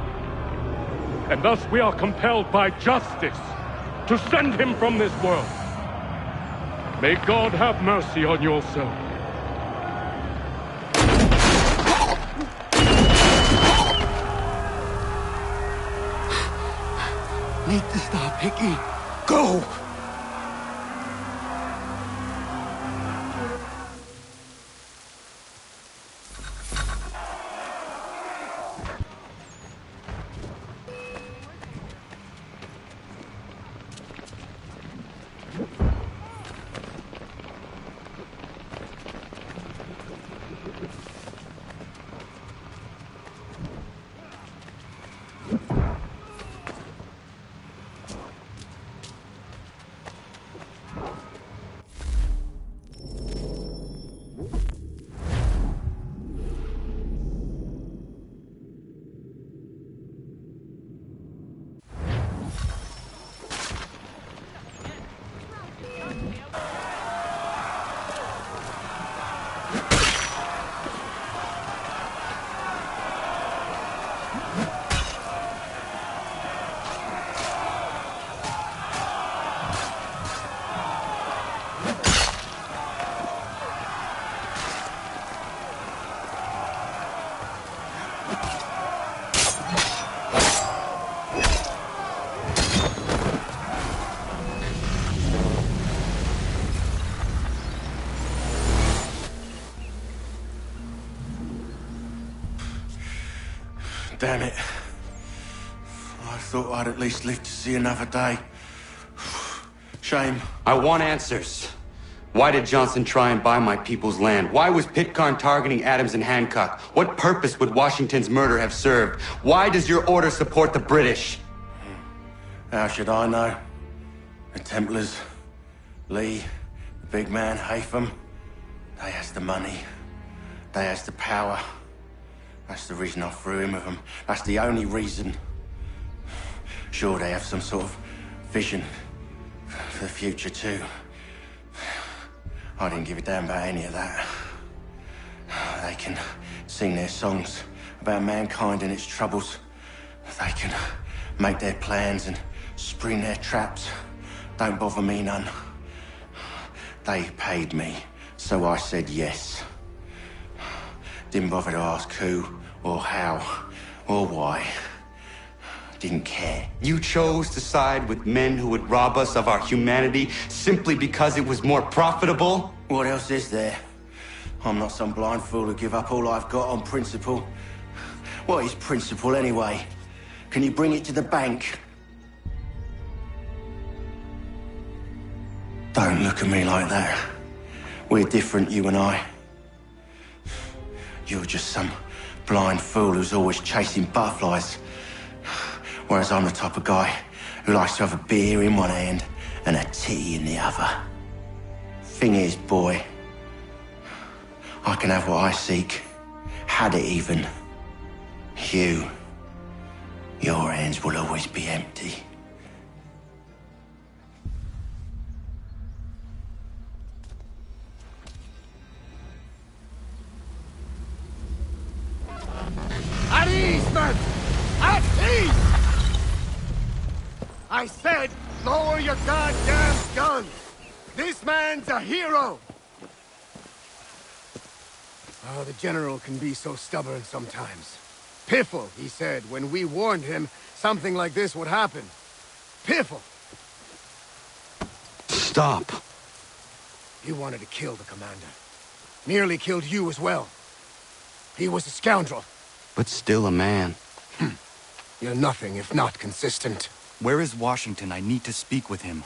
And thus we are compelled by justice to send him from this world. May God have mercy on your soul. Need to stop, Hickey. Go! Damn it. I thought I'd at least live to see another day. Shame. I want answers. Why did Johnson try and buy my people's land? Why was Pitcairn targeting Adams and Hancock? What purpose would Washington's murder have served? Why does your order support the British? How should I know? The Templars, Lee, the big man, Haytham, they has the money. They has the power. That's the reason I threw in with them. That's the only reason. Sure, they have some sort of vision for the future, too. I didn't give a damn about any of that. They can sing their songs about mankind and its troubles. They can make their plans and spring their traps. Don't bother me none. They paid me, so I said yes. Didn't bother to ask who, or how, or why. Didn't care. You chose to side with men who would rob us of our humanity simply because it was more profitable? What else is there? I'm not some blind fool who give up all I've got on principle. What is principle anyway? Can you bring it to the bank? Don't look at me like that. We're different, you and I. You're just some blind fool who's always chasing butterflies. Whereas I'm the type of guy who likes to have a beer in one hand and a tea in the other. Thing is, boy, I can have what I seek. Had it even. Your hands will always be empty. At ease, men! At ease! I said, lower your goddamn guns! This man's a hero! Oh, the General can be so stubborn sometimes. Piffle, he said, when we warned him something like this would happen. Piffle! Stop. He wanted to kill the commander. Nearly killed you as well. He was a scoundrel. But still a man. You're nothing if not consistent. Where is Washington? I need to speak with him.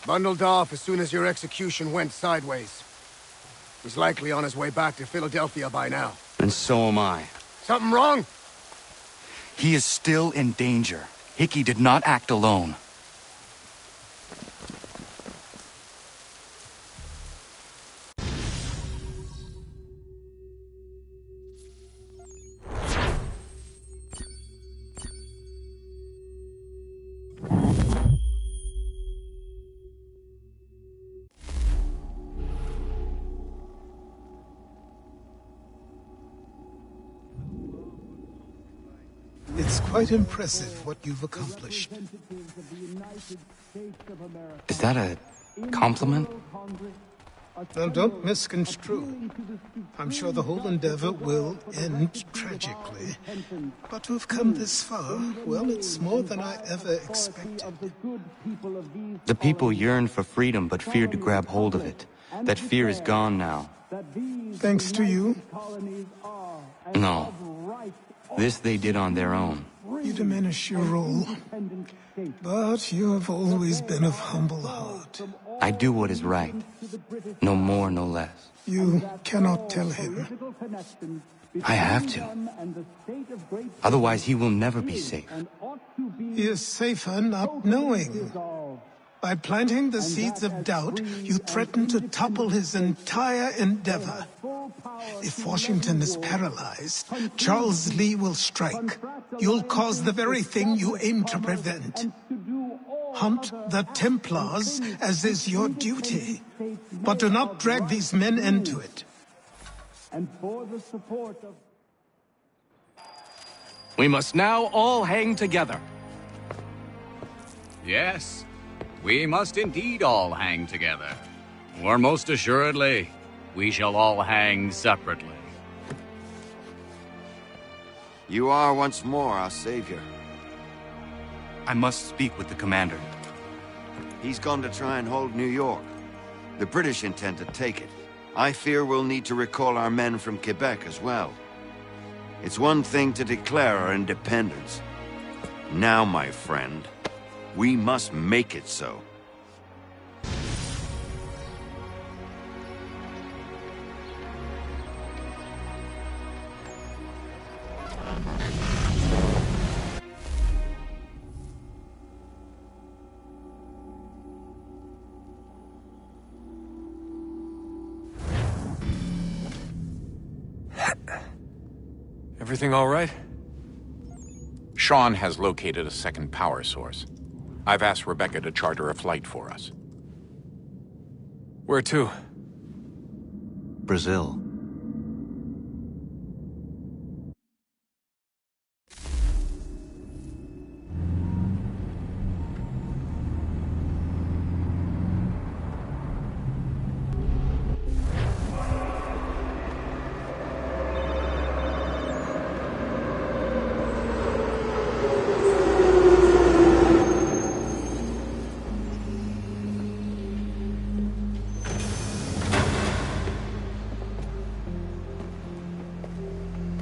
Bundled off as soon as your execution went sideways. He's likely on his way back to Philadelphia by now. And so am I. Something wrong? He is still in danger. Hickey did not act alone. It's quite impressive what you've accomplished. Is that a compliment? Now, don't misconstrue. I'm sure the whole endeavor will end tragically. But to have come this far, well, it's more than I ever expected. The people yearned for freedom but feared to grab hold of it. That fear is gone now. Thanks to you? No. This they did on their own. You diminish your role. But you have always been of humble heart. I do what is right. No more, no less. You cannot tell him. I have to. Otherwise, he will never be safe. He is safer not knowing. By planting the seeds of doubt, you threaten to topple his entire endeavor. If Washington is paralyzed, Charles Lee will strike. You'll cause the very thing you aim to prevent. Hunt the Templars, as is your duty. But do not drag these men into it. We must now all hang together. Yes, we must indeed all hang together. Or most assuredly, we shall all hang separately. You are once more our savior. I must speak with the commander. He's gone to try and hold New York. The British intend to take it. I fear we'll need to recall our men from Quebec as well. It's one thing to declare our independence. Now, my friend, we must make it so. Everything all right? Sean has located a second power source. I've asked Rebecca to charter a flight for us. Where to? Brazil.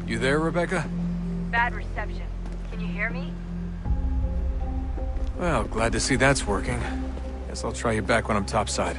You there, Rebecca? Bad reception. Can you hear me? Well, glad to see that's working. Guess I'll try you back when I'm topside.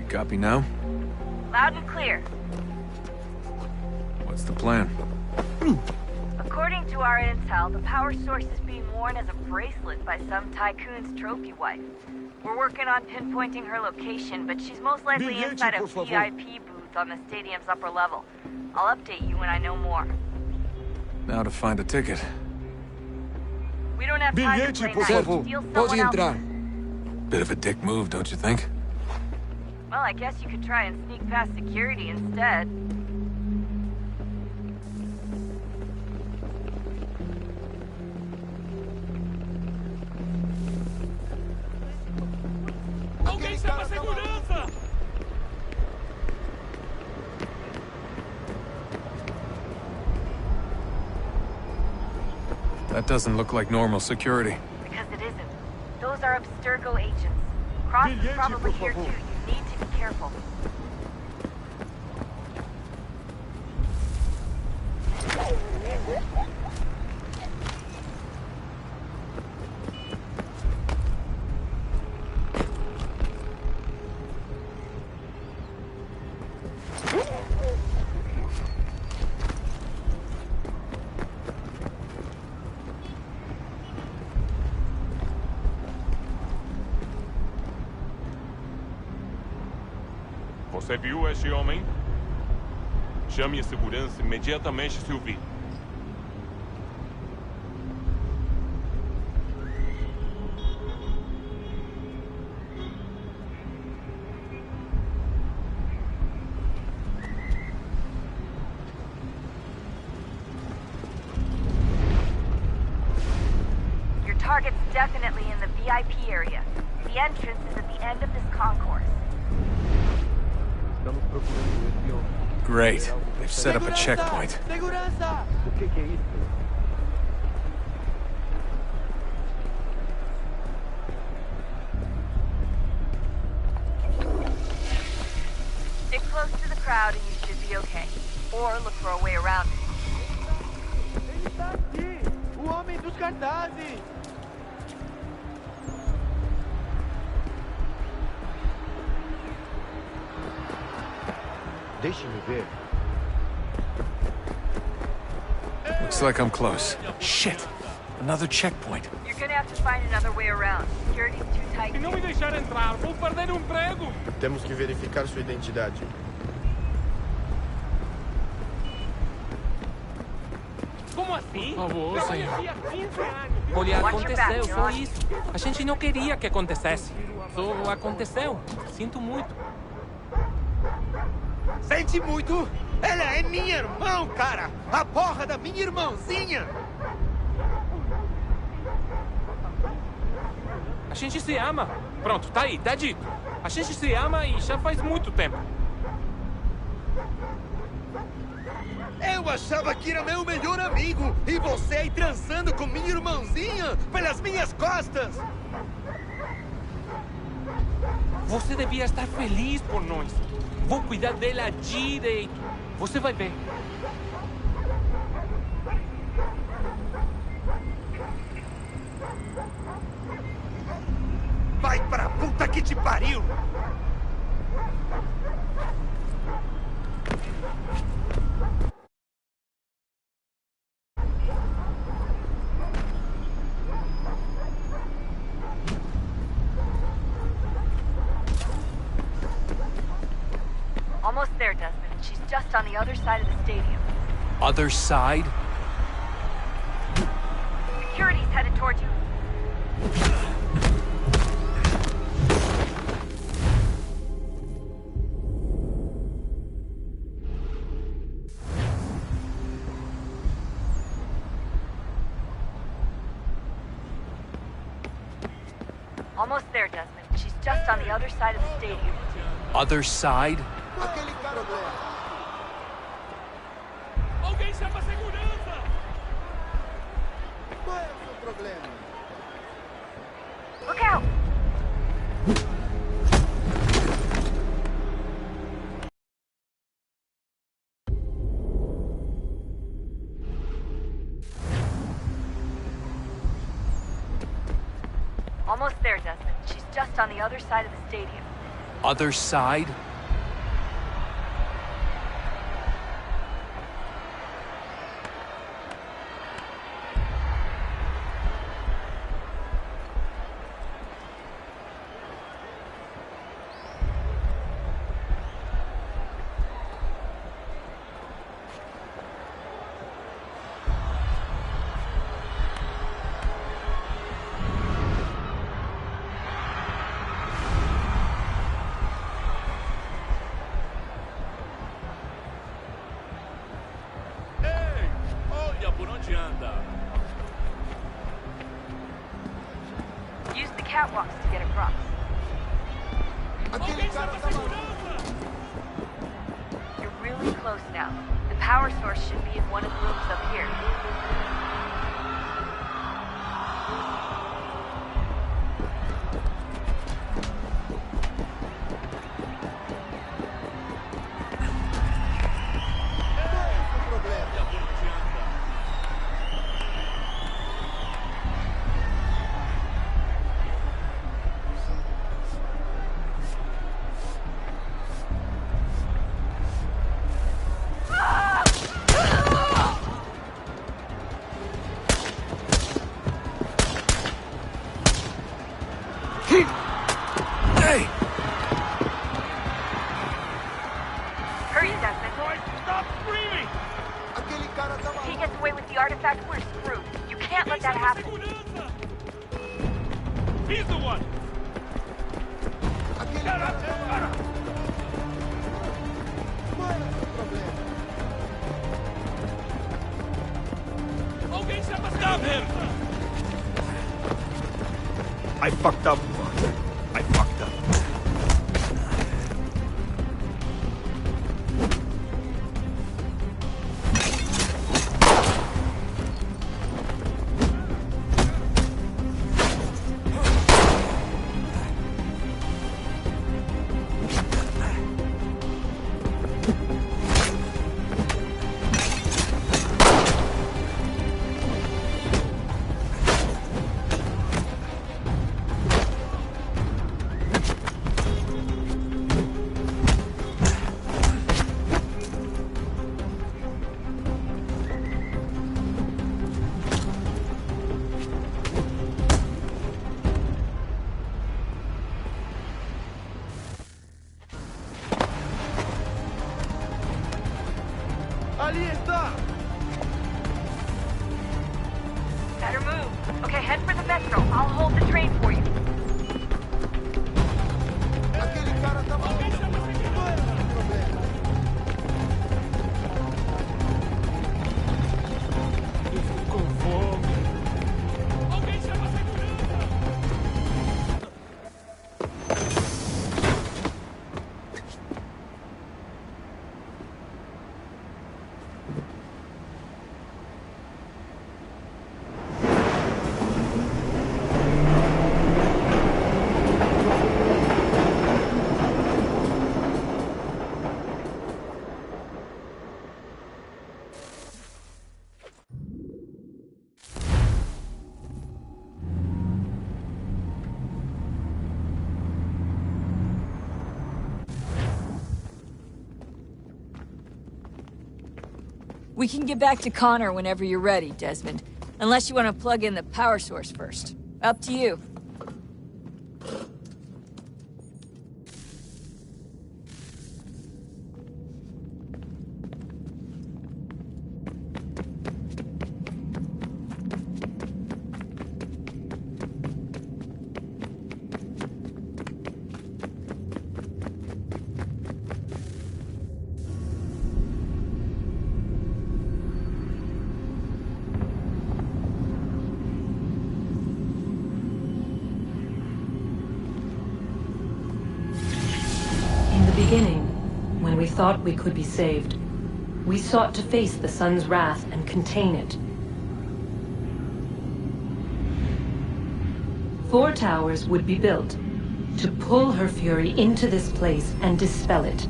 Copy now? Loud and clear. What's the plan? According to our intel, the power source is being worn as a bracelet by some tycoon's trophy wife. We're working on pinpointing her location, but she's most likely inside a VIP booth on the stadium's upper level. I'll update you when I know more. Now to find a ticket. We don't have time to play nice. Steal someone else. Bit of a dick move, don't you think? Well, I guess you could try and sneak past security instead. Alguém chama a segurança! That doesn't look like normal security. Because it isn't. Those are Abstergo agents. Cross is probably here too. You need to be careful. Você viu este homem? Chame a segurança imediatamente se o vir. Your target's definitely in the VIP area. The entrance is at the end of this concourse. Great. They've set up a checkpoint. Segurança! O que é isso? Stick close to the crowd and you should be okay. Or look for a way around it. Ele está aqui! O homem dos cartazes! Deixe-me ver. Looks like I'm close. Shit! Another checkpoint. You're gonna have to find another way around. Security's too tight. Se não me deixar entrar, vou perder o emprego. Temos que verificar sua identidade. Como assim? Por favor, senhor. Trabalhei aqui há 15 anos. Olha, aconteceu, só isso. A gente não queria que acontecesse. Só aconteceu. Sinto muito. Sente muito? Ela é minha irmã, cara! A porra da minha irmãzinha! A gente se ama. Pronto, tá aí, tá dito. A gente se ama e já faz muito tempo. Eu achava que era meu melhor amigo e você aí transando com minha irmãzinha pelas minhas costas! Você devia estar feliz por nós. Vou cuidar dela direito. Você vai ver. Vai pra puta que te pariu! Almost there, Desmond. She's just on the other side of the stadium. Other side? Security's headed towards you. Almost there, Desmond. She's just on the other side of the stadium. Other side? Alguém chama a segurança! Qual é o seu problema? Look out! Almost there, Desmond. She's just on the other side of the stadium. Other side? Olha por onde anda. Use the catwalks to get across. Alguém chama a segurança! You're really close now. The power source should be in one of the rooms up here. He's the one! Stop him! I fucked up. I fucked up. Ali está! Better move. Okay, head for the metro. I'll hold the train for you. We can get back to Connor whenever you're ready, Desmond. Unless you want to plug in the power source first. Up to you. Beginning, when we thought we could be saved, we sought to face the sun's wrath and contain it. 4 towers would be built to pull her fury into this place and dispel it.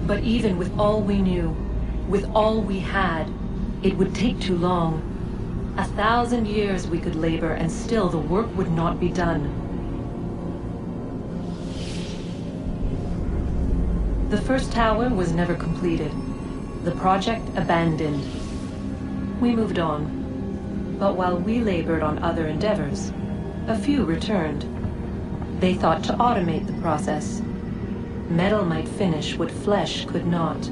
But even with all we knew, with all we had, it would take too long. 1,000 years we could labor, and still the work would not be done. The first tower was never completed. The project abandoned. We moved on. But while we labored on other endeavors, a few returned. They thought to automate the process. Metal might finish what flesh could not.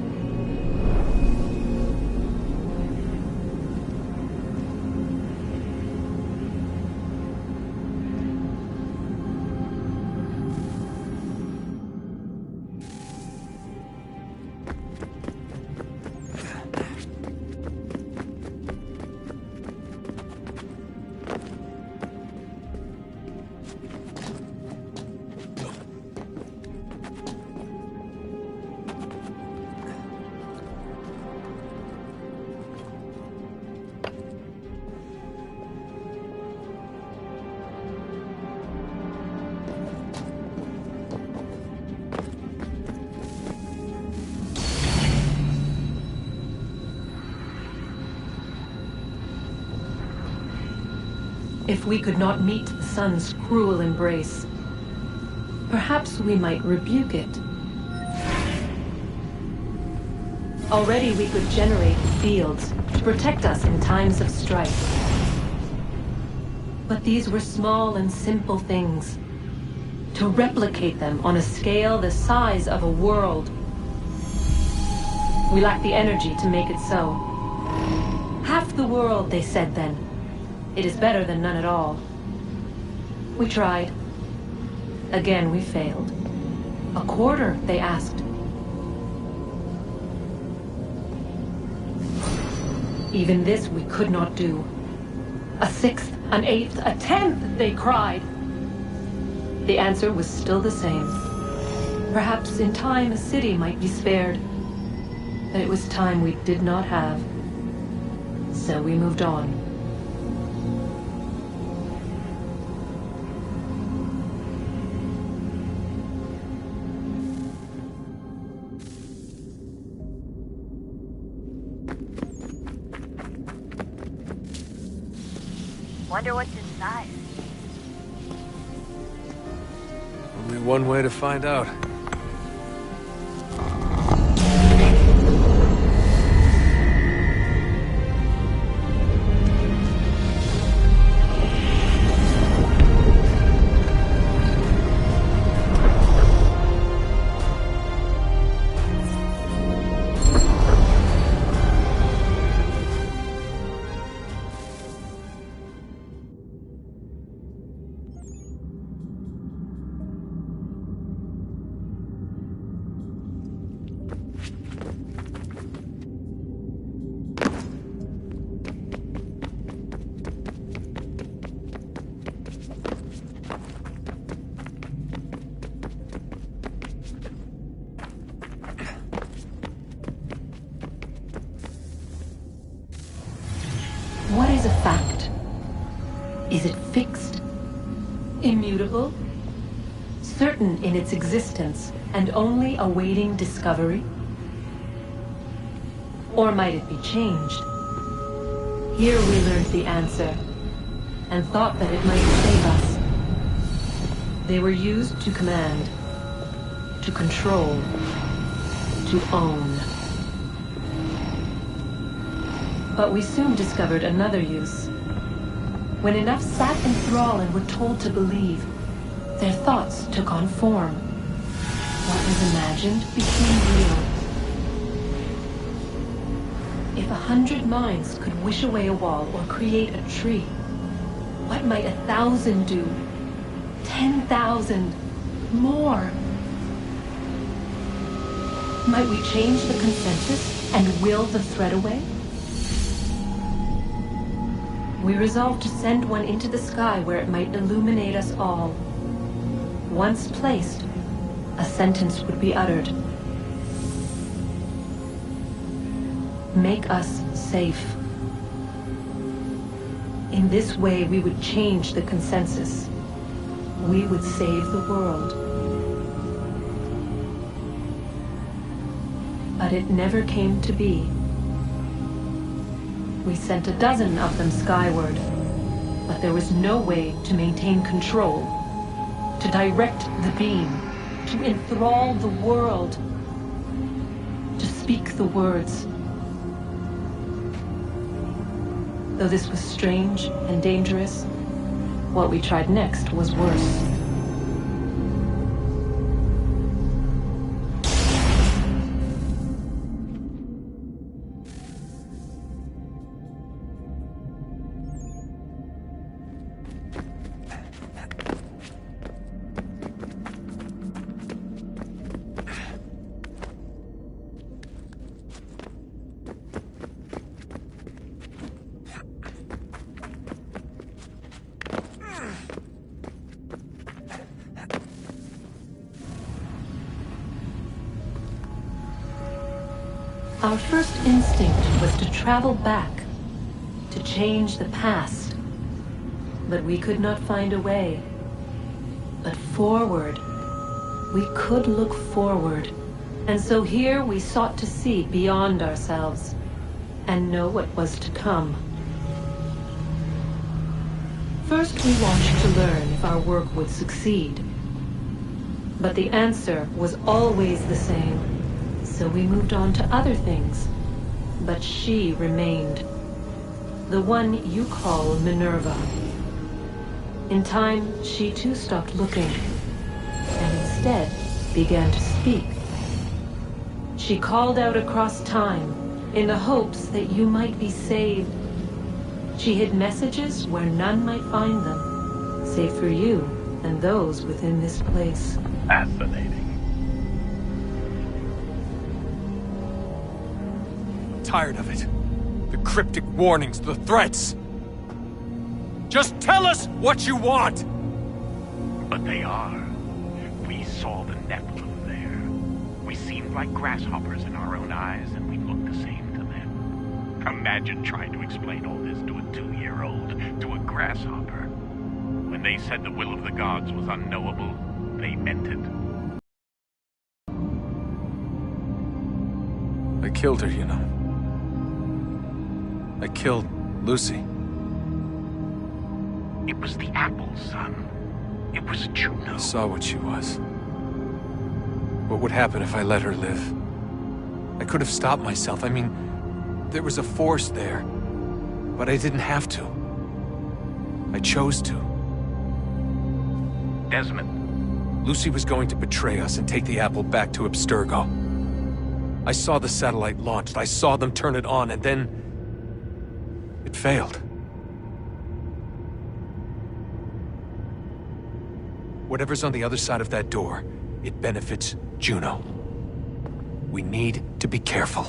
If we could not meet the sun's cruel embrace, perhaps we might rebuke it. Already we could generate fields to protect us in times of strife. But these were small and simple things. To replicate them on a scale the size of a world, we lack the energy to make it so. Half the world, they said then. It is better than none at all. We tried. Again, we failed. A quarter, they asked. Even this we could not do. A sixth, an eighth, a tenth, they cried. The answer was still the same. Perhaps in time a city might be spared. But it was time we did not have. So we moved on. Wonder what's inside. Only one way to find out. What is a fact? Is it fixed? Immutable? Certain in its existence and only awaiting discovery? Or might it be changed? Here we learned the answer and thought that it might save us. They were used to command, to control, to own. But we soon discovered another use. When enough sat in thrall and were told to believe, their thoughts took on form. What was imagined became real. If 100 minds could wish away a wall or create a tree, what might 1,000 do? 10,000? More? Might we change the consensus and will the thread away? We resolved to send one into the sky where it might illuminate us all. Once placed, a sentence would be uttered. Make us safe. In this way, we would change the consensus. We would save the world. But it never came to be. We sent a dozen of them skyward, but there was no way to maintain control, to direct the beam, to enthrall the world, to speak the words. Though this was strange and dangerous, what we tried next was worse. Our first instinct was to travel back, to change the past. But we could not find a way. But forward, we could look forward. And so here we sought to see beyond ourselves and know what was to come. First, we watched to learn if our work would succeed. But the answer was always the same. So we moved on to other things. But she remained. The one you call Minerva. In time, she too stopped looking, and instead began to speak. She called out across time, in the hopes that you might be saved. She hid messages where none might find them, save for you and those within this place. Fascinating. Tired of it. The cryptic warnings, the threats. Just tell us what you want! But they are. We saw the Nephilim there. We seemed like grasshoppers in our own eyes, and we looked the same to them. Imagine trying to explain all this to a 2-year-old, to a grasshopper. When they said the will of the gods was unknowable, they meant it. I killed her, you know. I killed Lucy. It was the apple, son. It was Juno. I saw what she was. What would happen if I let her live? I could have stopped myself. I mean, there was a force there. But I didn't have to. I chose to. Desmond. Lucy was going to betray us and take the apple back to Abstergo. I saw the satellite launched. I saw them turn it on, and then... it failed. Whatever's on the other side of that door, it benefits Juno. We need to be careful.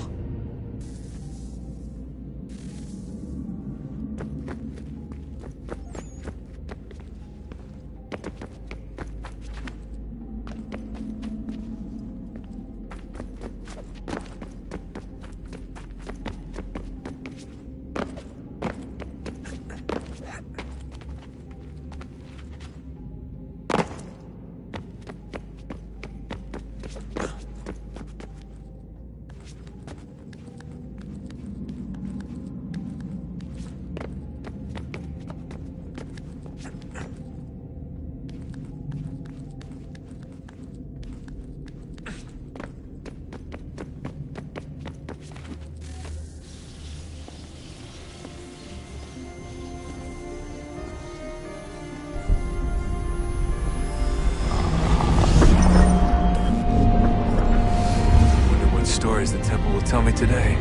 The temple will tell me today.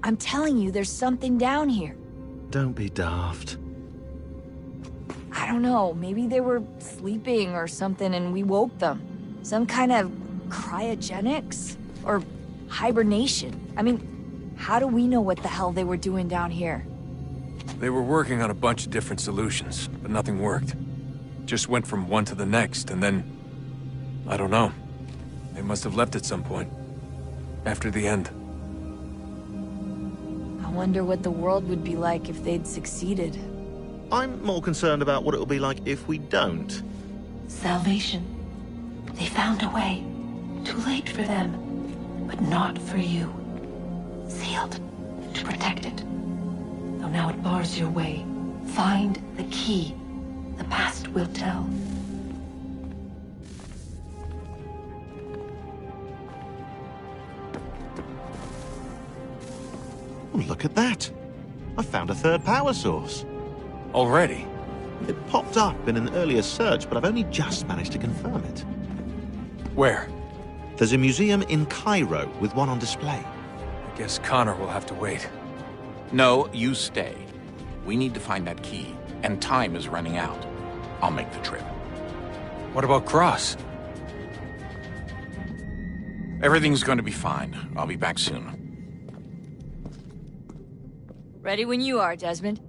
I'm telling you, there's something down here. Don't be daft. I don't know, maybe they were sleeping or something and we woke them. Some kind of cryogenics? Or hibernation? I mean, how do we know what the hell they were doing down here? They were working on a bunch of different solutions, but nothing worked. Just went from one to the next, and then... I don't know. They must have left at some point. After the end. I wonder what the world would be like if they'd succeeded. I'm more concerned about what it'll be like if we don't. Salvation. They found a way. Too late for them, but not for you. Sealed to protect it. Though now it bars your way. Find the key. The past will tell. Oh, look at that. I found a third power source. Already? It popped up in an earlier search, but I've only just managed to confirm it. Where? There's a museum in Cairo with one on display. I guess Connor will have to wait. No, you stay. We need to find that key, and time is running out. I'll make the trip. What about Cross? Everything's going to be fine. I'll be back soon. Ready when you are, Desmond.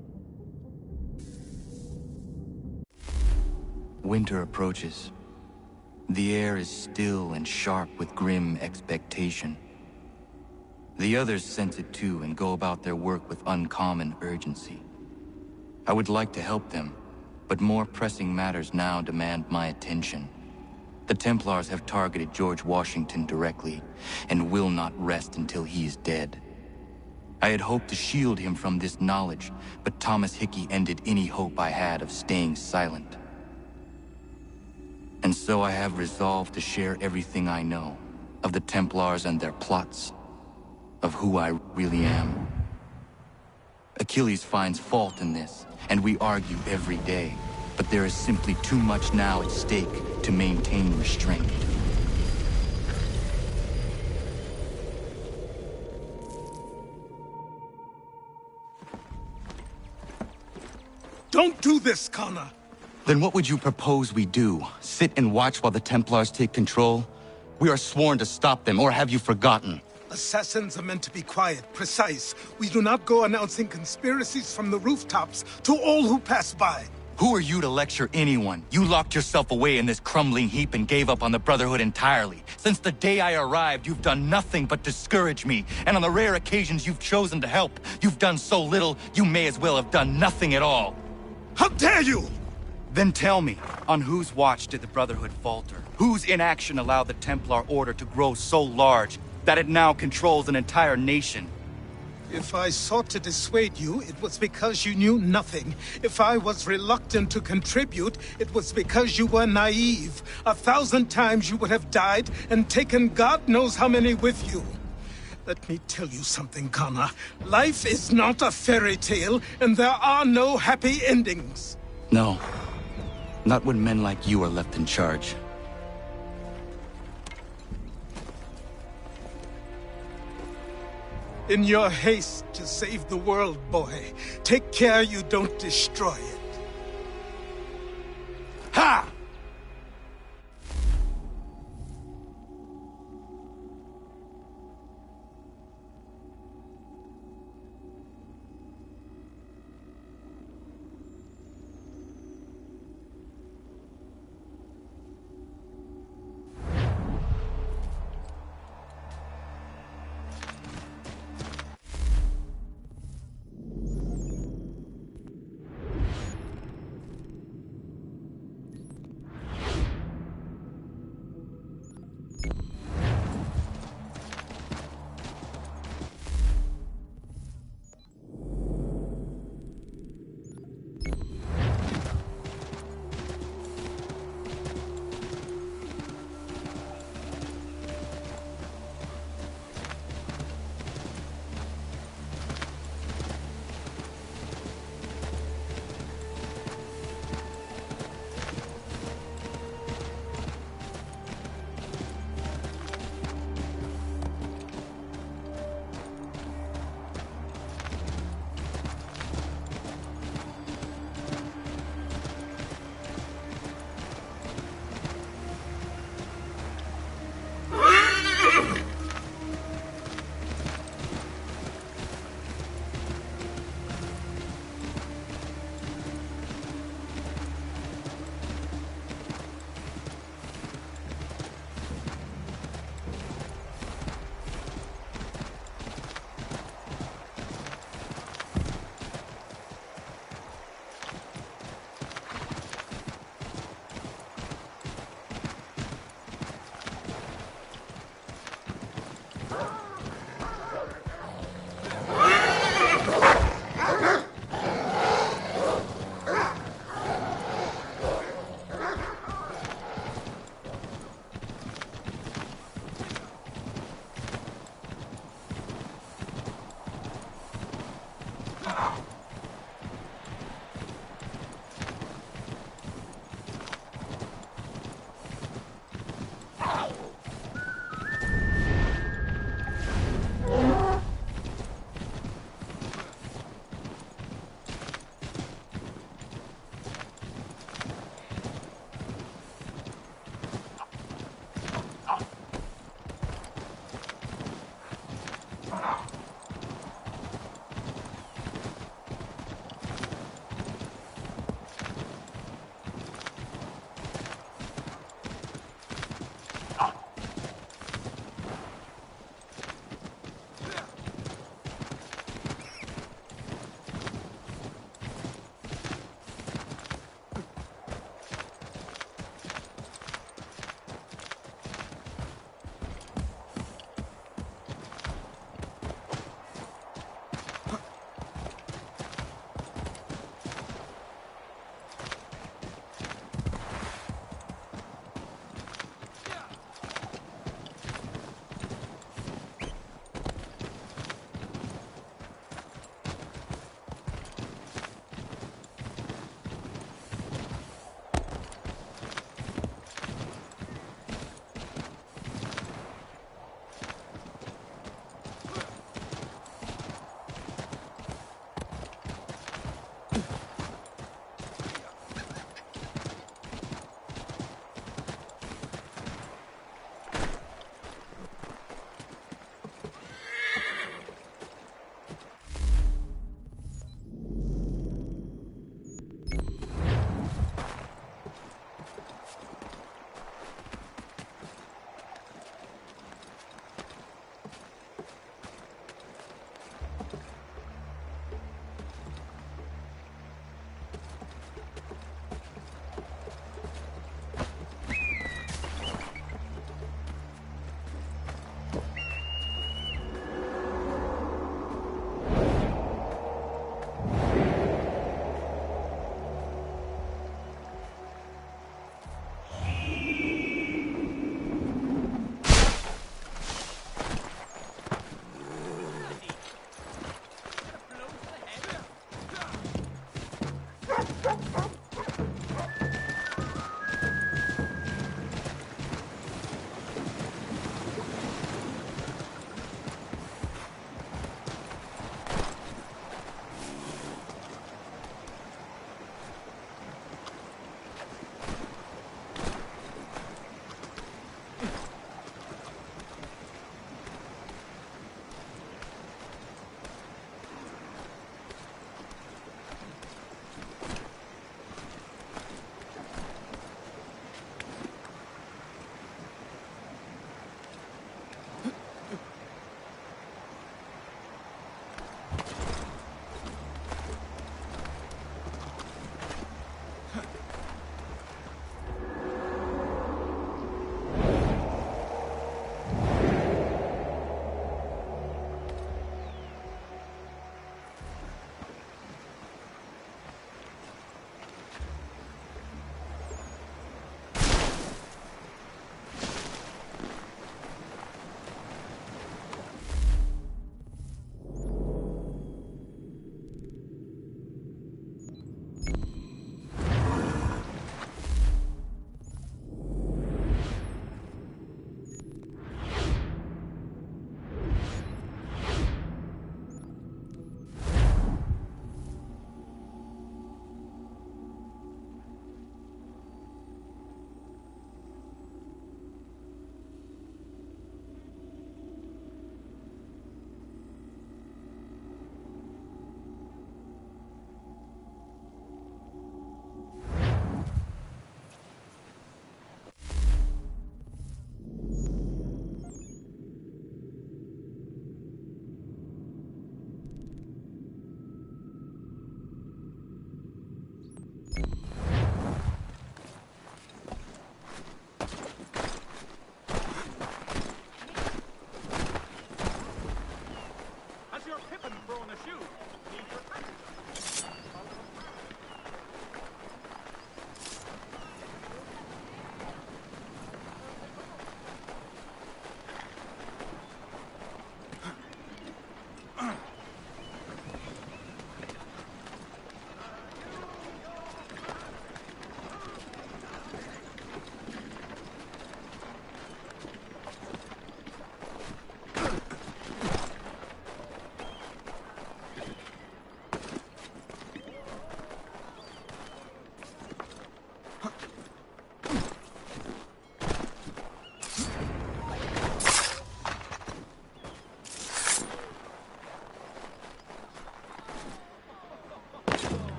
Winter approaches. The air is still and sharp with grim expectation. The others sense it too and go about their work with uncommon urgency. I would like to help them, but more pressing matters now demand my attention. The Templars have targeted George Washington directly, and will not rest until he is dead. I had hoped to shield him from this knowledge, but Thomas Hickey ended any hope I had of staying silent. And so I have resolved to share everything I know, of the Templars and their plots, of who I really am. Achilles finds fault in this, and we argue every day, but there is simply too much now at stake to maintain restraint. Don't do this, Connor! Then what would you propose we do? Sit and watch while the Templars take control? We are sworn to stop them, or have you forgotten? Assassins are meant to be quiet, precise. We do not go announcing conspiracies from the rooftops to all who pass by. Who are you to lecture anyone? You locked yourself away in this crumbling heap and gave up on the Brotherhood entirely. Since the day I arrived, you've done nothing but discourage me. And on the rare occasions you've chosen to help, you've done so little, you may as well have done nothing at all. How dare you! Then tell me, on whose watch did the Brotherhood falter? Whose inaction allowed the Templar Order to grow so large that it now controls an entire nation? If I sought to dissuade you, it was because you knew nothing. If I was reluctant to contribute, it was because you were naive. 1,000 times you would have died and taken God knows how many with you. Let me tell you something, Connor. Life is not a fairy tale, and there are no happy endings. No. Not when men like you are left in charge. In your haste to save the world, boy, take care you don't destroy it. Ha!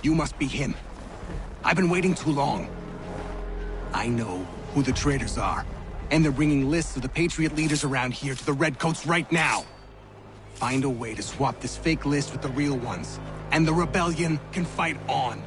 You must be him. I've been waiting too long. I know who the traitors are, and they're bringing lists of the Patriot leaders around here to the Redcoats right now. Find a way to swap this fake list with the real ones, and the rebellion can fight on.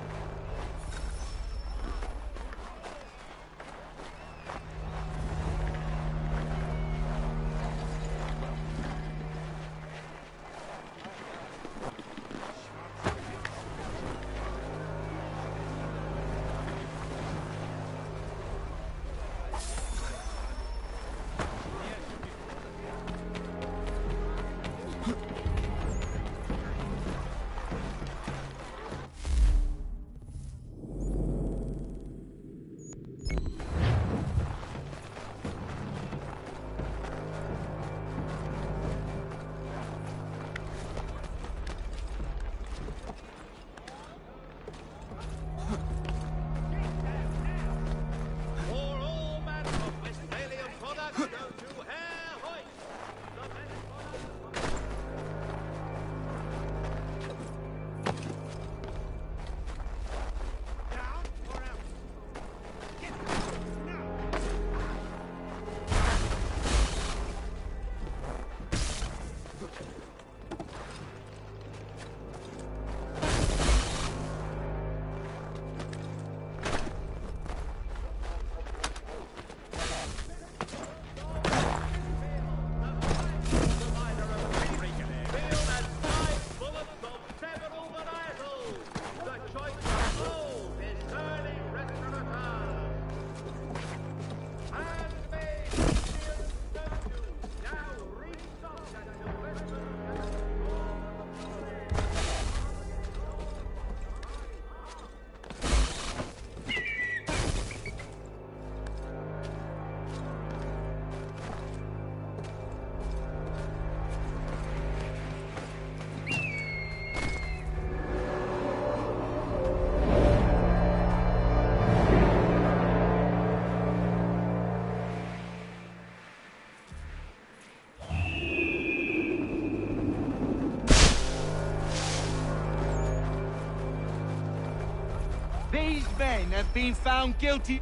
These men have been found guilty.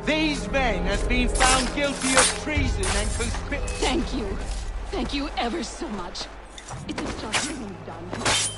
These men have been found guilty of treason and conspiracy. Thank you. Thank you ever so much. It's a judgment done.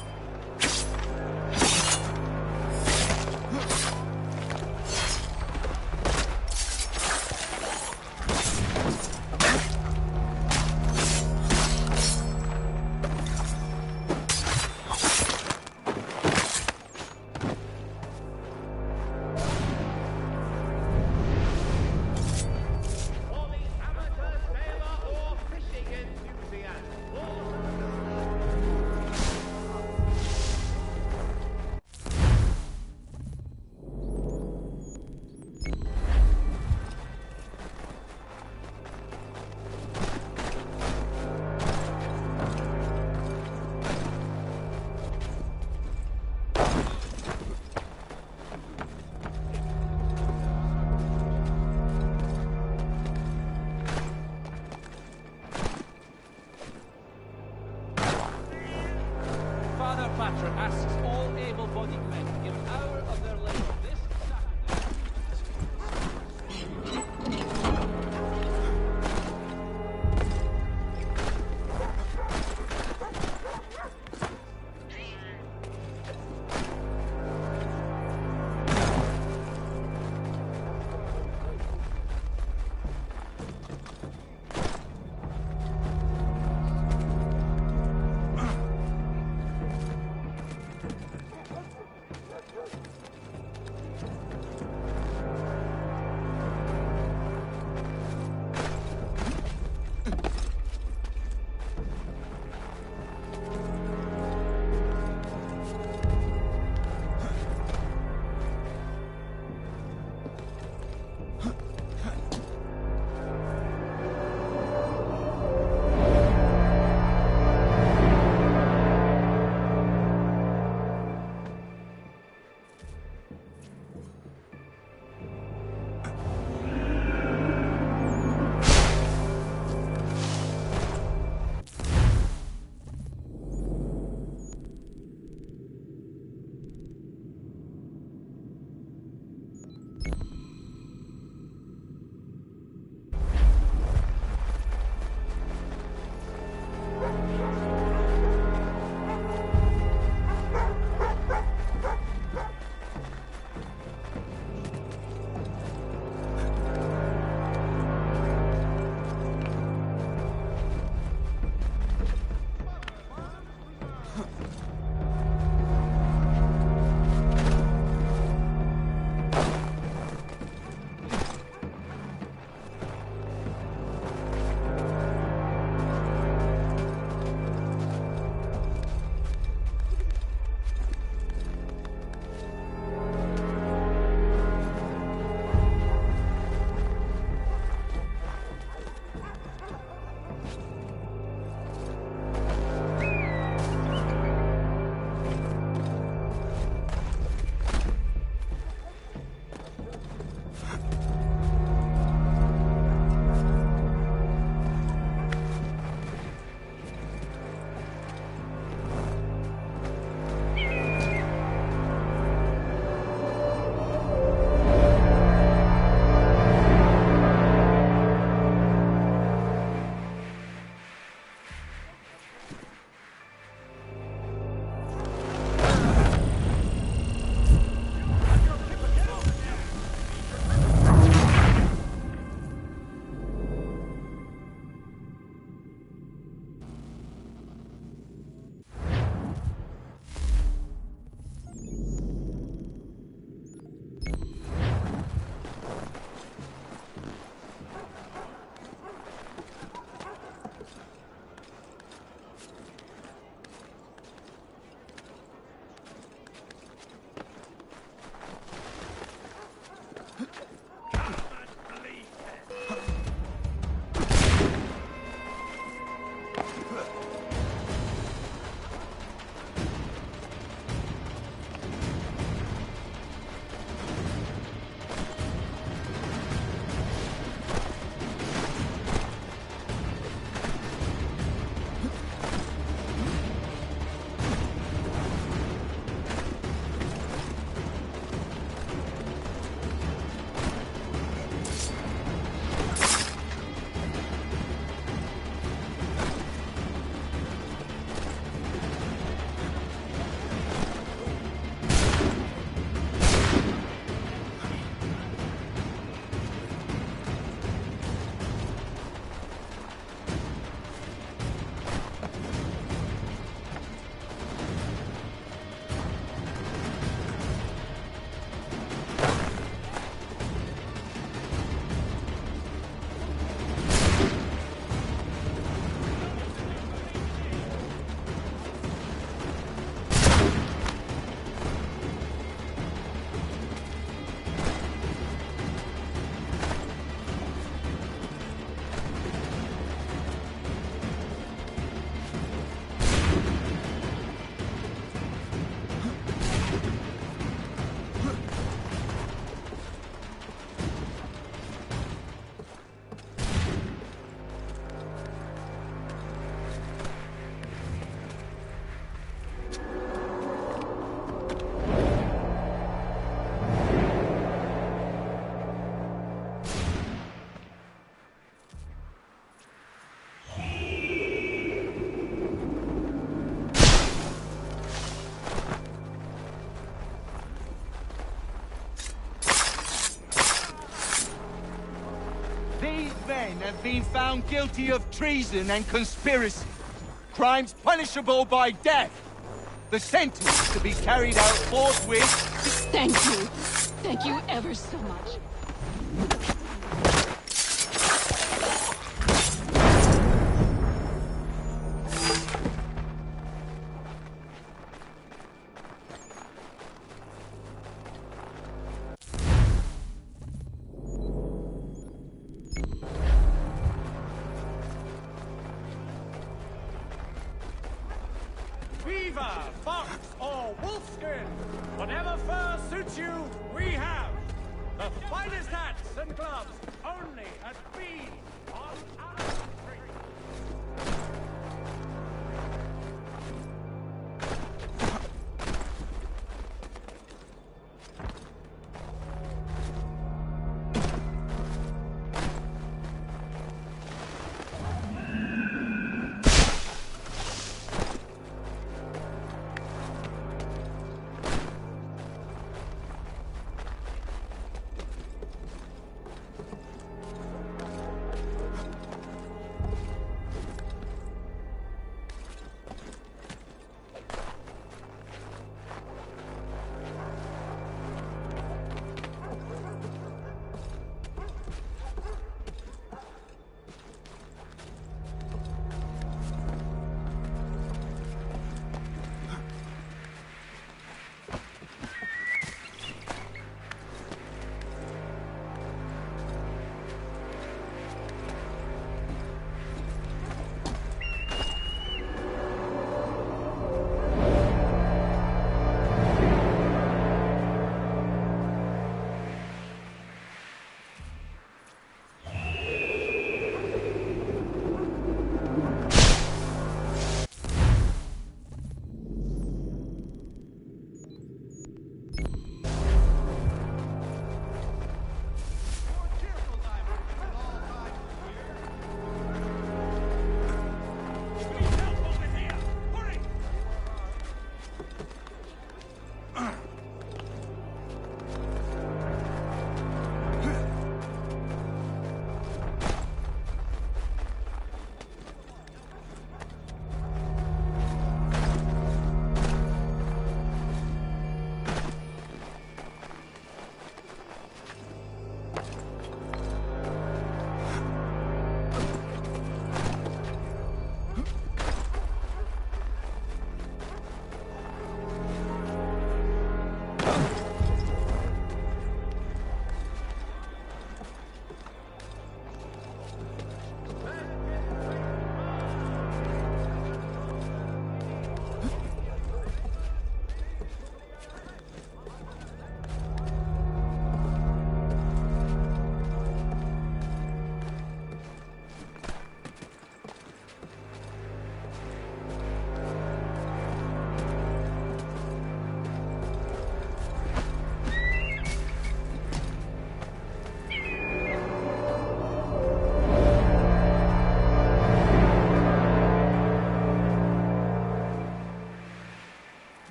asks all able-bodied men to give an hour of their labor this Have been found guilty of treason and conspiracy. Crimes punishable by death. The sentence to be carried out forthwith. Thank you. Thank you ever so much. Beaver, fox, or wolfskin, whatever fur suits you, we have. The finest hats and gloves, only at Bean on our street.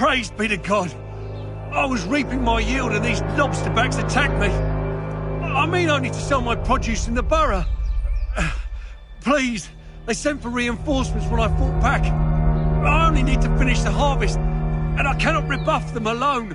Praised be to God. I was reaping my yield and these lobsterbacks attacked me. I mean, I need to sell my produce in the borough. Please, they sent for reinforcements when I fought back. I only need to finish the harvest, and I cannot rebuff them alone.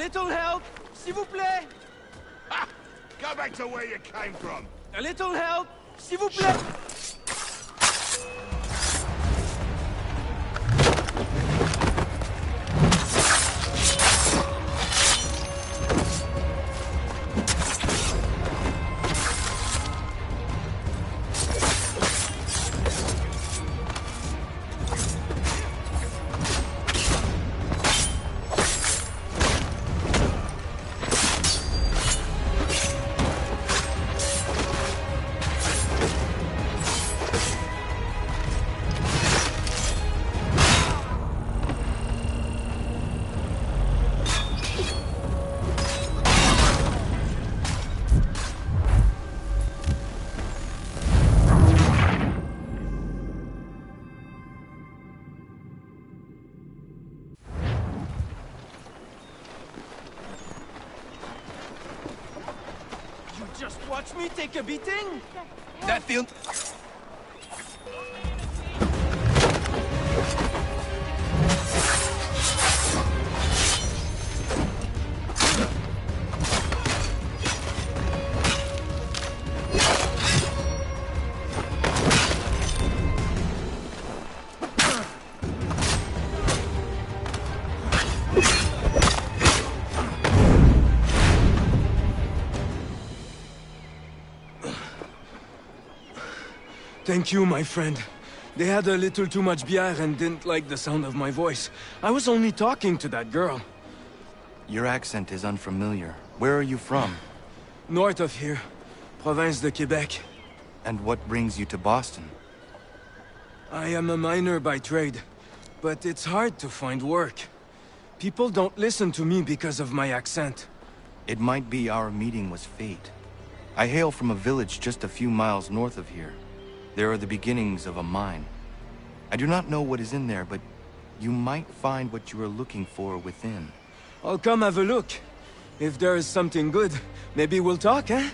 little help, s'il vous plaît. Ha! Go back to where you came from. A little help, s'il vous plaît. Just watch me take a beating? That field... Thank you, my friend. They had a little too much bière and didn't like the sound of my voice. I was only talking to that girl. Your accent is unfamiliar. Where are you from? North of here. Province de Quebec. And what brings you to Boston? I am a miner by trade, but it's hard to find work. People don't listen to me because of my accent. It might be our meeting was fate. I hail from a village just a few miles north of here. There are the beginnings of a mine. I do not know what is in there, but you might find what you are looking for within. I'll come have a look. If there is something good, maybe we'll talk, eh?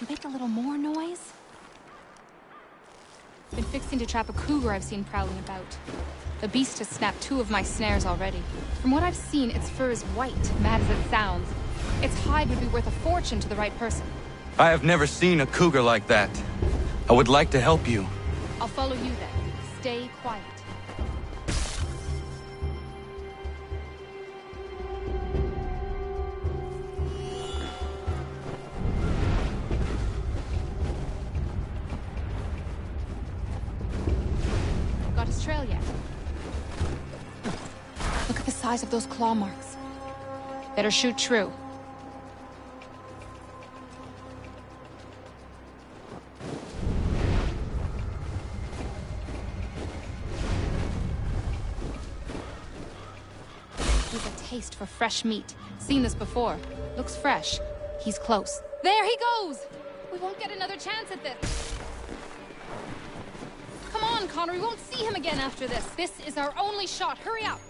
You make a little more noise? Been fixing to trap a cougar I've seen prowling about. The beast has snapped 2 of my snares already. From what I've seen, its fur is white, mad as it sounds. Its hide would be worth a fortune to the right person. I have never seen a cougar like that. I would like to help you. I'll follow you then. Stay quiet. Got his trail yet? Look at the size of those claw marks. Better shoot true. He's a taste for fresh meat. Seen this before. Looks fresh. He's close. There he goes! We won't get another chance at this. Come on, Connor. We won't see him again after this. This is our only shot. Hurry up!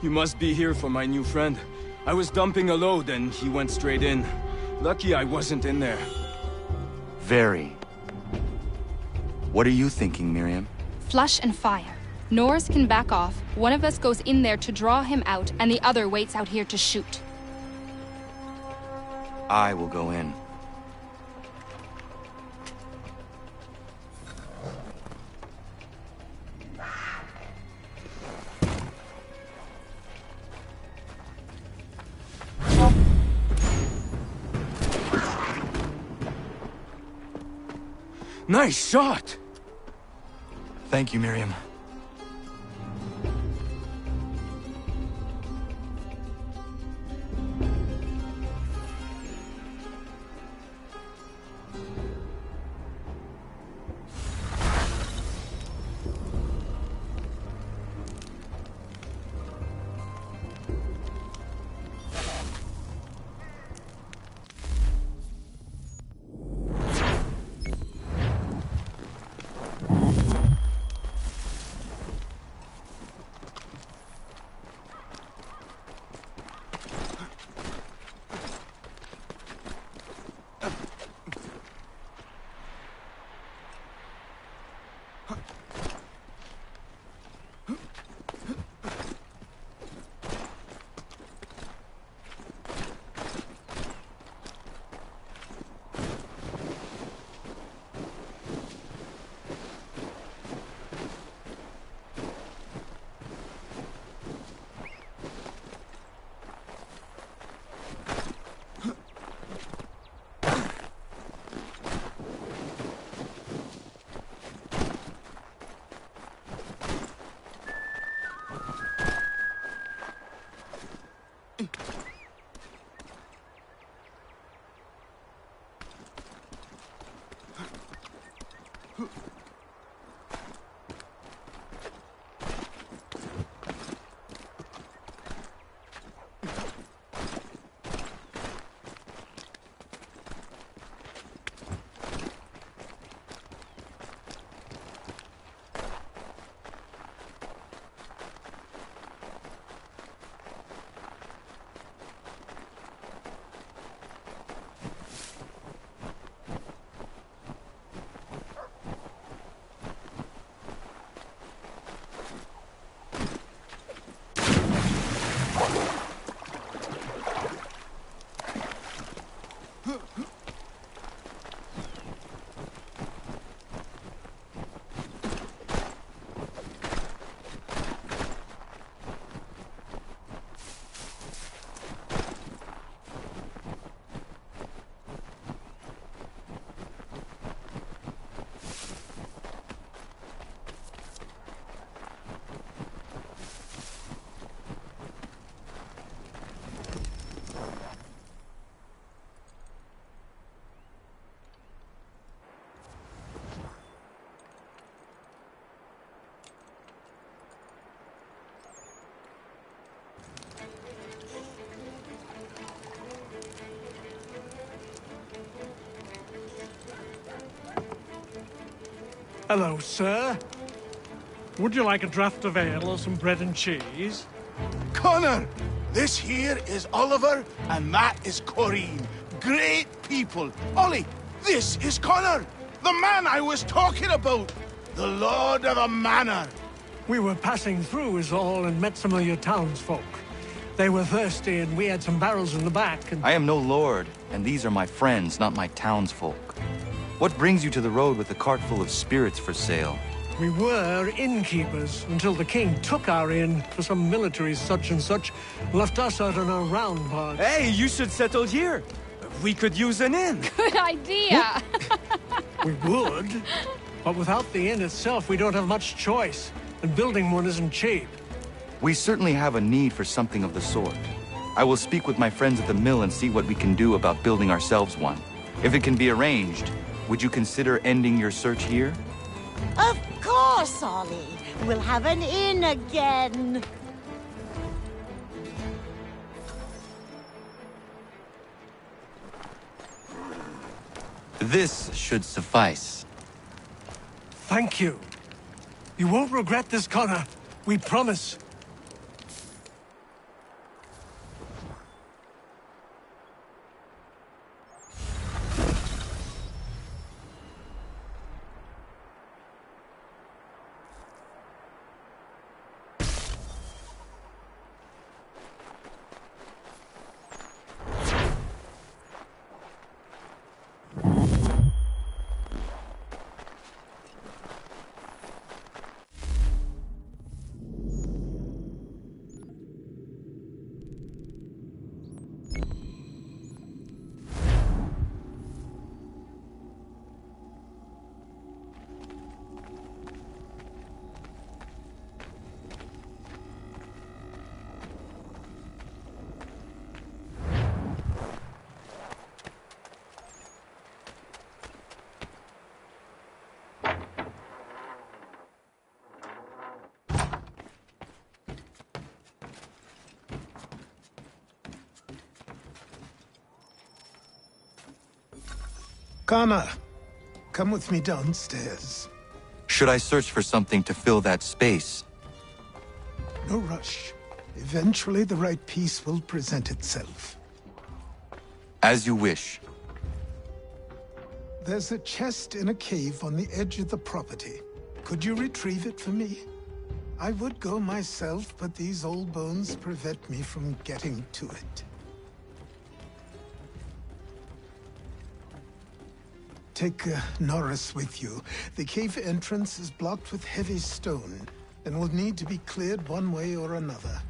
You must be here for my new friend. I was dumping a load and he went straight in. Lucky I wasn't in there. Very. What are you thinking, Miriam? Flush and fire. Norris can back off. One of us goes in there to draw him out, and the other waits out here to shoot. I will go in. Nice shot! Thank you, Miriam. Hello, sir. Would you like a draught of ale or some bread and cheese? Connor! This here is Oliver, and that is Corinne. Great people. Ollie, this is Connor, the man I was talking about. The Lord of the Manor. We were passing through is all and met some of your townsfolk. They were thirsty and we had some barrels in the back and... I am no lord, and these are my friends, not my townsfolk. What brings you to the road with a cart full of spirits for sale? We were innkeepers until the king took our inn for some military such and such, left us out on our round parts. Hey, you should settle here. We could use an inn. Good idea. We would, but without the inn itself, we don't have much choice, and building one isn't cheap. We certainly have a need for something of the sort. I will speak with my friends at the mill and see what we can do about building ourselves one. If it can be arranged, would you consider ending your search here? Of course, Ollie. We'll have an inn again. This should suffice. Thank you. You won't regret this, Connor. We promise. Connor, come with me downstairs. Should I search for something to fill that space? No rush. Eventually the right piece will present itself. As you wish. There's a chest in a cave on the edge of the property. Could you retrieve it for me? I would go myself, but these old bones prevent me from getting to it. Take Norris with you. The cave entrance is blocked with heavy stone, and will need to be cleared one way or another.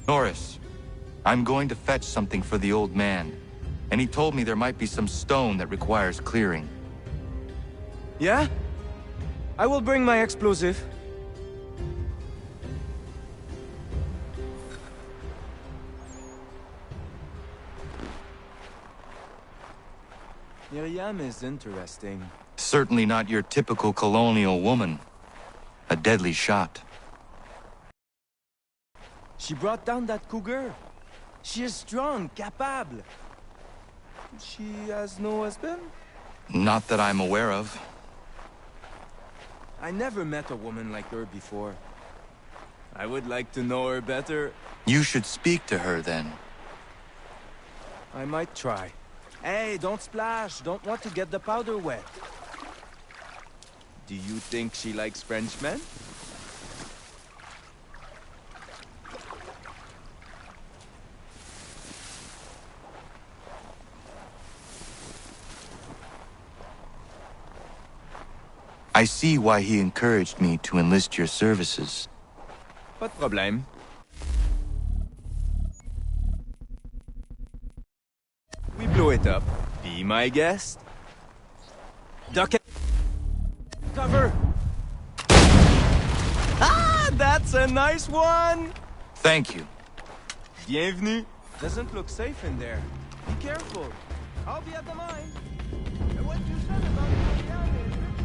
Norris, I'm going to fetch something for the old man, and he told me there might be some stone that requires clearing. Yeah? I will bring my explosive. Miriam is interesting. Certainly not your typical colonial woman. A deadly shot. She brought down that cougar. She is strong, capable. She has no husband? Not that I'm aware of. I never met a woman like her before. I would like to know her better. You should speak to her then. I might try. Hey, don't splash. Don't want to get the powder wet. Do you think she likes Frenchmen? I see why he encouraged me to enlist your services. Pas de problème. We blow it up. Be my guest. Duck it. Cover. Ah, that's a nice one. Thank you. Bienvenue. Doesn't look safe in there. Be careful. I'll be at the mine. And what you said about Marianne is interesting.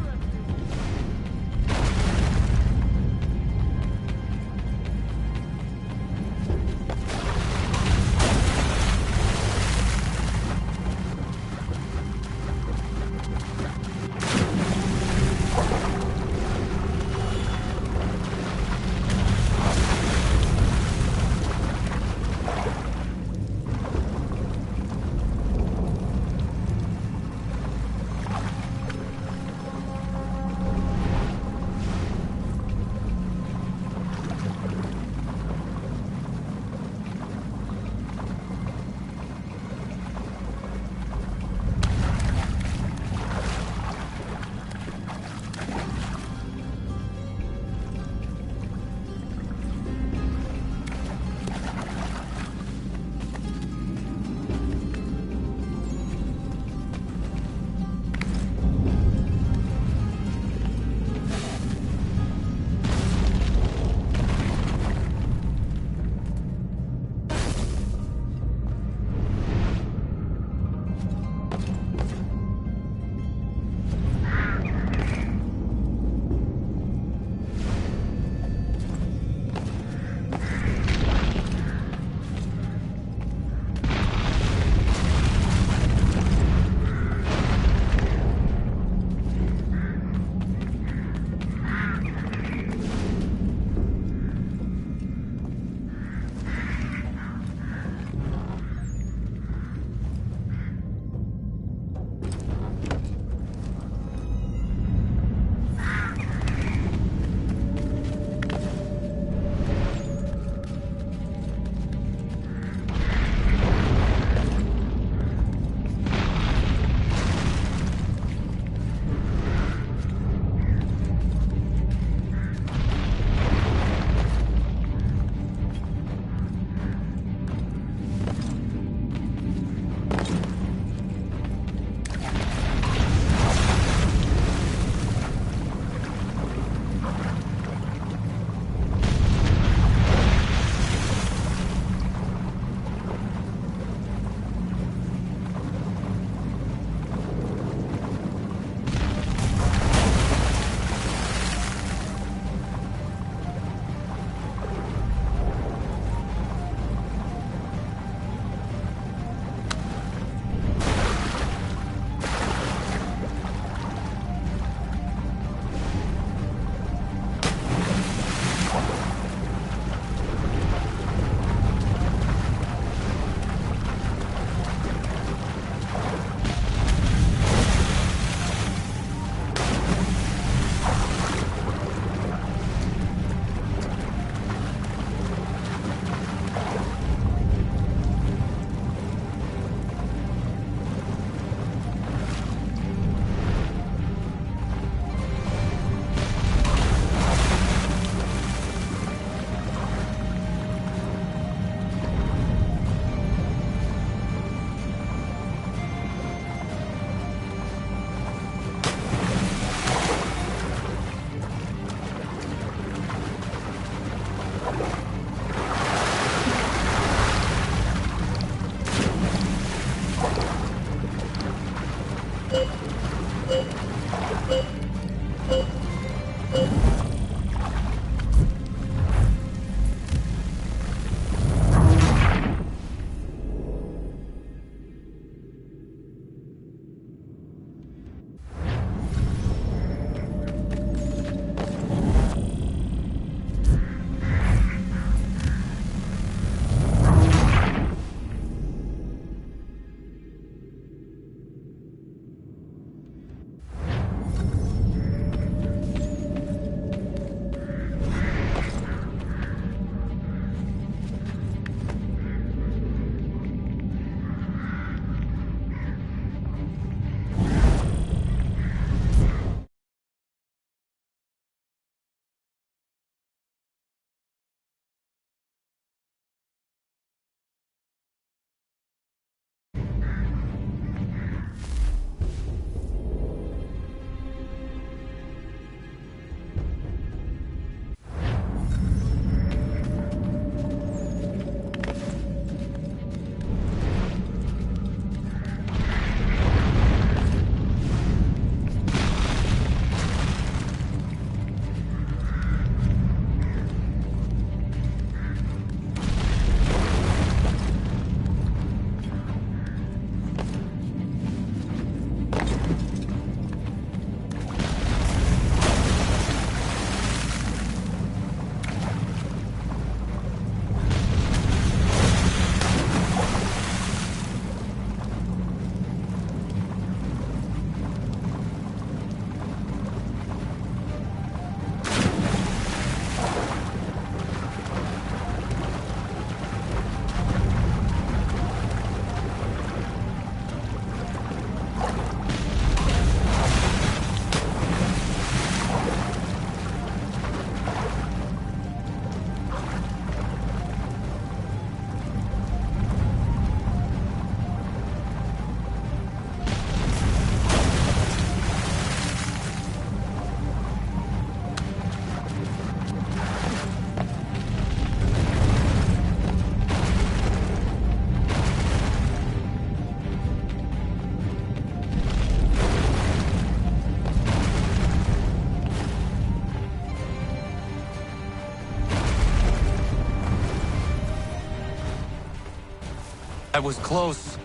I was close.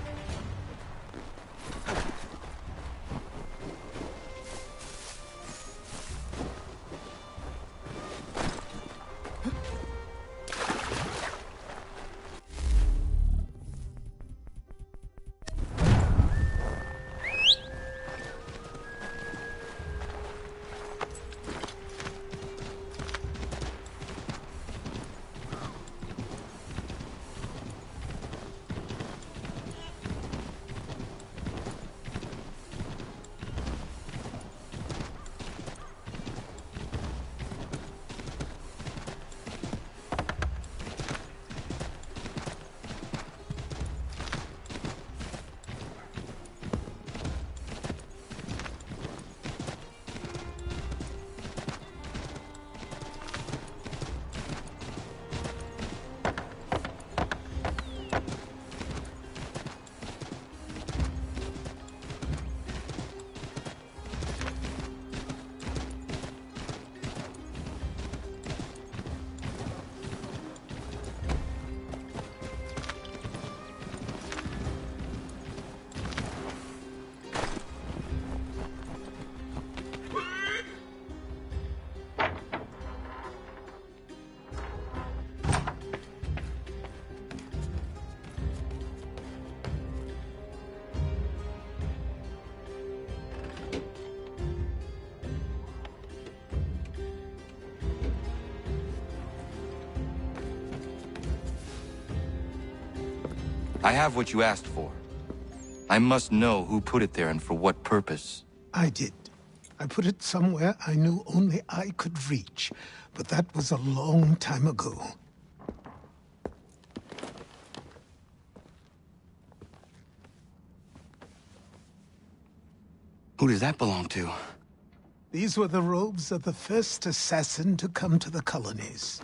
I have what you asked for. I must know who put it there and for what purpose. I did. I put it somewhere I knew only I could reach, but that was a long time ago. Who does that belong to? These were the robes of the first assassin to come to the colonies.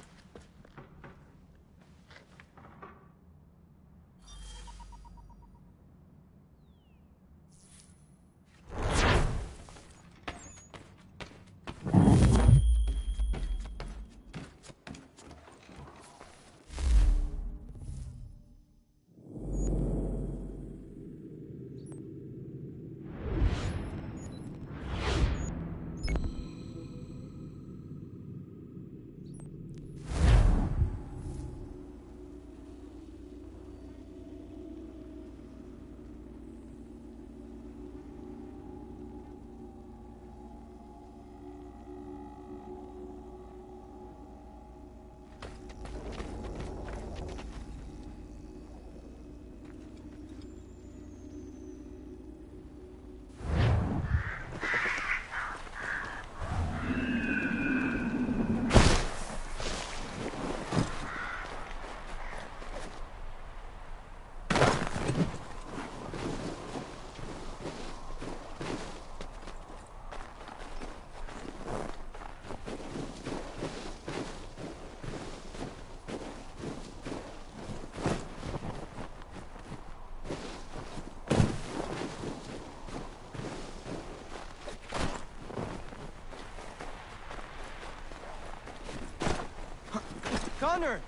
Connor!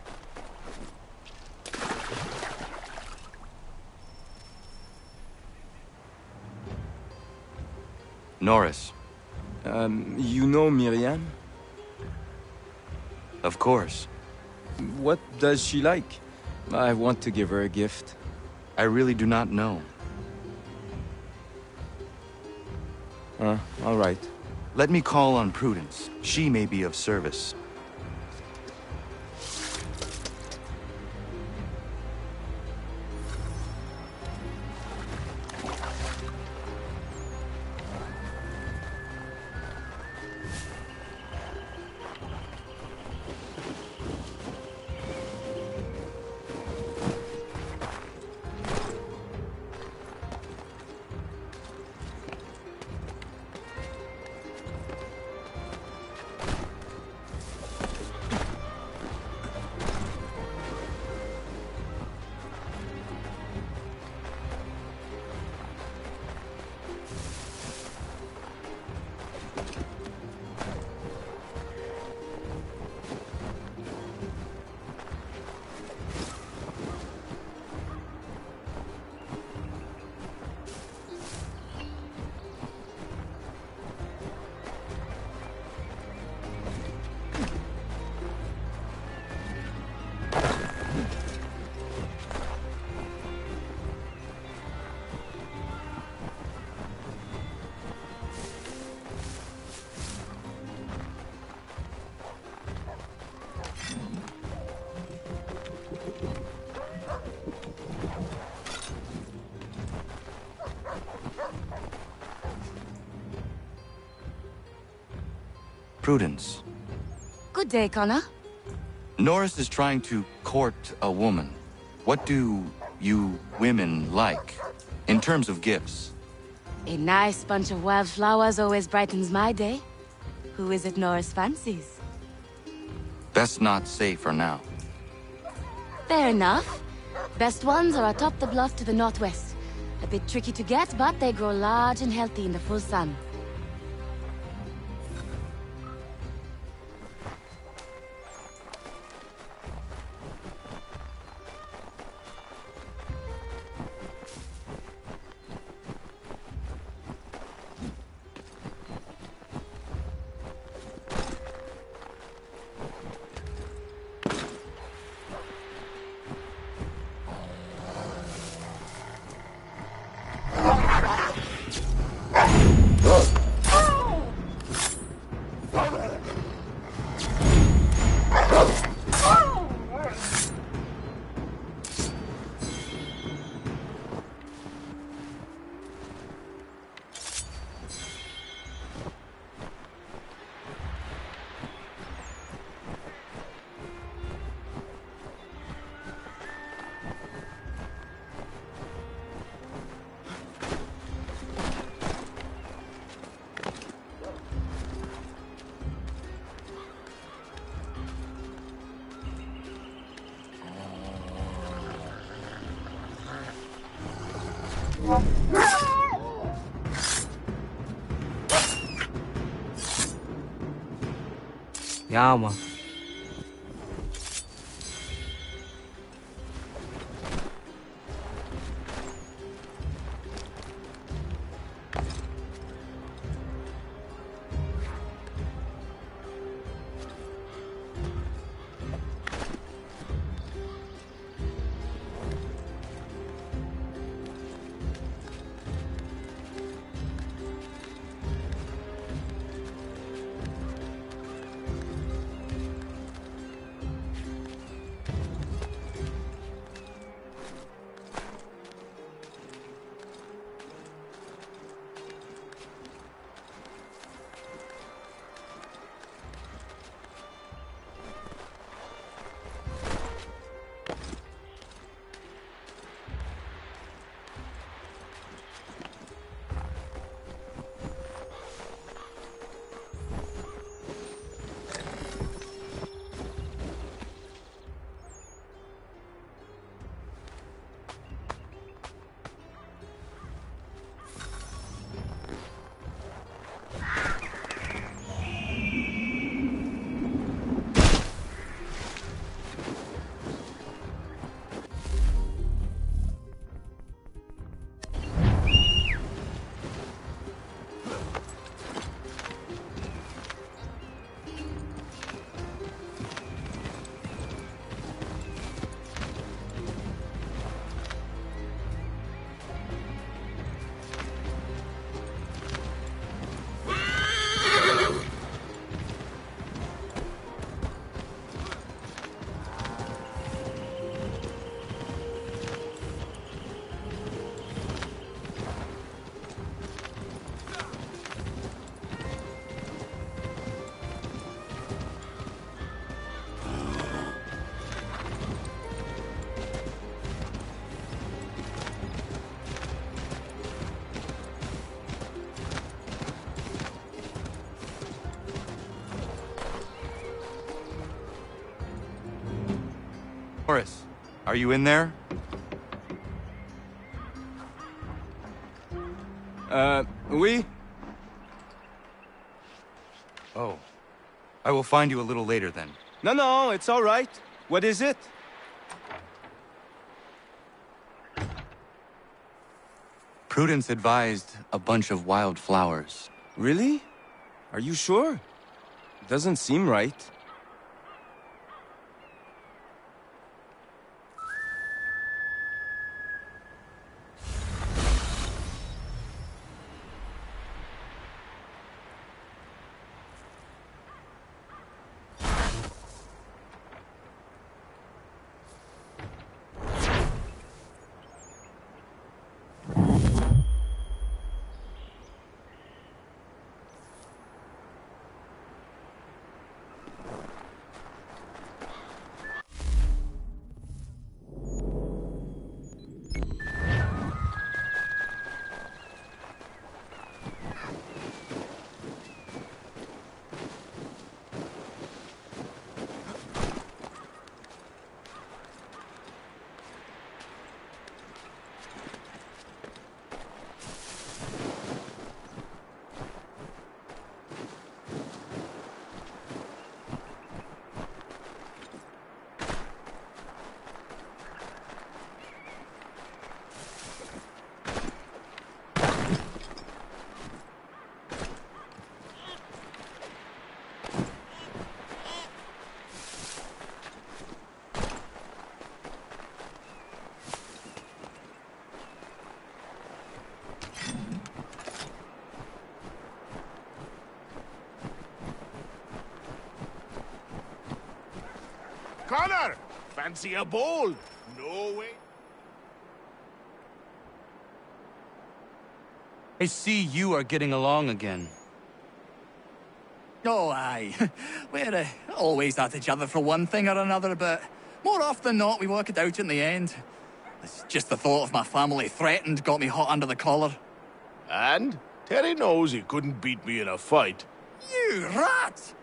Norris. You know Miriam? Of course. What does she like? I want to give her a gift. I really do not know. All right. Let me call on Prudence. She may be of service. Prudence. Good day, Connor. Norris is trying to court a woman. What do you women like, in terms of gifts? A nice bunch of wildflowers always brightens my day. Who is it Norris fancies? Best not say for now. Fair enough. Best ones are atop the bluff to the northwest. A bit tricky to get, but they grow large and healthy in the full sun. Ja, man. Norris, are you in there? Oui? Oh. I will find you a little later then. No, it's all right. What is it? Prudence advised a bunch of wildflowers. Really? Are you sure? Doesn't seem right. Connor! Fancy a bowl? No way. I see you are getting along again. Oh, aye. We're always at each other for one thing or another, but more often than not, we work it out in the end. It's just the thought of my family threatened got me hot under the collar. And Terry knows he couldn't beat me in a fight. You rat!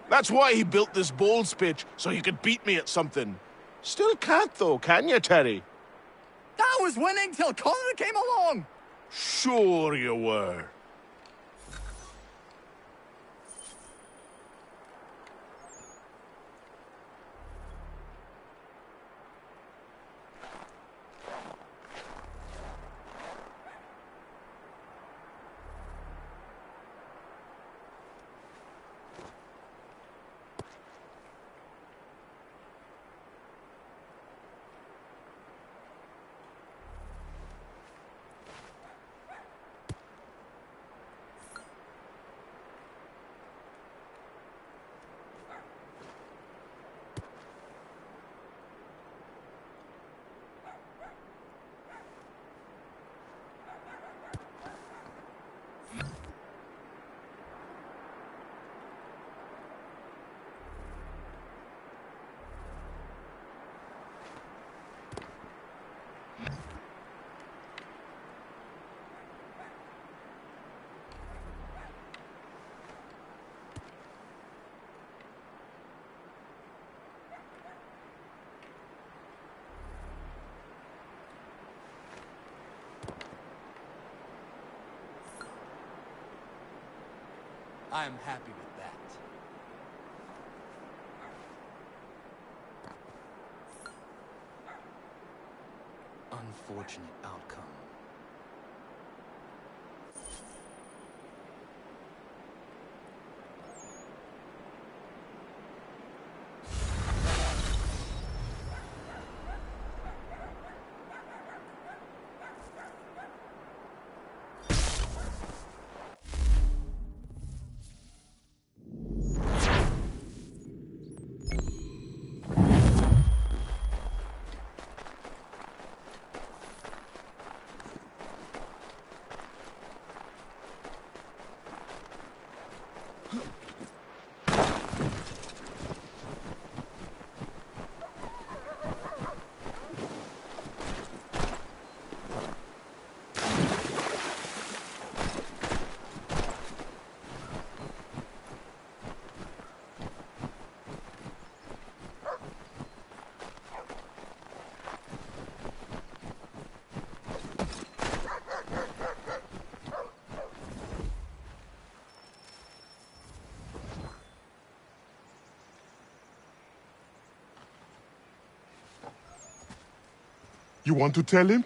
That's why he built this bowls pitch, so he could beat me at something. Still can't, though, can you, Terry? I was winning till Connor came along! Sure you were. I am happy with that. Unfortunate outcome. You want to tell him,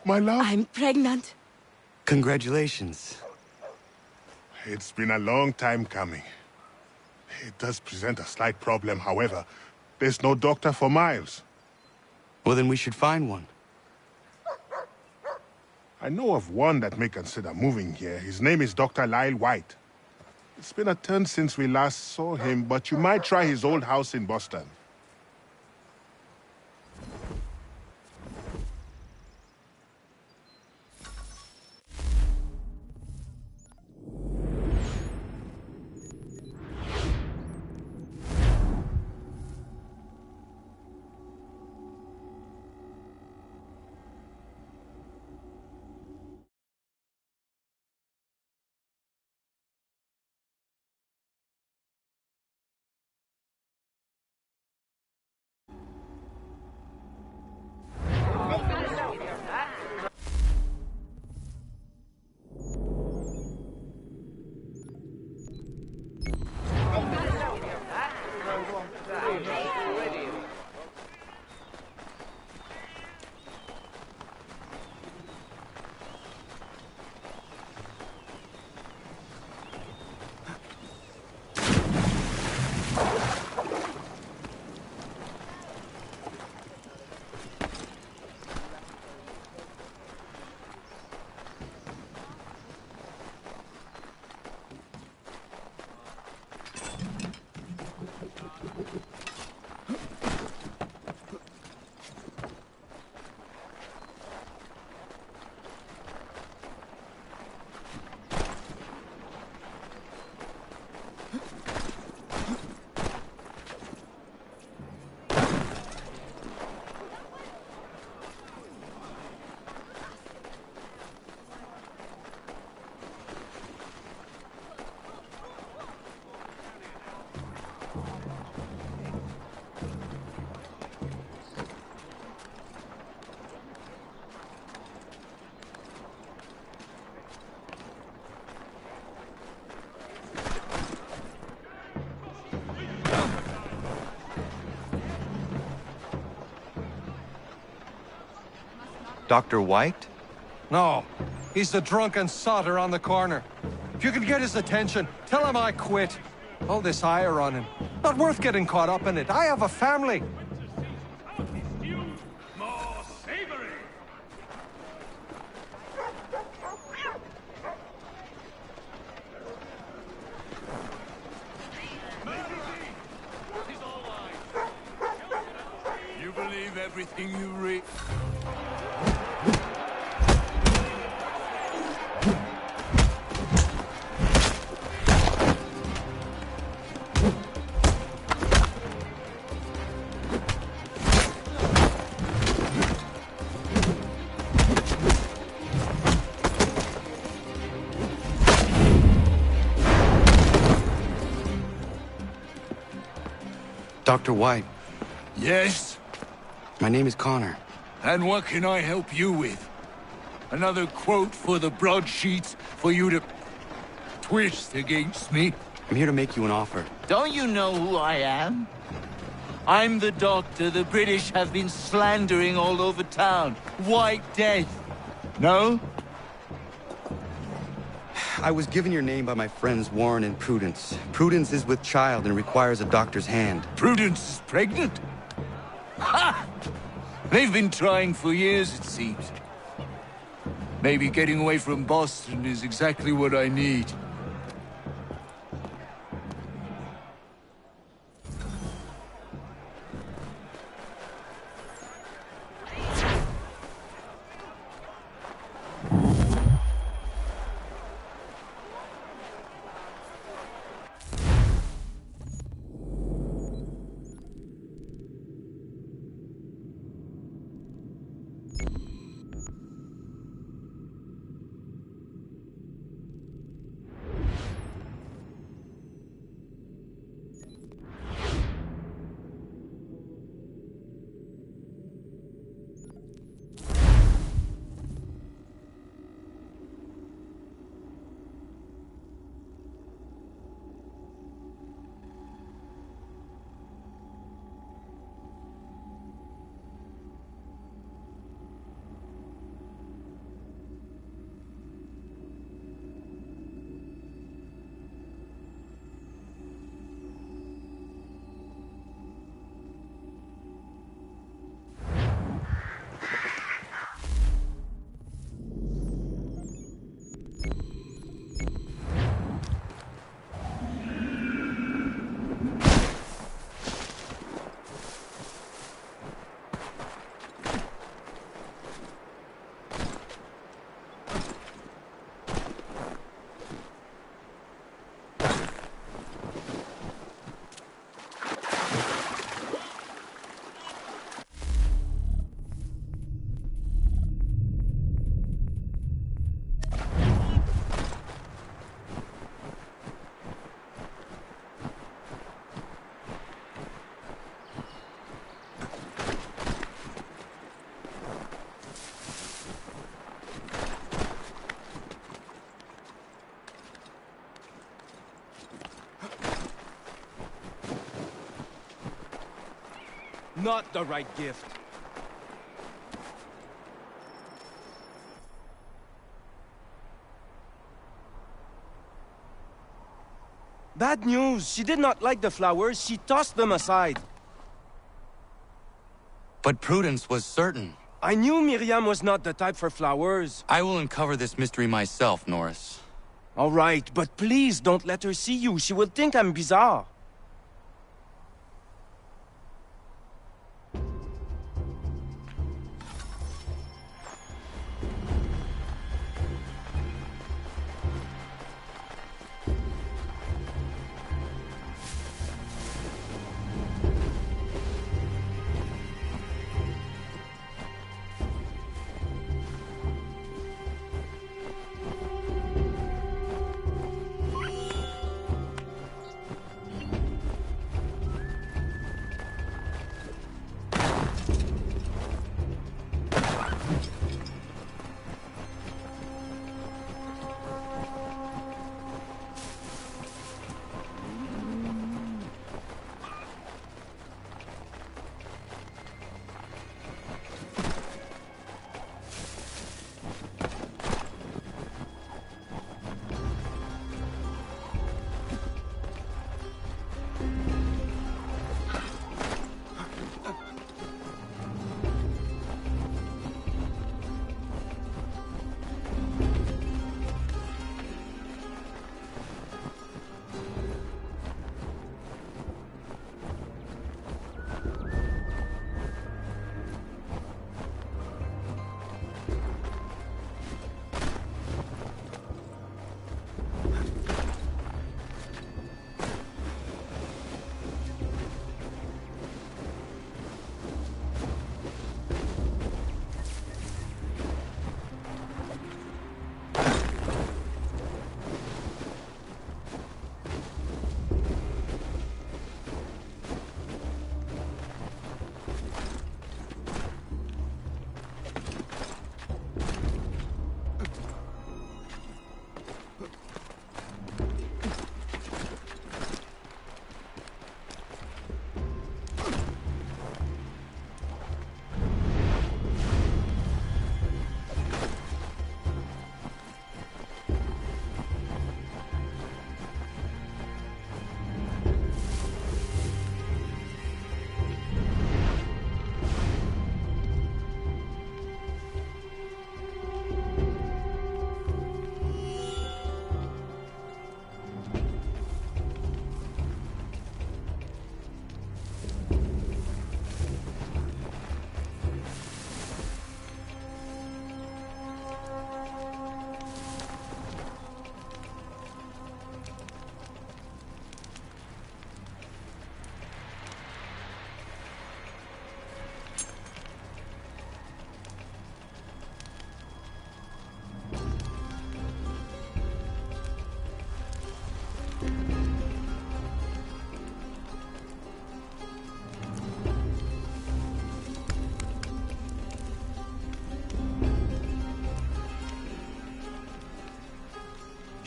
my love? I'm pregnant. Congratulations. It's been a long time coming. It does present a slight problem, however. There's no doctor for Miles. Well, then we should find one. I know of one that may consider moving here. His name is Dr. Lyle White. It's been a turn since we last saw him, but you might try his old house in Boston. Dr. White? No. He's the drunken sotter on the corner. If you can get his attention, tell him I quit. All this ire on him. Not worth getting caught up in it. I have a family. More savory. You believe everything you read? Dr. White. Yes? My name is Connor. And what can I help you with? Another quote for the broadsheets for you to twist against me? I'm here to make you an offer. Don't you know who I am? I'm the doctor the British have been slandering all over town. White Death. No? I was given your name by my friends Warren and Prudence. Prudence is with child and requires a doctor's hand. Prudence is pregnant? Ha! They've been trying for years, it seems. Maybe getting away from Boston is exactly what I need. Not the right gift. Bad news. She did not like the flowers. She tossed them aside. But Prudence was certain. I knew Miriam was not the type for flowers. I will uncover this mystery myself, Norris. All right, but please don't let her see you. She will think I'm bizarre.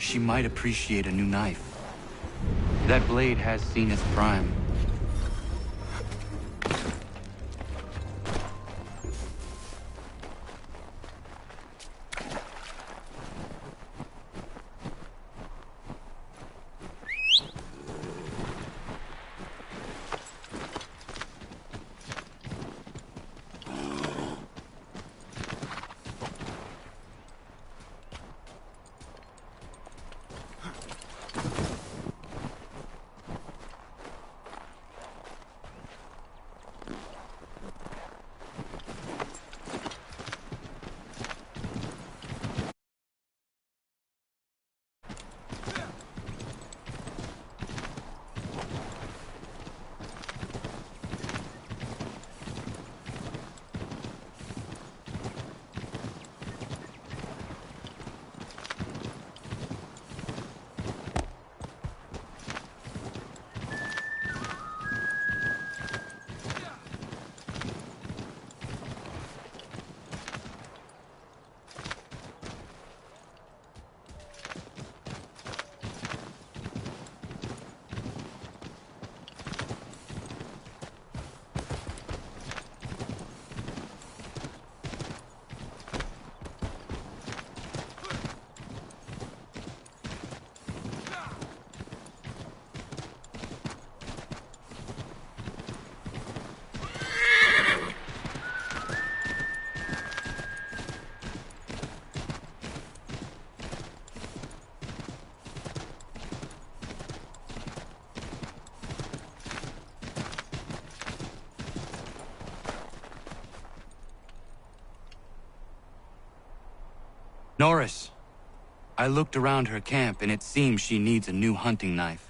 she might appreciate a new knife. That blade has seen its prime. Norris, I looked around her camp and it seems she needs a new hunting knife.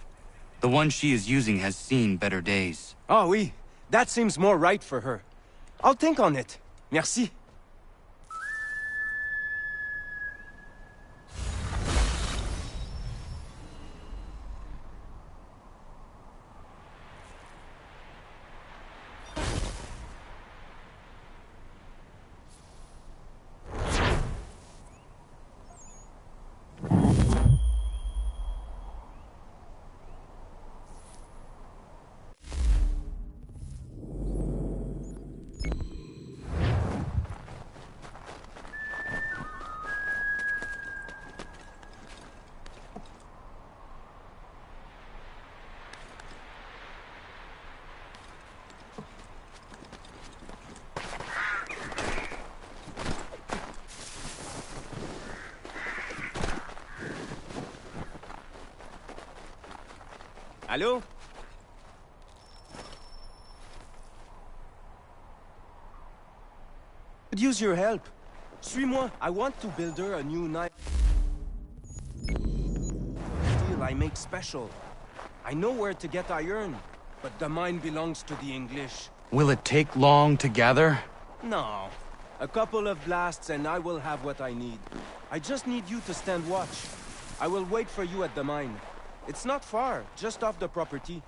The one she is using has seen better days. Oh, oui. That seems more right for her. I'll think on it. Merci. Allô? Could use your help. Suis-moi. I want to build her a new knife. Steel I make special. I know where to get iron, but the mine belongs to the English. Will it take long to gather? No. A couple of blasts and I will have what I need. I just need you to stand watch. I will wait for you at the mine. It's not far, just off the property.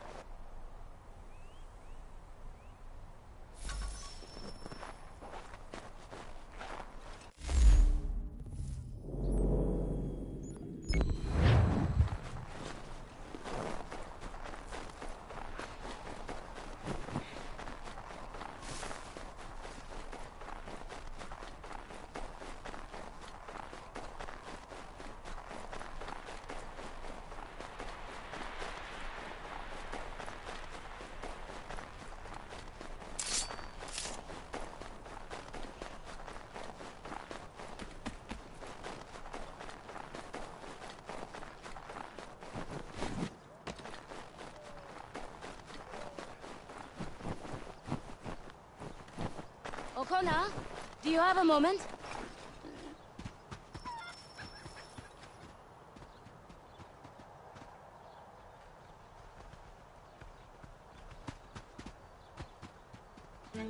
O'Connor, do you have a moment?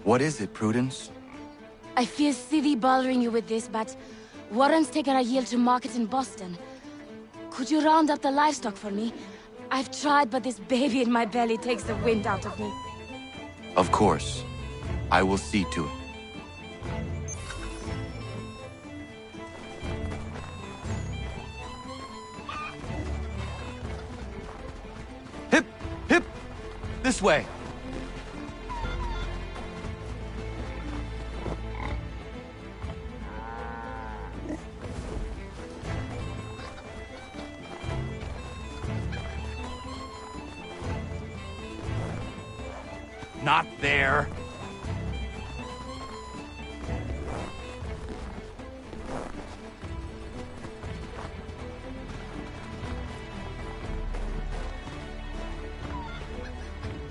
What is it, Prudence? I feel silly bothering you with this, but Warren's taken a yield to market in Boston. Could you round up the livestock for me? I've tried, but this baby in my belly takes the wind out of me. Of course. I will see to it. This way! Not there.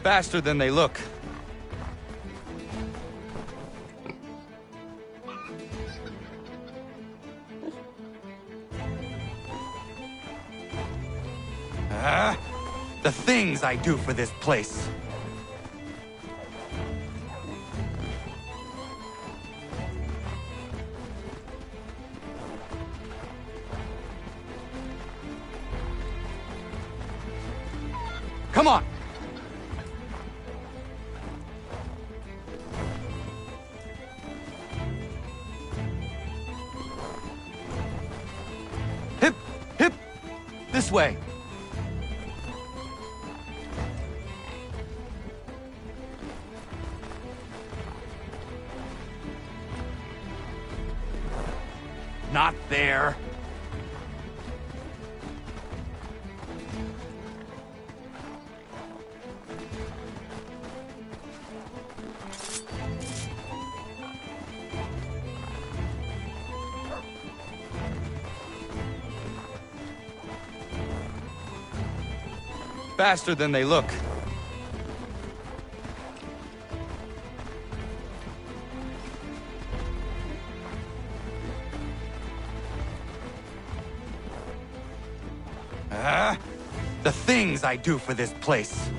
Faster than they look. The things I do for this place. Come on! Hip! Hip! This way! Not there. Faster than they look. The things I do for this place.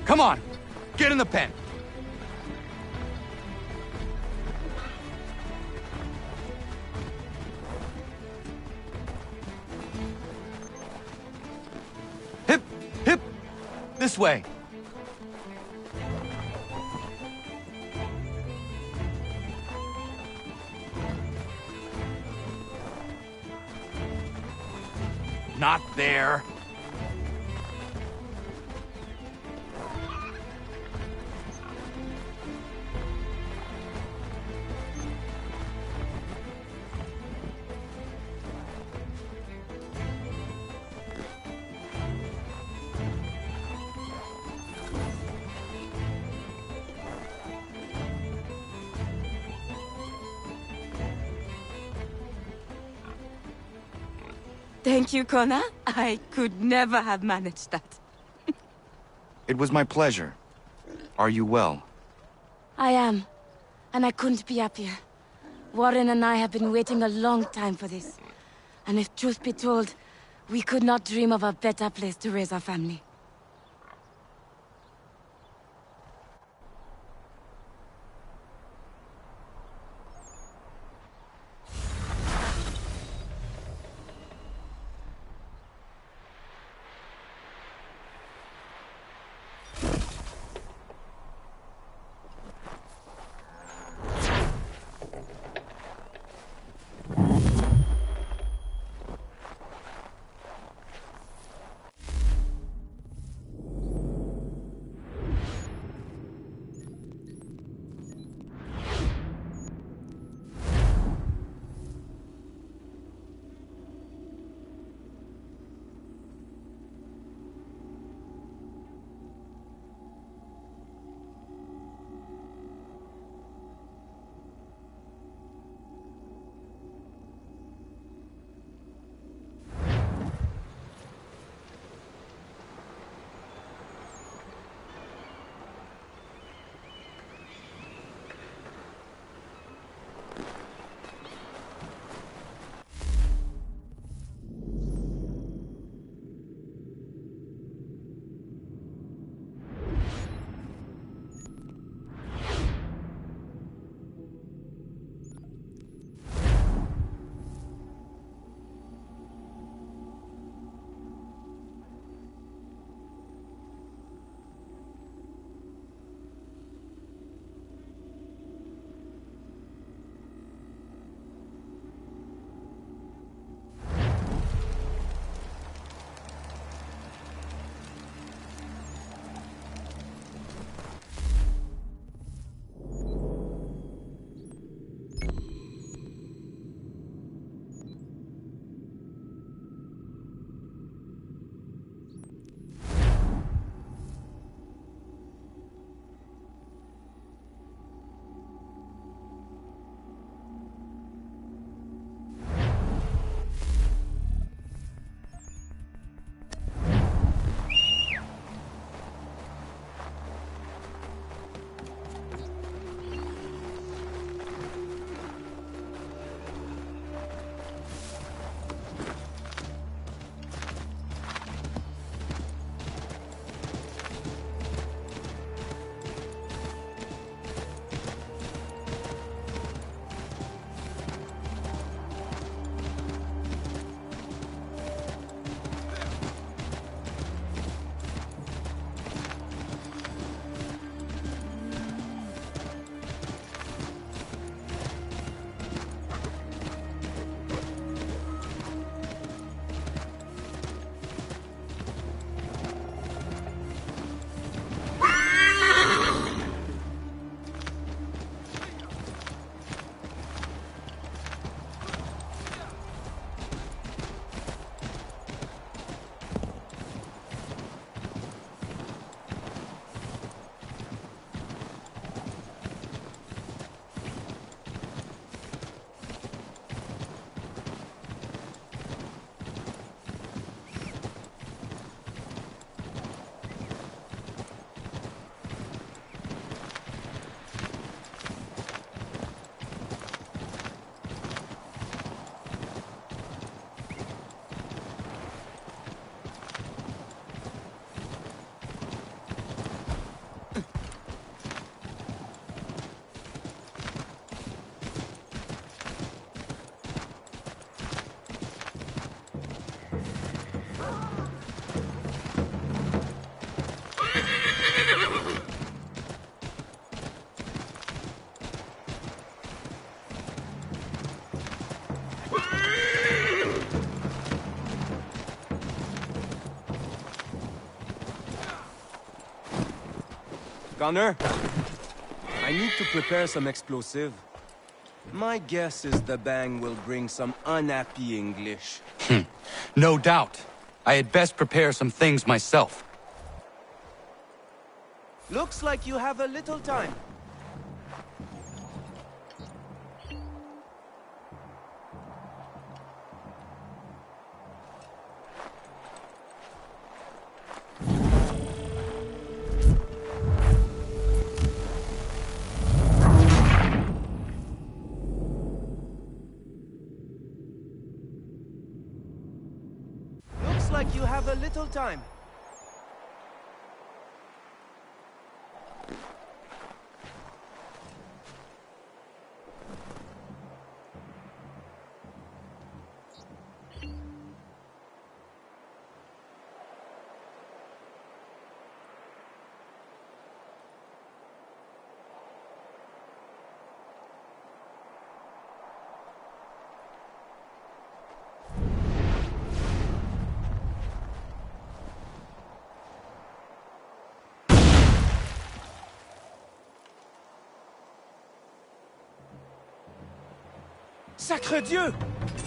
Come on, get in the pen. Hip, hip, this way. Not there. Thank you, Connor. I could never have managed that. It was my pleasure. Are you well? I am. And I couldn't be happier. Warren and I have been waiting a long time for this. And if truth be told, we could not dream of a better place to raise our family. Gunner, I need to prepare some explosive. My guess is the bang will bring some unhappy English. No doubt. I had best prepare some things myself. Looks like you have a little time. Looks like you have a little time. Sacre Dieu!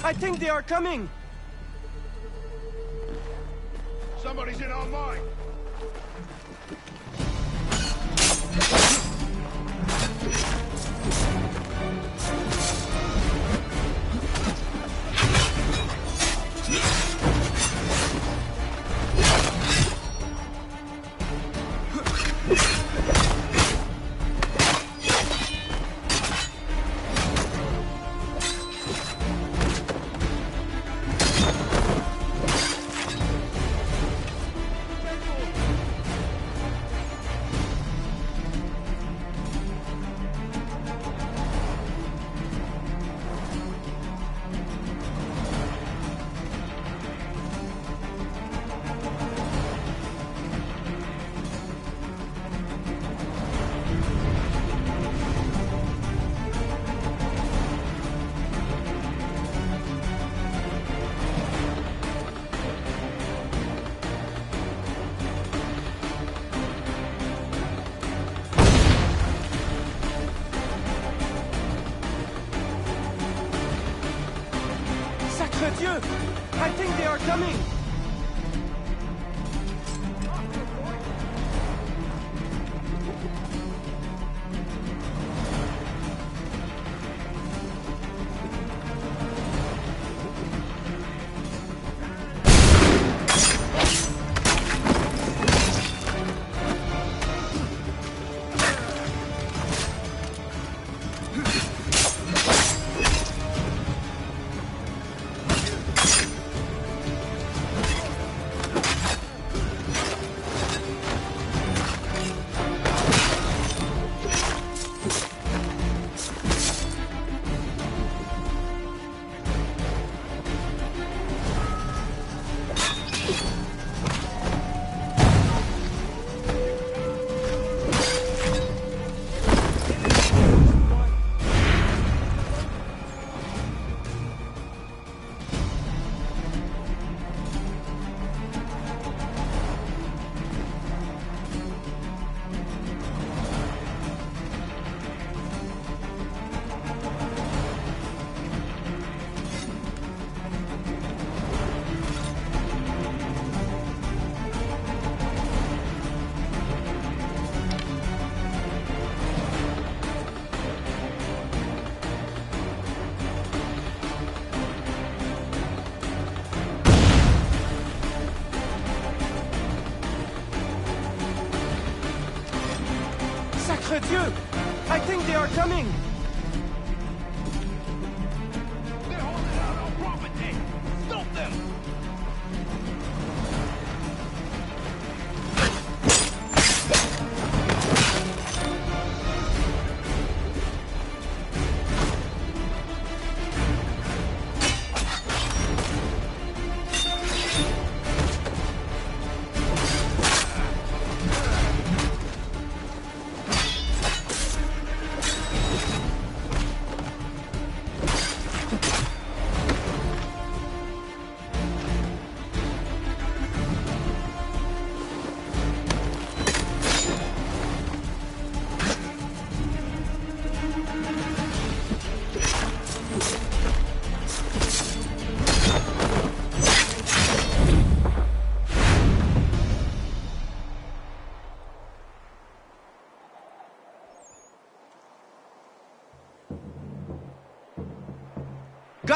I think they are coming! Somebody's in our mine! Sacre Dieu! I think they are coming! Sacre Dieu! I think they are coming! They're holding out our property! Stop them!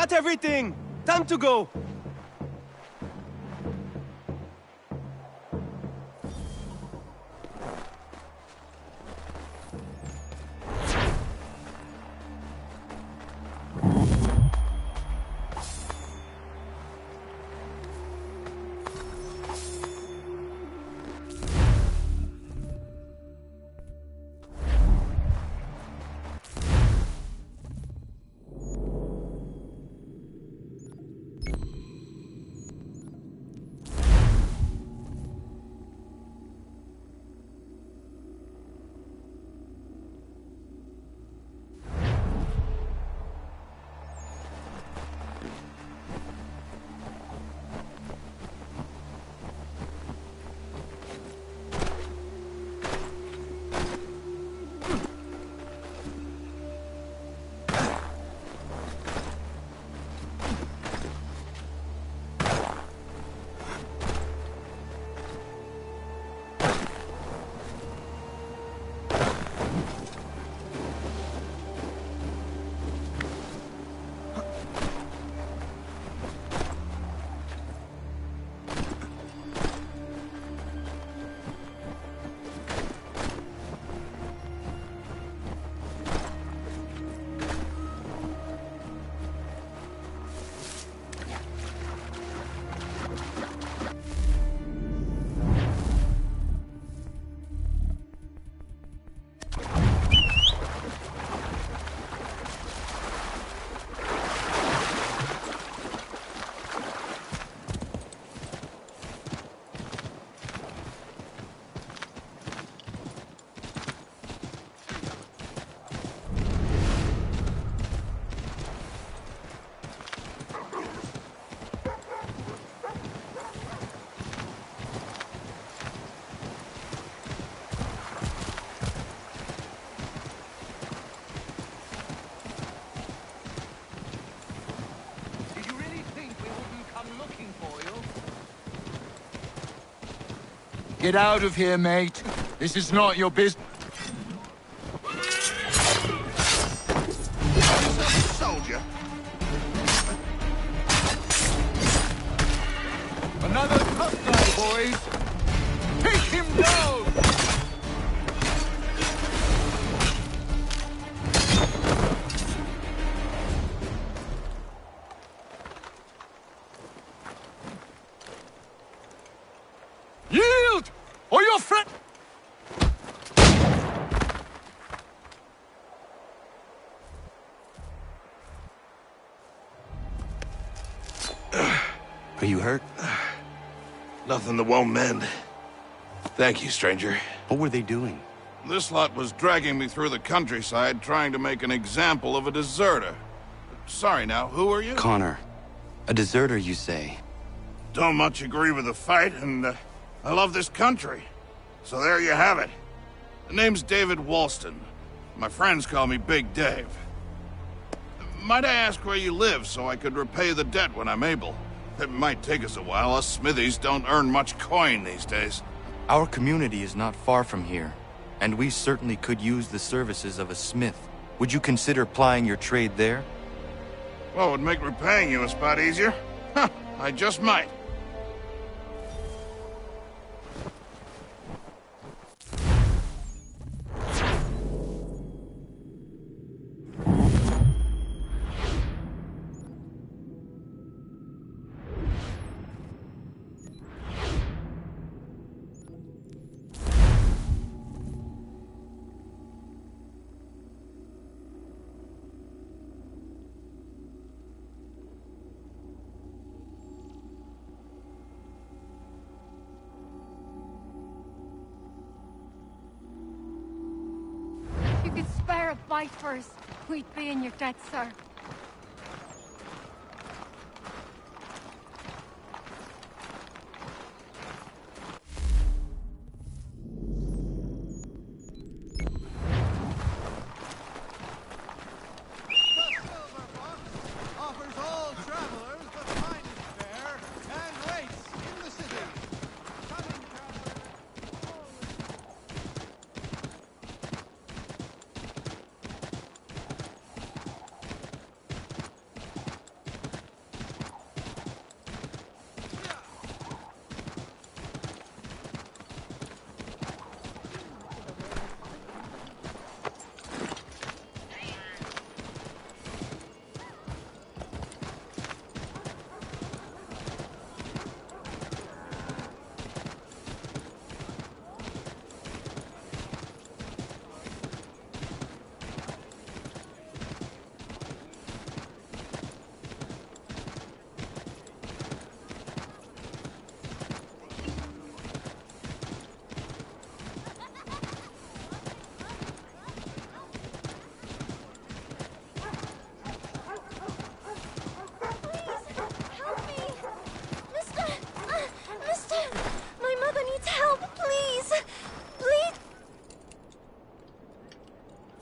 got everything! Time to go! Get out of here, mate. This is not your business. Soldier. Another tough guy, boys. Take him down! Yield! Or your friend... Are you hurt? Nothing that won't mend. Thank you, stranger. What were they doing? This lot was dragging me through the countryside trying to make an example of a deserter. Sorry now, who are you? Connor. A deserter, you say? Don't much agree with the fight, and I love this country. So there you have it. The name's David Walston. My friends call me Big Dave. Might I ask where you live so I could repay the debt when I'm able? It might take us a while. Us smithies don't earn much coin these days. Our community is not far from here, and we certainly could use the services of a smith. Would you consider plying your trade there? Well, it would make repaying you a spot easier. Huh, I just might. Spare a bite first. We'd be in your debt, sir.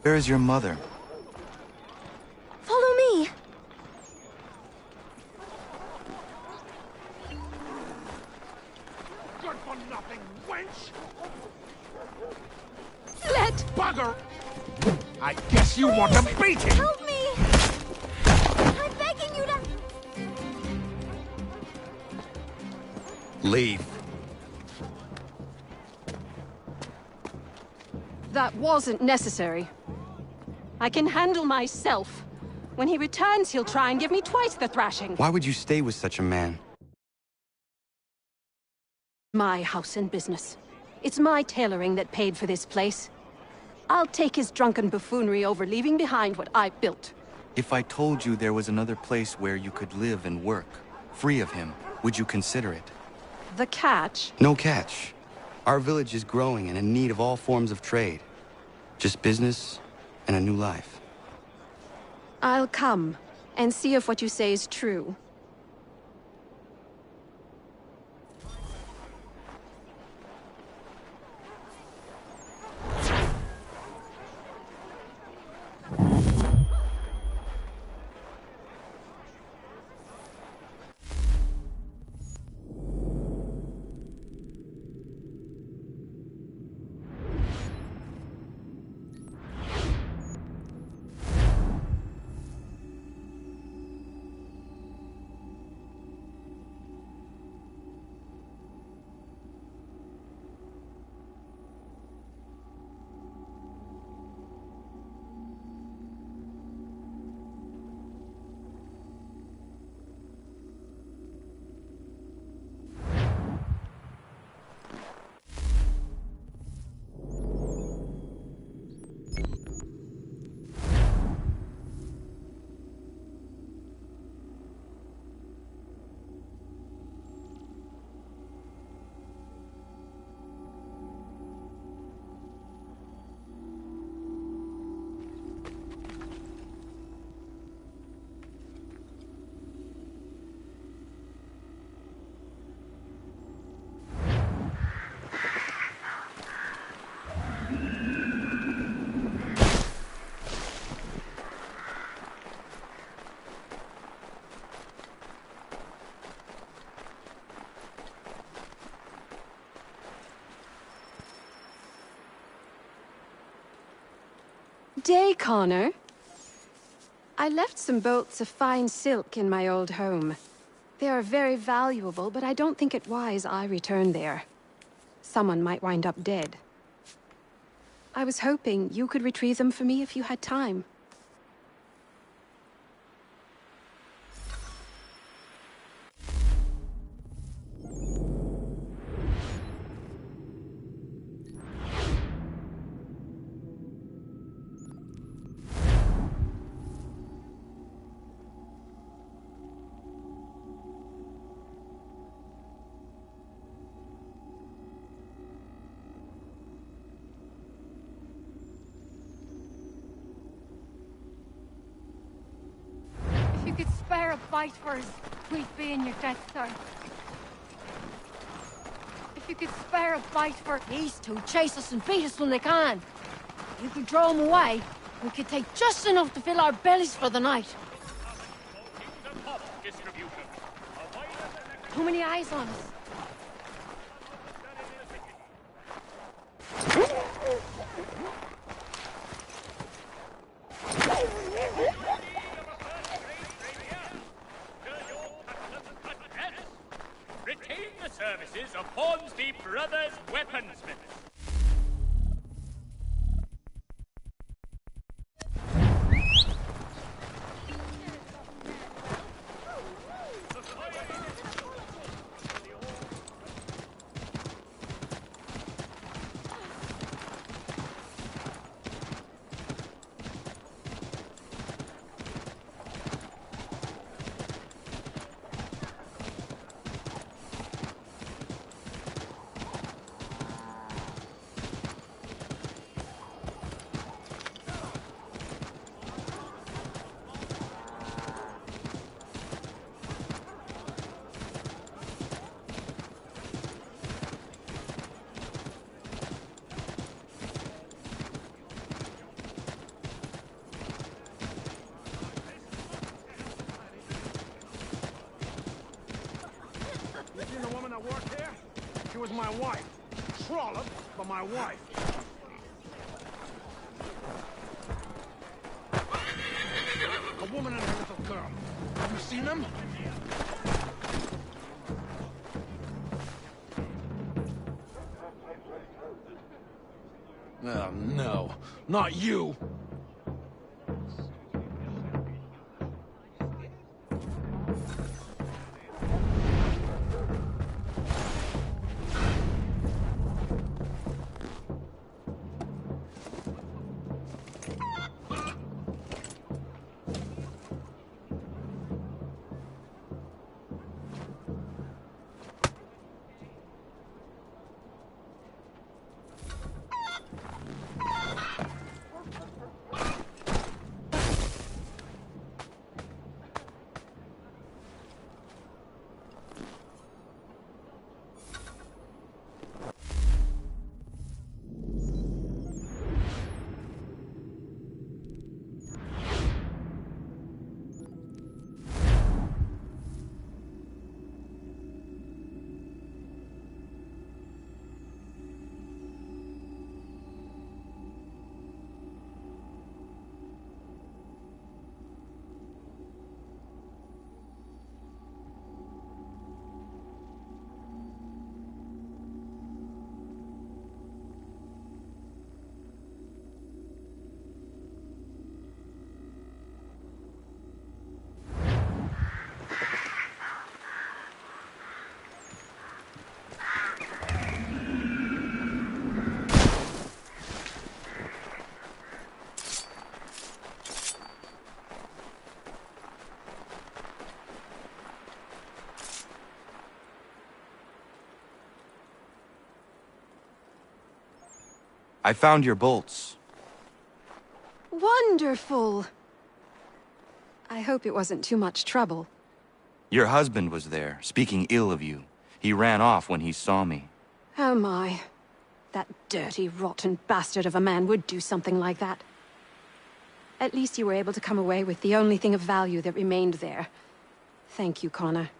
Where is your mother? Follow me! Good for nothing, wench! Let... Bugger! I guess you want to beat him! Help me! I'm begging you to... Leave. That wasn't necessary. I can handle myself. When he returns, he'll try and give me twice the thrashing. Why would you stay with such a man? My house and business. It's my tailoring that paid for this place. I'll take his drunken buffoonery over leaving behind what I built. If I told you there was another place where you could live and work, free of him, would you consider it? The catch? No catch. Our village is growing and in need of all forms of trade. Just business and a new life. I'll come and see if what you say is true. Day, Connor. I left some bolts of fine silk in my old home. They are very valuable, but I don't think it wise I return there. Someone might wind up dead. I was hoping you could retrieve them for me if you had time. If you could spare a bite for us, we'd be in your debt, sir. If you could spare a bite for... These two chase us and beat us when they can. You could draw them away. We could take just enough to fill our bellies for the night. Too many eyes on us. Retain the services of Hornsby Brothers Weaponsmiths. was my wife. Trollop for my wife. A woman and her little girl. Have you seen them? Oh, no. Not you! I found your bolts. Wonderful! I hope it wasn't too much trouble. Your husband was there, speaking ill of you. He ran off when he saw me. Oh my. That dirty, rotten bastard of a man would do something like that. At least you were able to come away with the only thing of value that remained there. Thank you, Connor.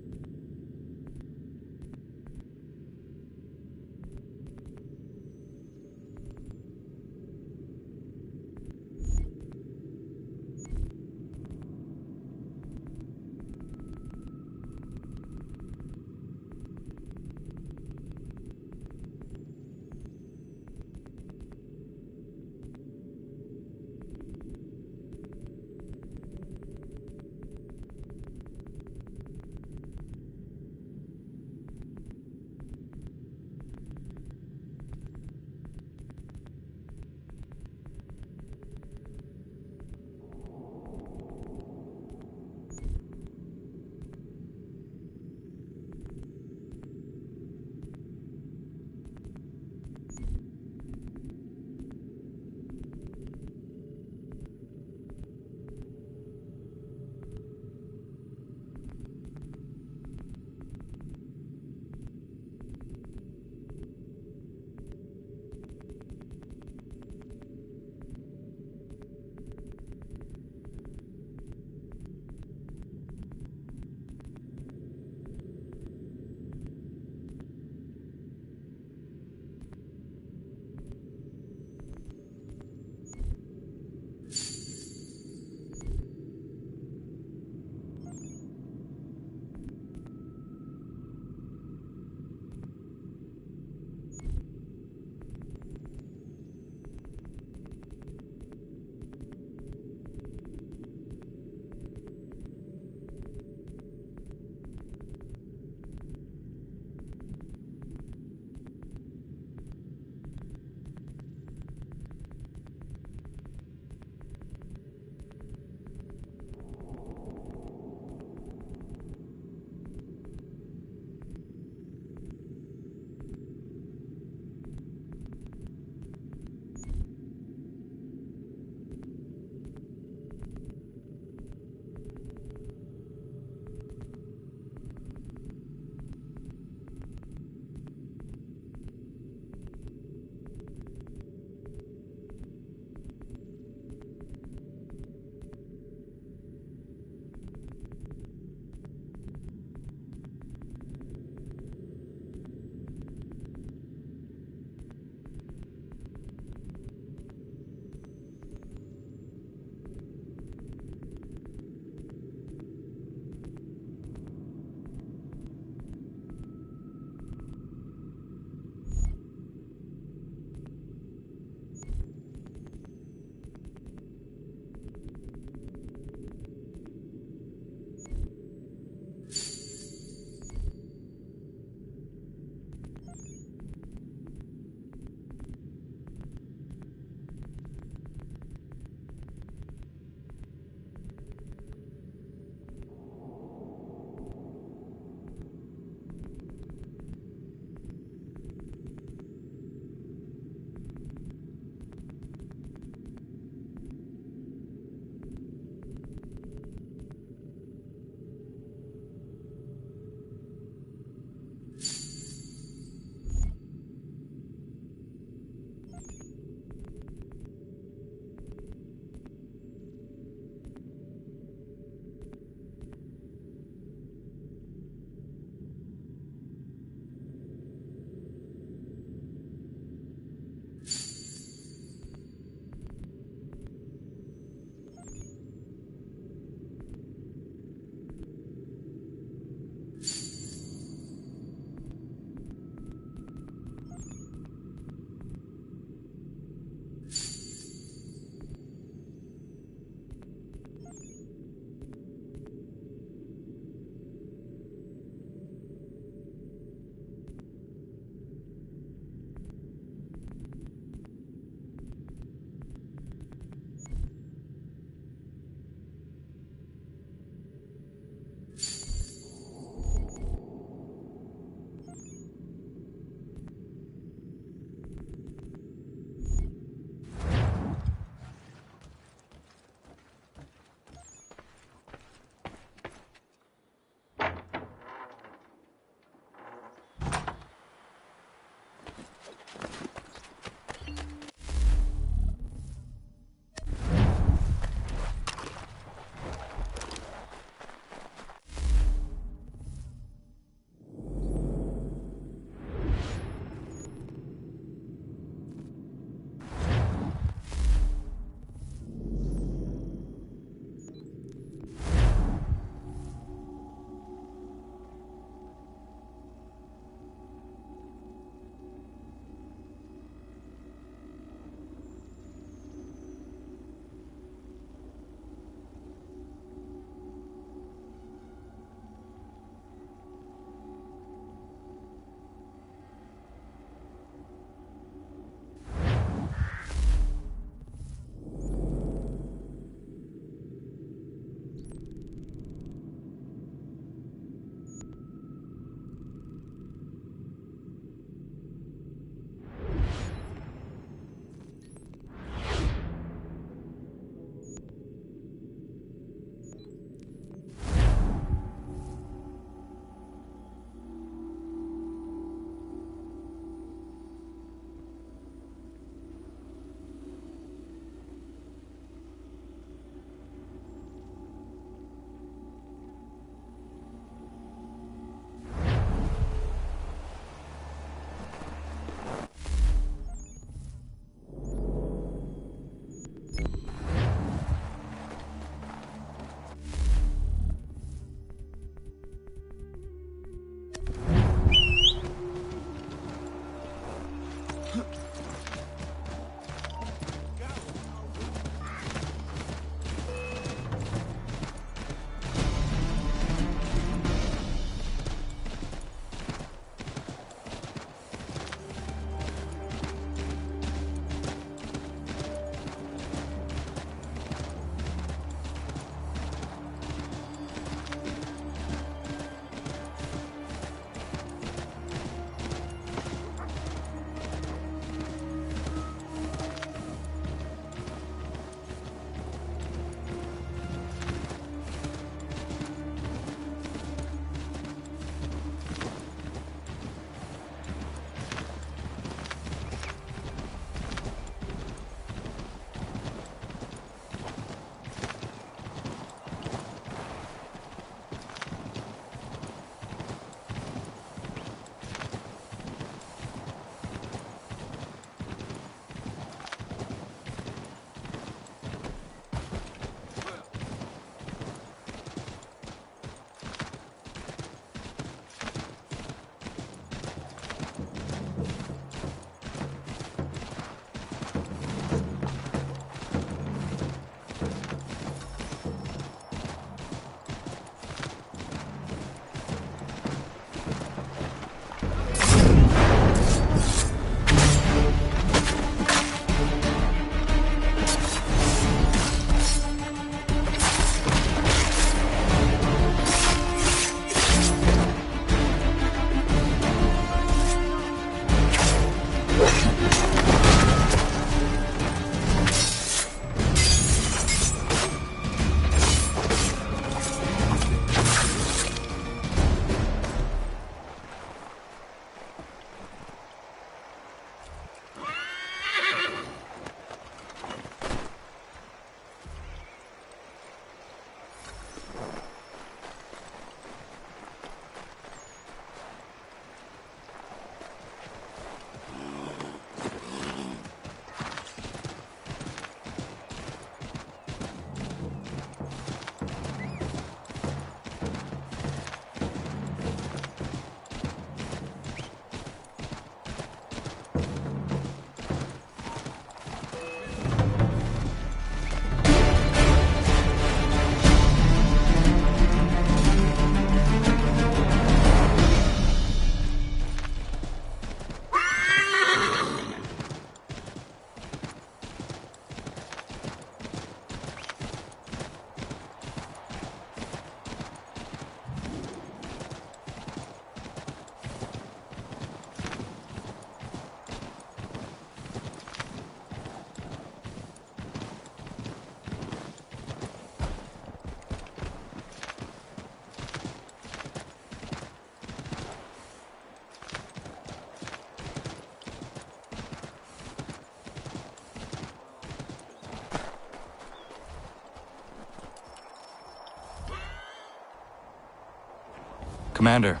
Commander.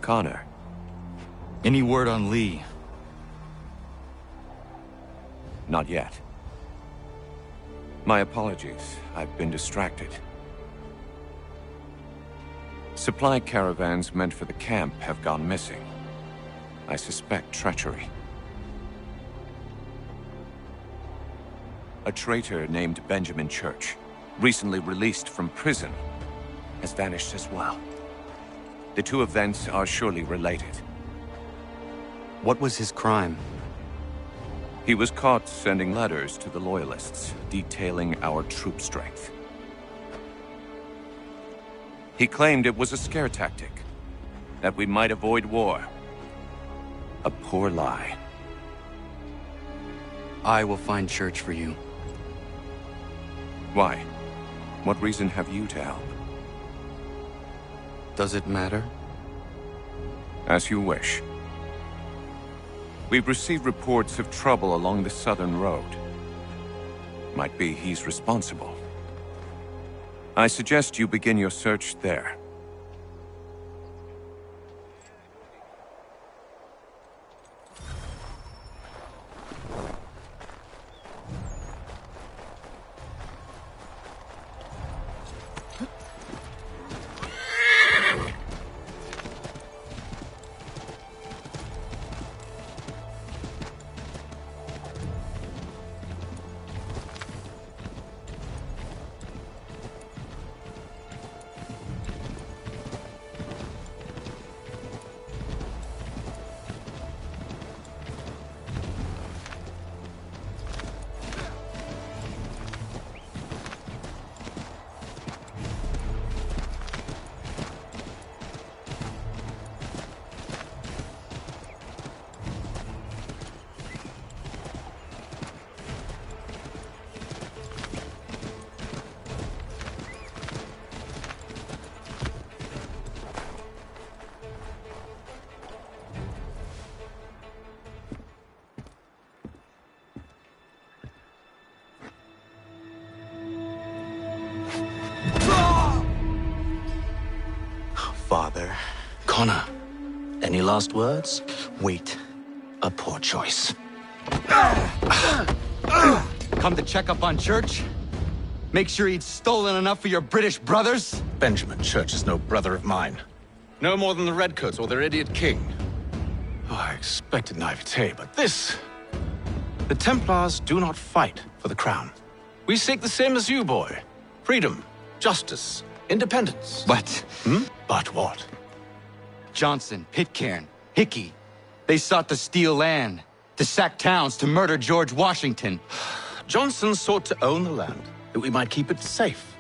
Connor. Any word on Lee? Not yet. My apologies. I've been distracted. Supply caravans meant for the camp have gone missing. I suspect treachery. A traitor named Benjamin Church, recently released from prison, has vanished as well. The two events are surely related. What was his crime? He was caught sending letters to the Loyalists, detailing our troop strength. He claimed it was a scare tactic, that we might avoid war. A poor lie. I will find Church for you. Why? What reason have you to help? Does it matter? As you wish. We've received reports of trouble along the southern road. Might be he's responsible. I suggest you begin your search there. Connor, any last words? Wait. A poor choice. Come to check up on Church? Make sure he'd stolen enough for your British brothers? Benjamin Church is no brother of mine. No more than the Redcoats or their idiot king. Oh, I expected naivete, but this... The Templars do not fight for the crown. We seek the same as you, boy. Freedom, justice, independence. But... But what? Johnson, Pitcairn, Hickey. They sought to steal land, to sack towns, to murder George Washington. Johnson sought to own the land, that we might keep it safe.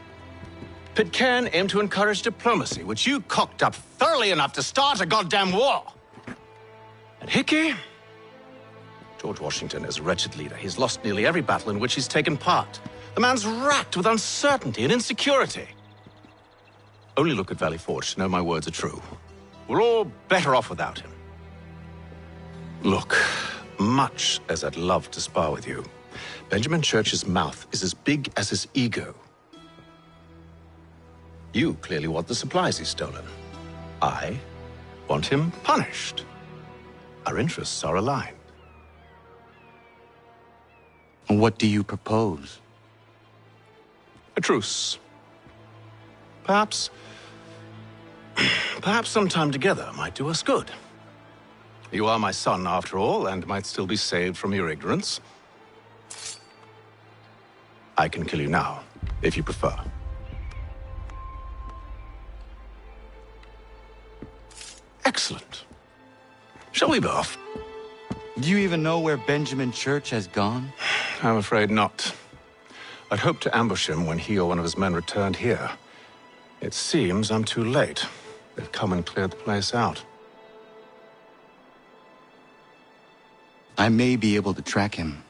Pitcairn aimed to encourage diplomacy, which you cocked up thoroughly enough to start a goddamn war. And Hickey? George Washington is a wretched leader. He's lost nearly every battle in which he's taken part. The man's racked with uncertainty and insecurity. Only look at Valley Forge to know my words are true. We're all better off without him. Look, much as I'd love to spar with you, Benjamin Church's mouth is as big as his ego. You clearly want the supplies he's stolen. I want him punished. Our interests are aligned. What do you propose? A truce. Perhaps some time together might do us good. You are my son, after all, and might still be saved from your ignorance. I can kill you now, if you prefer. Excellent. Shall we be off? Do you even know where Benjamin Church has gone? I'm afraid not. I'd hoped to ambush him when he or one of his men returned here. It seems I'm too late. They've come and cleared the place out. I may be able to track him.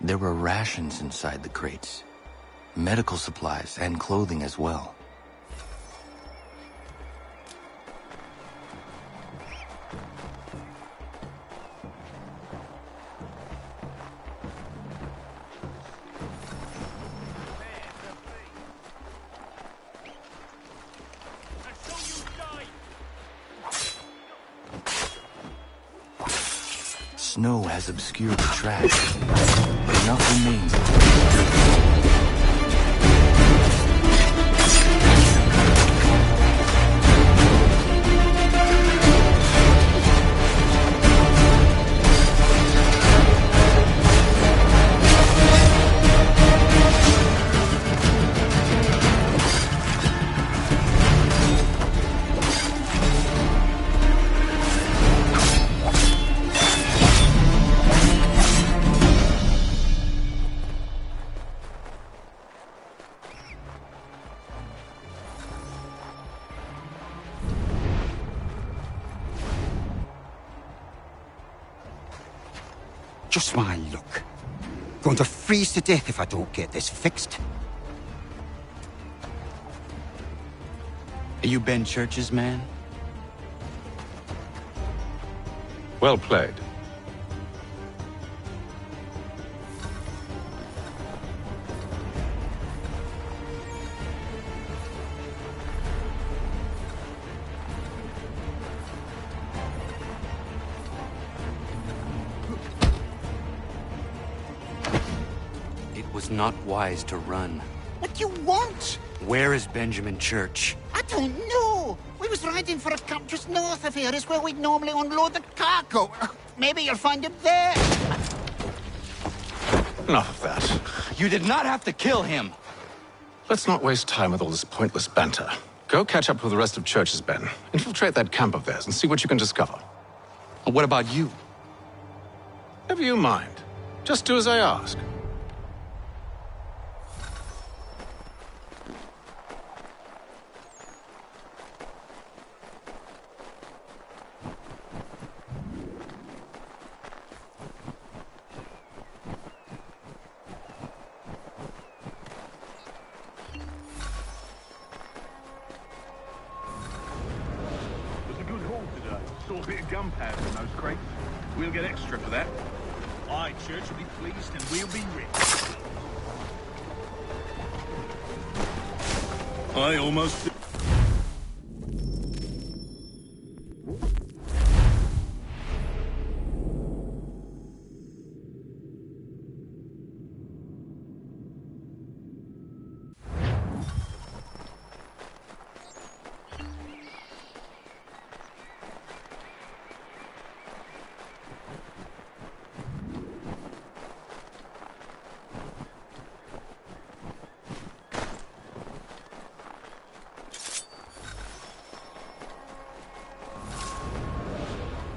There were rations inside the crates. Medical supplies and clothing as well. Snow has obscured the track, but enough remains. Just my luck. Going to freeze to death if I don't get this fixed. Are you Ben Church's man? Well played. Not wise to run. What do you want? Where is Benjamin Church? I don't know. We was riding for a camp just north of here. Is where we'd normally unload the cargo. Maybe you'll find him there. Enough of that. You did not have to kill him. Let's not waste time with all this pointless banter. Go catch up with the rest of Church's men. Infiltrate that camp of theirs and see what you can discover. And what about you? Never you mind. Just do as I ask. Saw a bit of gunpowder in those crates. We'll get extra for that. Aye, Church will be pleased and we'll be rich. I almost...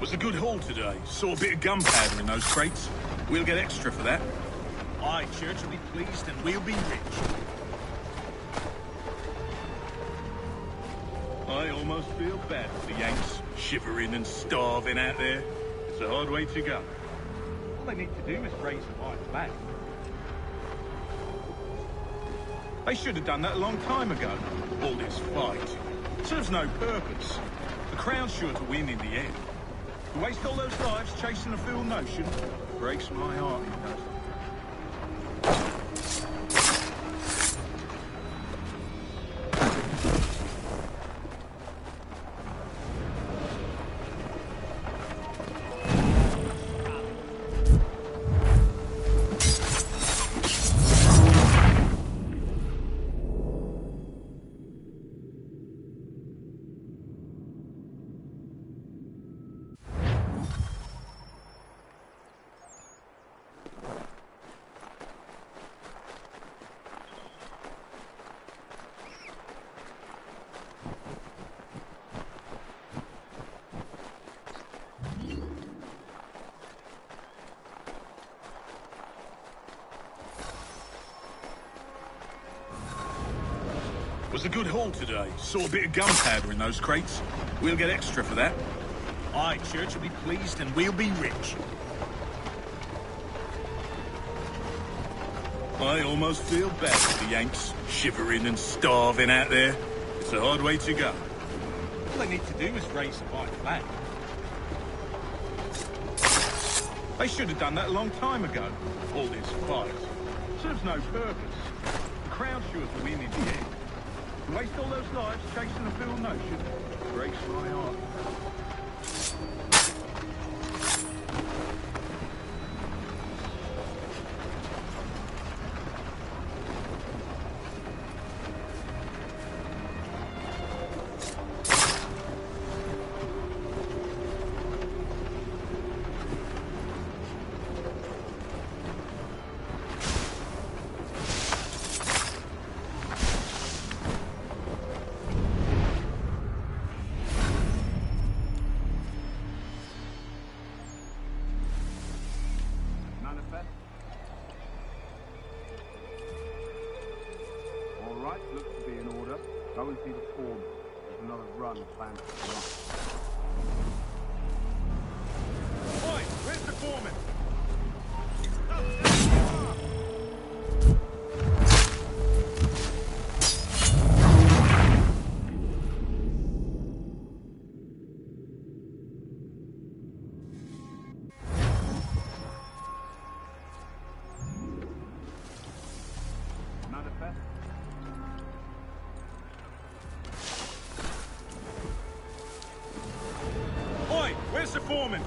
Was a good haul today. Saw a bit of gunpowder in those crates. We'll get extra for that. Aye, Church will be pleased and we'll be rich. I almost feel bad for the Yanks, shivering and starving out there. It's a hard way to go. All they need to do is raise the white flag. They should have done that a long time ago. All this fight. It serves no purpose. The Crown's sure to win in the end. To waste all those lives chasing a fool notion breaks my heart, it does. Was a good haul today. Saw a bit of gunpowder in those crates. We'll get extra for that. Aye, Church will be pleased and we'll be rich. I almost feel bad for the Yanks, shivering and starving out there. It's a hard way to go. All they need to do is raise the white flag. They should have done that a long time ago. All this fight serves no purpose. The Crown's sure to win in the end. To waste all those lives chasing a fool notion breaks my heart. Go and see the foreman. There's another run planned for tonight. Oi, where's the foreman? Manifest. Oi, where's the foreman?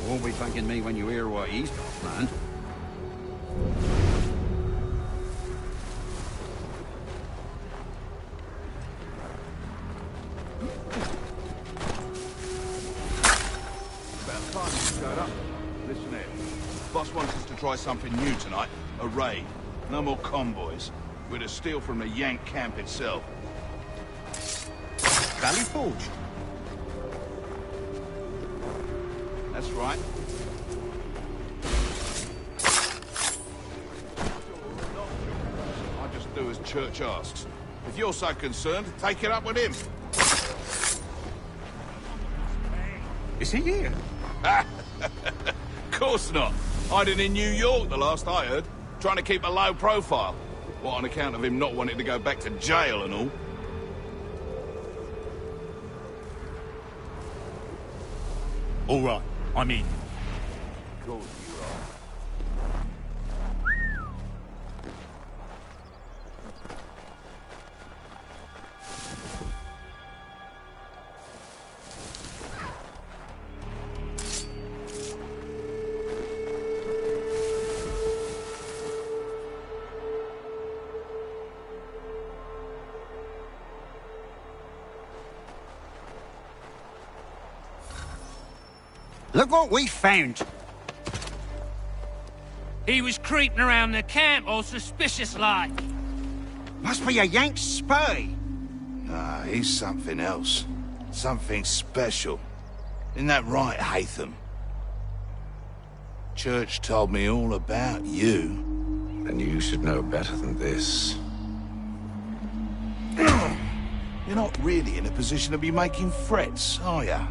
You won't be thanking me when you hear what he's got planned. About time you showed up. Listen here. Boss wants us to try something new tonight. A raid. No more convoys. We're to steal from the Yank camp itself. Valley Forge? That's right. I just do as Church asks. If you're so concerned, take it up with him. Is he here? Of course not. Hiding in New York, the last I heard. Trying to keep a low profile. What, on account of him not wanting to go back to jail and all? All right, I'm in. Of course you are. Look what we found. He was creeping around the camp all suspicious-like. Must be a Yank spy. Nah, he's something else. Something special. Isn't that right, Hatham? Church told me all about you. And you should know better than this. You're not really in a position to be making threats, are ya?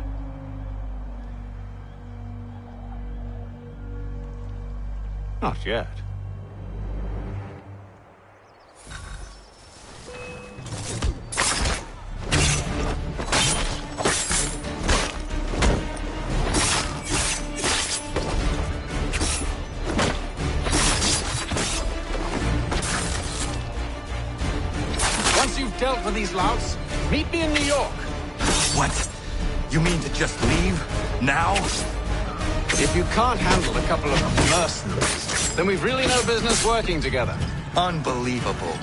Not yet. Once you've dealt with these louts, meet me in New York. What? You mean to just leave? Now? If you can't handle a couple of mercenaries, then we've really no business working together. Unbelievable.